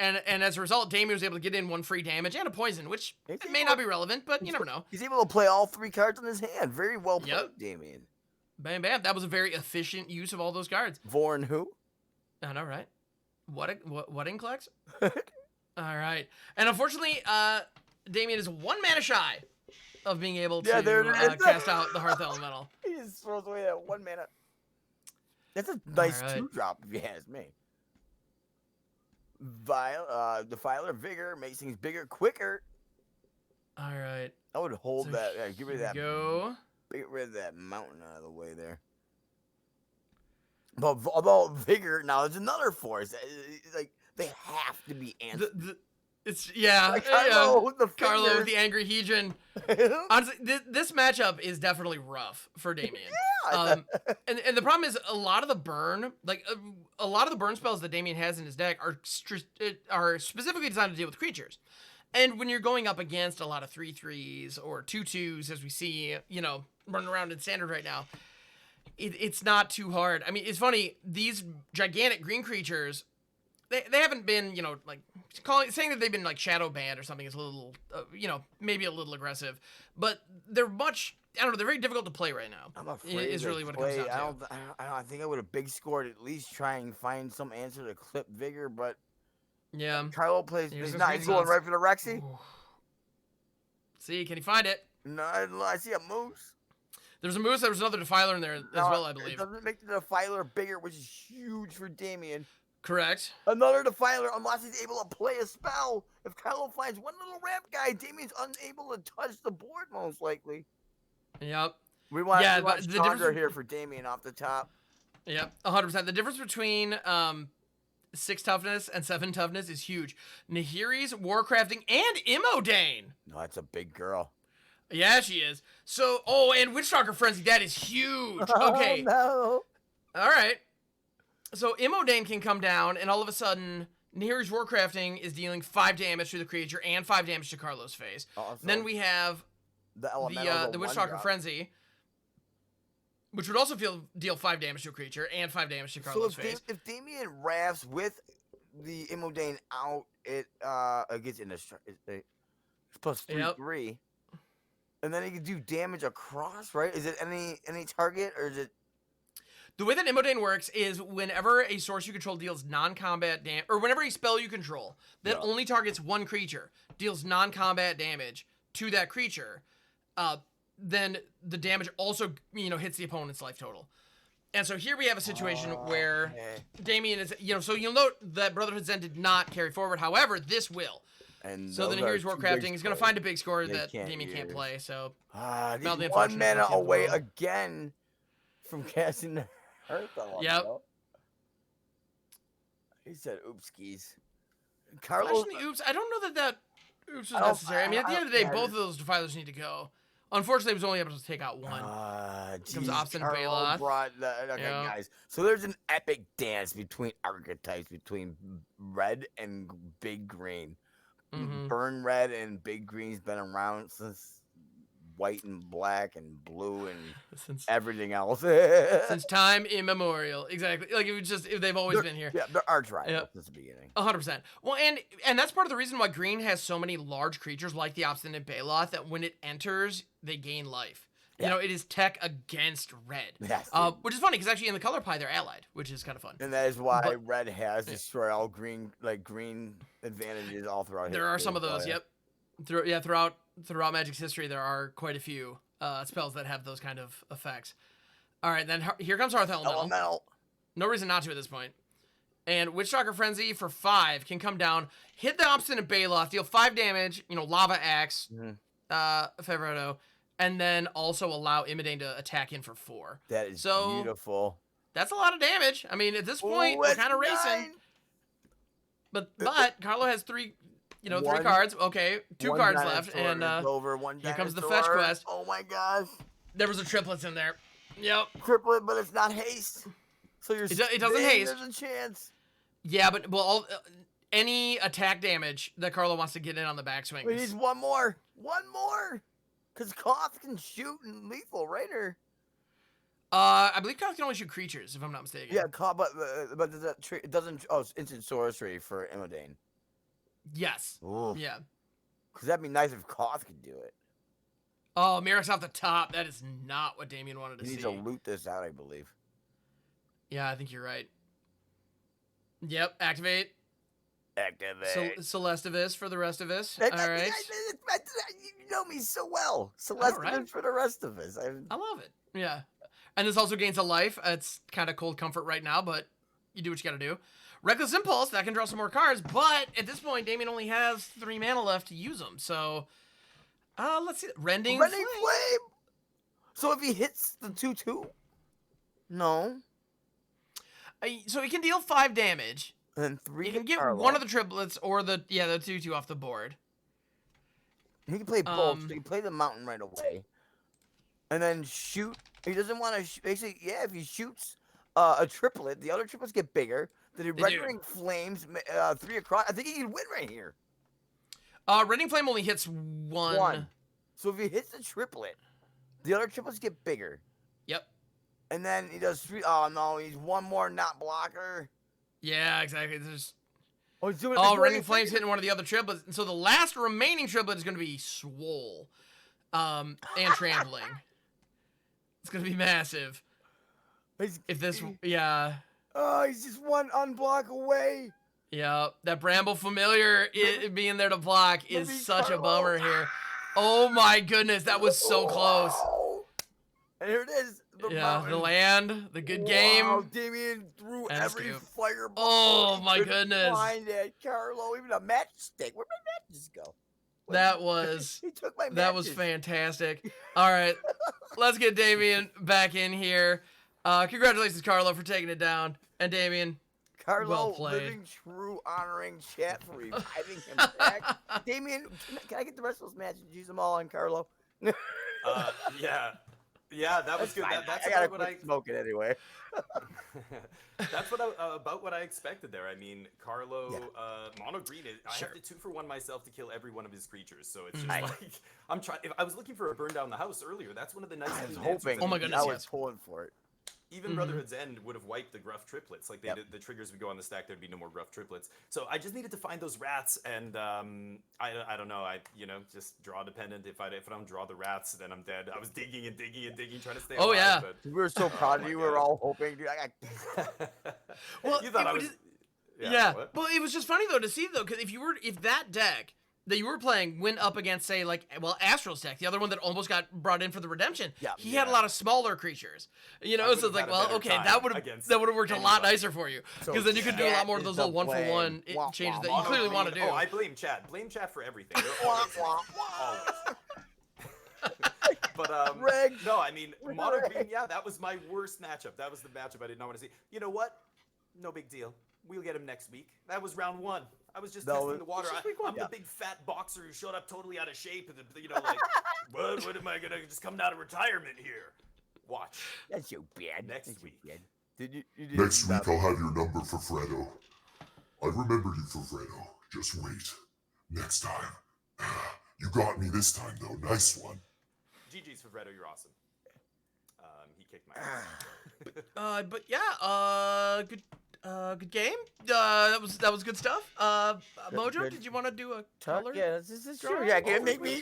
And as a result, Damien was able to get in 1 free damage and a poison, which may not be relevant, but you never know. He's able to play all 3 cards in his hand. Very well played, Damien. Bam, bam. That was a very efficient use of all those cards. Vorn who? I know, right? What Inclex? All right. And unfortunately, Damien is 1 mana shy of being able to cast out the Hearth Elemental. He just throws away that 1 mana. That's a nice 2-drop, if you ask me. Defiler Vigor makes things bigger, quicker. All right. I would hold that. Yeah, get rid of that. Go. Get rid of that mountain out of the way there. But about Vigor, now there's another force. Like, they have to be answered. Carlo with the angry Hedron. Honestly, this matchup is definitely rough for Damien. And the problem is a lot of the burn, a lot of the burn spells that Damien has in his deck are specifically designed to deal with creatures. And when you're going up against a lot of 3/3s or 2/2s, as we see, running around in Standard right now, it's not too hard. I mean, it's funny, these gigantic green creatures, they haven't been, saying that they've been like shadow banned or something is a little, maybe a little aggressive, but they're they're very difficult to play right now. I'm afraid is really what it comes down to. I think I would have big scored at least try and find some answer to clip Vigor, but yeah, Carlo plays. He's going right for the Rexy. Ooh. See, can he find it? No, I see a moose. There's a moose. There was another Defiler in there as well, I believe. It doesn't make the Defiler bigger, which is huge for Damien. Correct. Another Defiler, unless he's able to play a spell. If Carlo finds one little ramp guy, Damien's unable to touch the board, most likely. Yep. We want stronger here for Damien off the top. Yep, 100%. The difference between 6 toughness and 7 toughness is huge. Nahiri's Warcrafting and Immodane. No, that's a big girl. Yeah, she is. So, and Witchstalker Frenzy, that is huge. Okay. Oh, no. All right. So Immodane can come down, and all of a sudden, Nahiri's Warcrafting is dealing 5 damage to the creature and 5 damage to Carlo's face. Then we have the Witchstalker Frenzy, which would also deal 5 damage to a creature and 5 damage to Carlo's face. If Damien rafts with the Immodane out, it gets in it's plus 3/3. And then he can do damage across, right? Is it any target, or is it? The way that Immodane works is whenever a source you control deals non-combat damage, or whenever a spell you control that only targets one creature deals non-combat damage to that creature, then the damage also, hits the opponent's life total. And so here we have a situation where Damien is, so you'll note that Brotherhood Zen did not carry forward. However, this will. And so then here's Warcrafting. He's going to find a big score that Damien can't play. So, he's 1 mana away again from casting the Hearth Elemental. Yep. He said, "Oops, skis." Carlo, oops. I don't know that oops was necessary. I mean, at the end of the day, both of those Defilers need to go. Unfortunately, he was only able to take out one. Comes Obstinate Baloth. Guys. So there's an epic dance between archetypes, between red and big green. Mm-hmm. Burn red and big green's been around since white and black and blue and since everything else. Since time immemorial. Exactly. Like they've always been here. Yeah, they're arch rivals since the beginning. 100%. Well, and that's part of the reason why green has so many large creatures like the Obstinate Baloth that when it enters, they gain life. Yeah. It is tech against red. Yes, which is funny because actually in the color pie they're allied, which is kind of fun. And that is why red has destroyed all green advantages all throughout history. There are some of those, yep. Throughout Magic's history, there are quite a few spells that have those kind of effects. All right, then here comes Hearth Elemental. No reason not to at this point. And Witchstalker Frenzy for 5 can come down, hit the Obstinate Baloth, deal 5 damage, Lava Axe, Fevreto, and then also allow Immodane to attack in for 4. That is beautiful. That's a lot of damage. I mean, at this point, we're kind of racing. But Carlo has 3 cards. Okay, 2 cards left, and here comes the fetch quest. Oh my gosh. There was a triplet in there. Yep. Triplet, but it's not haste. So you're It doesn't saying haste. there's a chance. Yeah, but well, any attack damage that Carlo wants to get in on the backswing. We need one more. One more. Because Koth can shoot and lethal, right? Or I believe Koth can only shoot creatures, if I'm not mistaken. yeah, Koth, but does that it doesn't. Oh, it's instant sorcery for Imodane. Yes. Ooh. Yeah. Because that'd be nice if Koth could do it. Oh, Mirac's off the top. That is not what Damien wanted to He see. needs to loot this out, I believe. Yeah, I think you're right. Yep, activate. Activate. Celestivus for the rest of us. That- All that- right. you know me so well. Celeste right. for the rest of us. I love it. Yeah. And this also gains a life. It's kind of cold comfort right now, but you do what you got to do. Reckless Impulse, that can draw some more cards, but at this point, Damien only has 3 mana left to use them. So, let's see. Rending Flame. So if he hits the 2/2, no. So he can deal 5 damage. And then 3 You can to get Carlo. one of the triplets or the 2/2 off the board. He can play both. So he can play the mountain right away. And then shoot. He doesn't want to basically, yeah, if he shoots a triplet, the other triplets get bigger. Then he They rendering flames 3 across. I think he can win right here. Rending Flame only hits one. So if he hits the triplet, the other triplets get bigger. Yep. And then he does 3. Oh no, he's one more not blocker. Yeah, exactly. There's he's doing Rending Flame's hitting one of the other triplets. And so the last remaining triplet is going to be Swole. And Trampling. It's going to be massive. If this, yeah. Oh, he's just one unblock away. Yeah, that Bramble Familiar being there to block is such a bummer here. Oh my goodness, that was so close. And here it is. The land, the good game. Wow, Damien threw And every scoop. fireball. Oh he my couldn't goodness. Find it, Carlo. Even a matchstick. Where'd my matches go? That was He took my that was matches. fantastic. All right, let's get Damien back in here. Congratulations, Carlo, for taking it down. And Damien, Carlo, well played. living true, honoring chat for reviving him back. Damien, can I get the rest of those matches? Use them all on Carlo. Yeah, that was good. Fine. That's I gotta about what quit smoking anyway. That's about what I expected there. I mean, Carlo, mono green. I have to 2-for-1 myself to kill every one of his creatures. So it's just like I'm trying. If I was looking for a burn down the house earlier, that's one of the nice. I was hoping. Oh my goodness, I was pulling for it. Even Brotherhood's End would have wiped the gruff triplets. Like they did, the triggers would go on the stack, there'd be no more gruff triplets. So I just needed to find those rats, and I don't know. I just draw dependent. If I don't draw the rats, then I'm dead. I was digging and digging and digging, trying to stay alive. yeah. But, We were so proud of you. We were all hoping. Dude, well, you thought I was. What? Well, it was just funny though to see though, because if that deck that you were playing went up against, say, Astral's deck, the other one that almost got brought in for the redemption, he had a lot of smaller creatures. So it's like, well, okay, that would have worked a lot nicer for for you, because then you could do a lot more of those little 1-for-1 changes that you clearly want to do. Oh, I blame chat. Blame chat for everything. Always. But Greg, no, I mean, mono green. Yeah, that was my worst matchup. That was the matchup I did not want to see. You know what? No big deal. We'll get him next week. That was round 1. I was just testing the water. I'm the big fat boxer who showed up totally out of shape, and what am I gonna just come out of retirement here? Watch. That's so bad. Next week. Next week I'll have your number for Fredo. I remembered you for Fredo. Just wait. Next time. You got me this time though. Nice one. GG's for Fredo. You're awesome. He kicked my ass. But yeah, good game. That was good stuff. Mojo, did you want to do a color? Yeah, this is true. Yeah, make me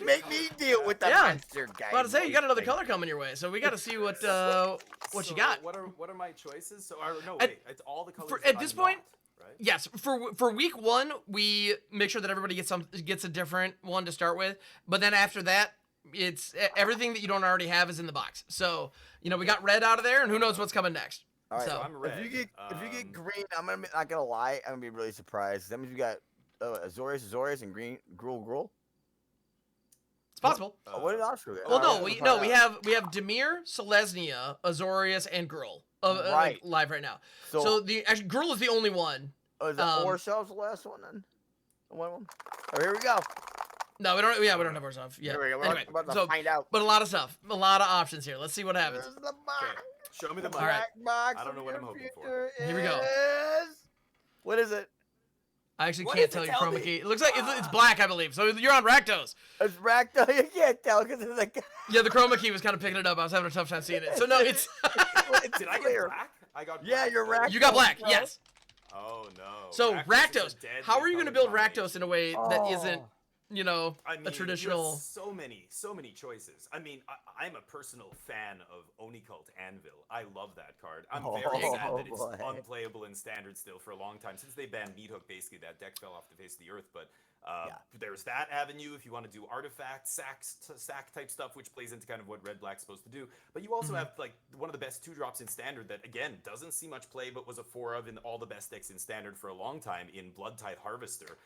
deal with the monster guy. About to say you got another color coming your way, so we got to see what you got. What are my choices? So it's all the colors. At this point, right? Yes. For week 1, we make sure that everybody gets a different one to start with, but then after that, it's everything that you don't already have is in the box. So we got red out of there, and who knows what's coming next. All right, so I'm red. If you get green, I'm not gonna lie. I'm gonna be really surprised. That means we got Azorius, and green Gruul. It's possible. What did Oscar get? Well, we have Dimir, Selesnya, Azorius, and Gruul live right now. So actually Gruul is the only one. Oh, is that Orshov's the last one then? One of them. Oh, here we go. No, we don't. Yeah, we don't have Orsov. Yeah. Here we go. We're Anyway, about to find out. But a lot of stuff, a lot of options here. Let's see what happens. This is the box. Show me the The money. Alright. black box I don't know of what your I'm hoping for. future Here we go. is- What is it? I actually What can't is it? tell you Tell chroma me. key. It looks like it's black, I believe. So you're on Rakdos. It's Racto. You can't tell because it's like Yeah, the chroma key was kind of picking it up. I was having a tough time seeing it. So no, it's it's Did I get clear. black? I got Yeah, black. you're Oh, Rakdos. you got black. bro. Yes. Oh no. So Rakdos is a Rakdos. deadly How are you going to build color Rakdos in a way that Oh. isn't, you know, I mean, a traditional? you have so many choices. I mean, I'm a personal fan of Onicult Anvil. I love that card. I'm very sad that it's boy. unplayable in Standard still for a long time. Since they banned Meathook, basically that deck fell off the face of the earth. But there's that avenue if you want to do artifacts, sack type stuff, which plays into kind of what Red Black's supposed to do. But you also have like one of the best 2-drops in Standard that again doesn't see much play, but was a 4 of in all the best decks in Standard for a long time in Bloodtithe Harvester.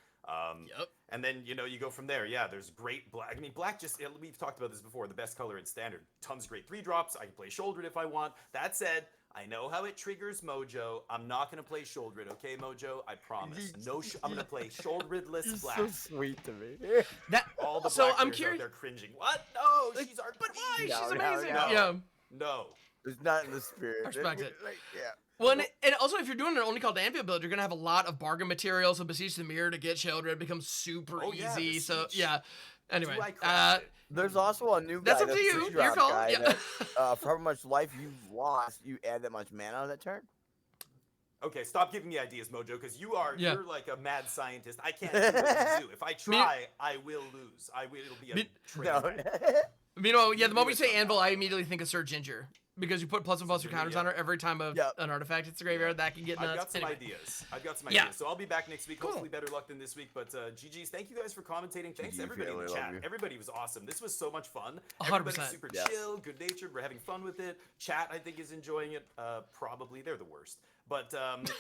And then, you know, you go from there. Yeah, there's great black. I mean, black just, we've talked about this before, the best color in Standard. Tons of great 3-drops. I can play Shouldered if I want. That said, I know how it triggers Mojo. I'm not going to play Shouldered, okay, Mojo? I promise. No, I'm going to play Shoulderedless black. So sweet to me. That All the so black I'm players out curious. there cringing. What? No, she's our But why? queen. She's No, amazing. no, no. Yeah. No. It's not in the spirit. I respect it. Like, yeah. Well, and also if you're doing an only called Anvil build, you're gonna have a lot of bargain material. So Besiege the Mirror to get Shieldred becomes super Oh, yeah, easy. So Besiege. yeah. Anyway, Do I craft it? There's also a new guy. That's up to you. free Your drop call. guy Yeah. that, for how much life you've lost, you add that much mana on that turn. Okay, stop giving me ideas, Mojo, because you're like a mad scientist. I can't do what you do. If I Me- try, I will lose. It'll be a Me- trade. No. meanwhile, yeah, the do moment it you say somehow. Anvil, I immediately think of Sir Ginger. Because you put +1/+2 Ginger, counters yeah. on her every time Yep. an artifact hits the graveyard. That can get nuts. I've got some Anyway. ideas. Yeah. Ideas. So I'll be back next week. Cool. Hopefully better luck than this week. But GG's, thank you guys for commentating. Thanks to GG, everybody in the family, love chat. you. Everybody was awesome. This was so much fun. 100%. Everybody's super Yeah. chill, good natured. We're having fun with it. Chat, I think, is enjoying it. Probably they're the worst. But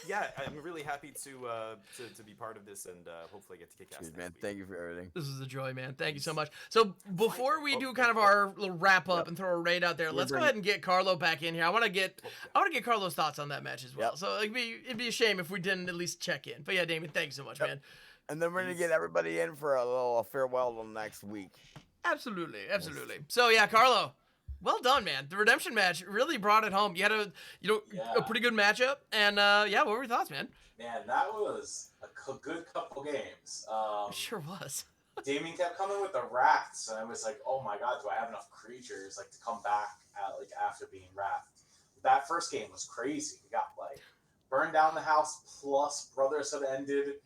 yeah, I'm really happy to be part of this, and hopefully I get to kick ass Cheers, next man. week. Thank you for everything. This is a joy, man. Thank you so much. So before we do kind of our little wrap up and throw a raid out there, let's go ahead and get Carlo back in here. I want to get Carlo's thoughts on that match as well. Yep. So it'd be a shame if we didn't at least check in. But yeah, Damien, thank you so much, man. And then we're gonna get everybody in for a little farewell till next week. Absolutely. So yeah, Carlo, well done, man. The redemption match really brought it home. You had a Yeah. a pretty good matchup, and yeah, what were your thoughts, man? Man, that was a good couple games. It sure was. Damien kept coming with the rafts, and I was like, "Oh my god, do I have enough creatures like to come back after being rafted?" That first game was crazy. We got like burned down the house plus Brothers Have Ended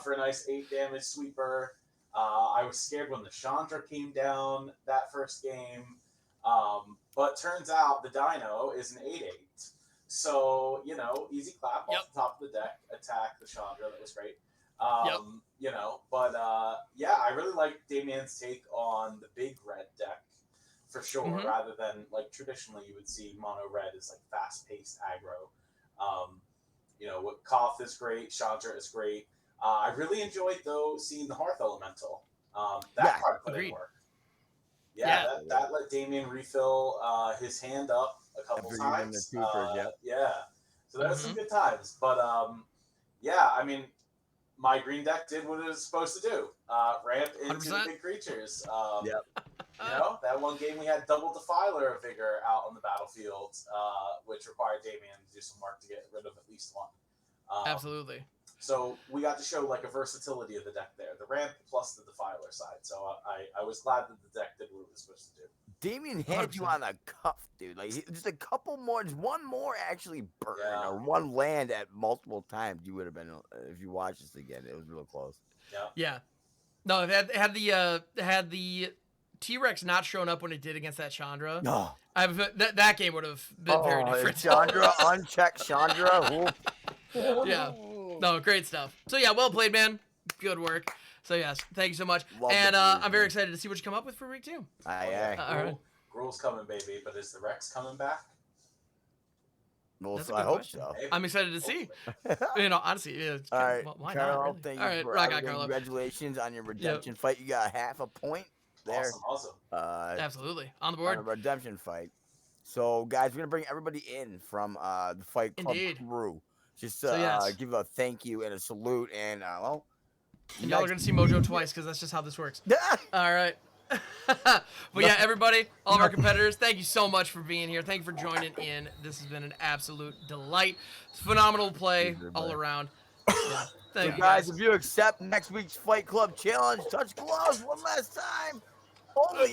for a nice 8 damage sweeper. I was scared when the Chandra came down that first game, but turns out the Dino is an 8/8. So easy clap off the top of the deck, attack the Chandra. That was great. Yeah, I really like Damien's take on the big red deck for sure, rather than like traditionally you would see mono red as like fast paced aggro. What Koth is great, Chandra is great. I really enjoyed though seeing the Hearth Elemental. That card put in work. That let Damien refill his hand up a couple After using times. the twofers, So that was some good times. But I mean, my green deck did what it was supposed to do. Ramp into the 100%. big creatures. That one game we had double Defiler of Vigor out on the battlefield, which required Damien to do some work to get rid of at least one. Absolutely. So we got to show like a versatility of the deck there, the ramp plus the Defiler side. So I was glad that the deck did what it was supposed to do. Damien had you 100%. on a cuff, dude. Like just a couple more, just one more actually burn Yeah. or one land at multiple times. You would have been if you watch this again. It was real close. Yeah. No, had the T-Rex not shown up when it did against that Chandra, No. that game would have been very different. Chandra, unchecked Chandra. Ooh. Yeah. No, great stuff. So yeah, well played, man. Good work. So yes, thank you so much. Love the And food, I'm very man. excited to see what you come up with for week 2. Aye. All right. Gruul's coming, baby, but is the Rex coming back? Well, That's a I good hope question. so. Maybe. I'm excited to see. Honestly, yeah, All right, why Carlo, not? Really? thank All you right, for rock on, everything. Carlo. Congratulations on your redemption fight. You got half a point there. Awesome. Absolutely on the On board. a redemption fight. So, guys, we're gonna bring everybody in from the Fight Club Indeed. crew. Just So, yes. give a thank you and a salute, and Y'all are gonna see Mojo twice because that's just how this works. All right. But yeah, everybody, all of our competitors, thank you so much for being here. Thank you for joining in. This has been an absolute delight. Phenomenal play all around. Yeah. Thank you, guys, if you accept next week's Fight Club challenge, touch gloves one last time. Hold on.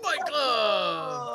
Fight Club!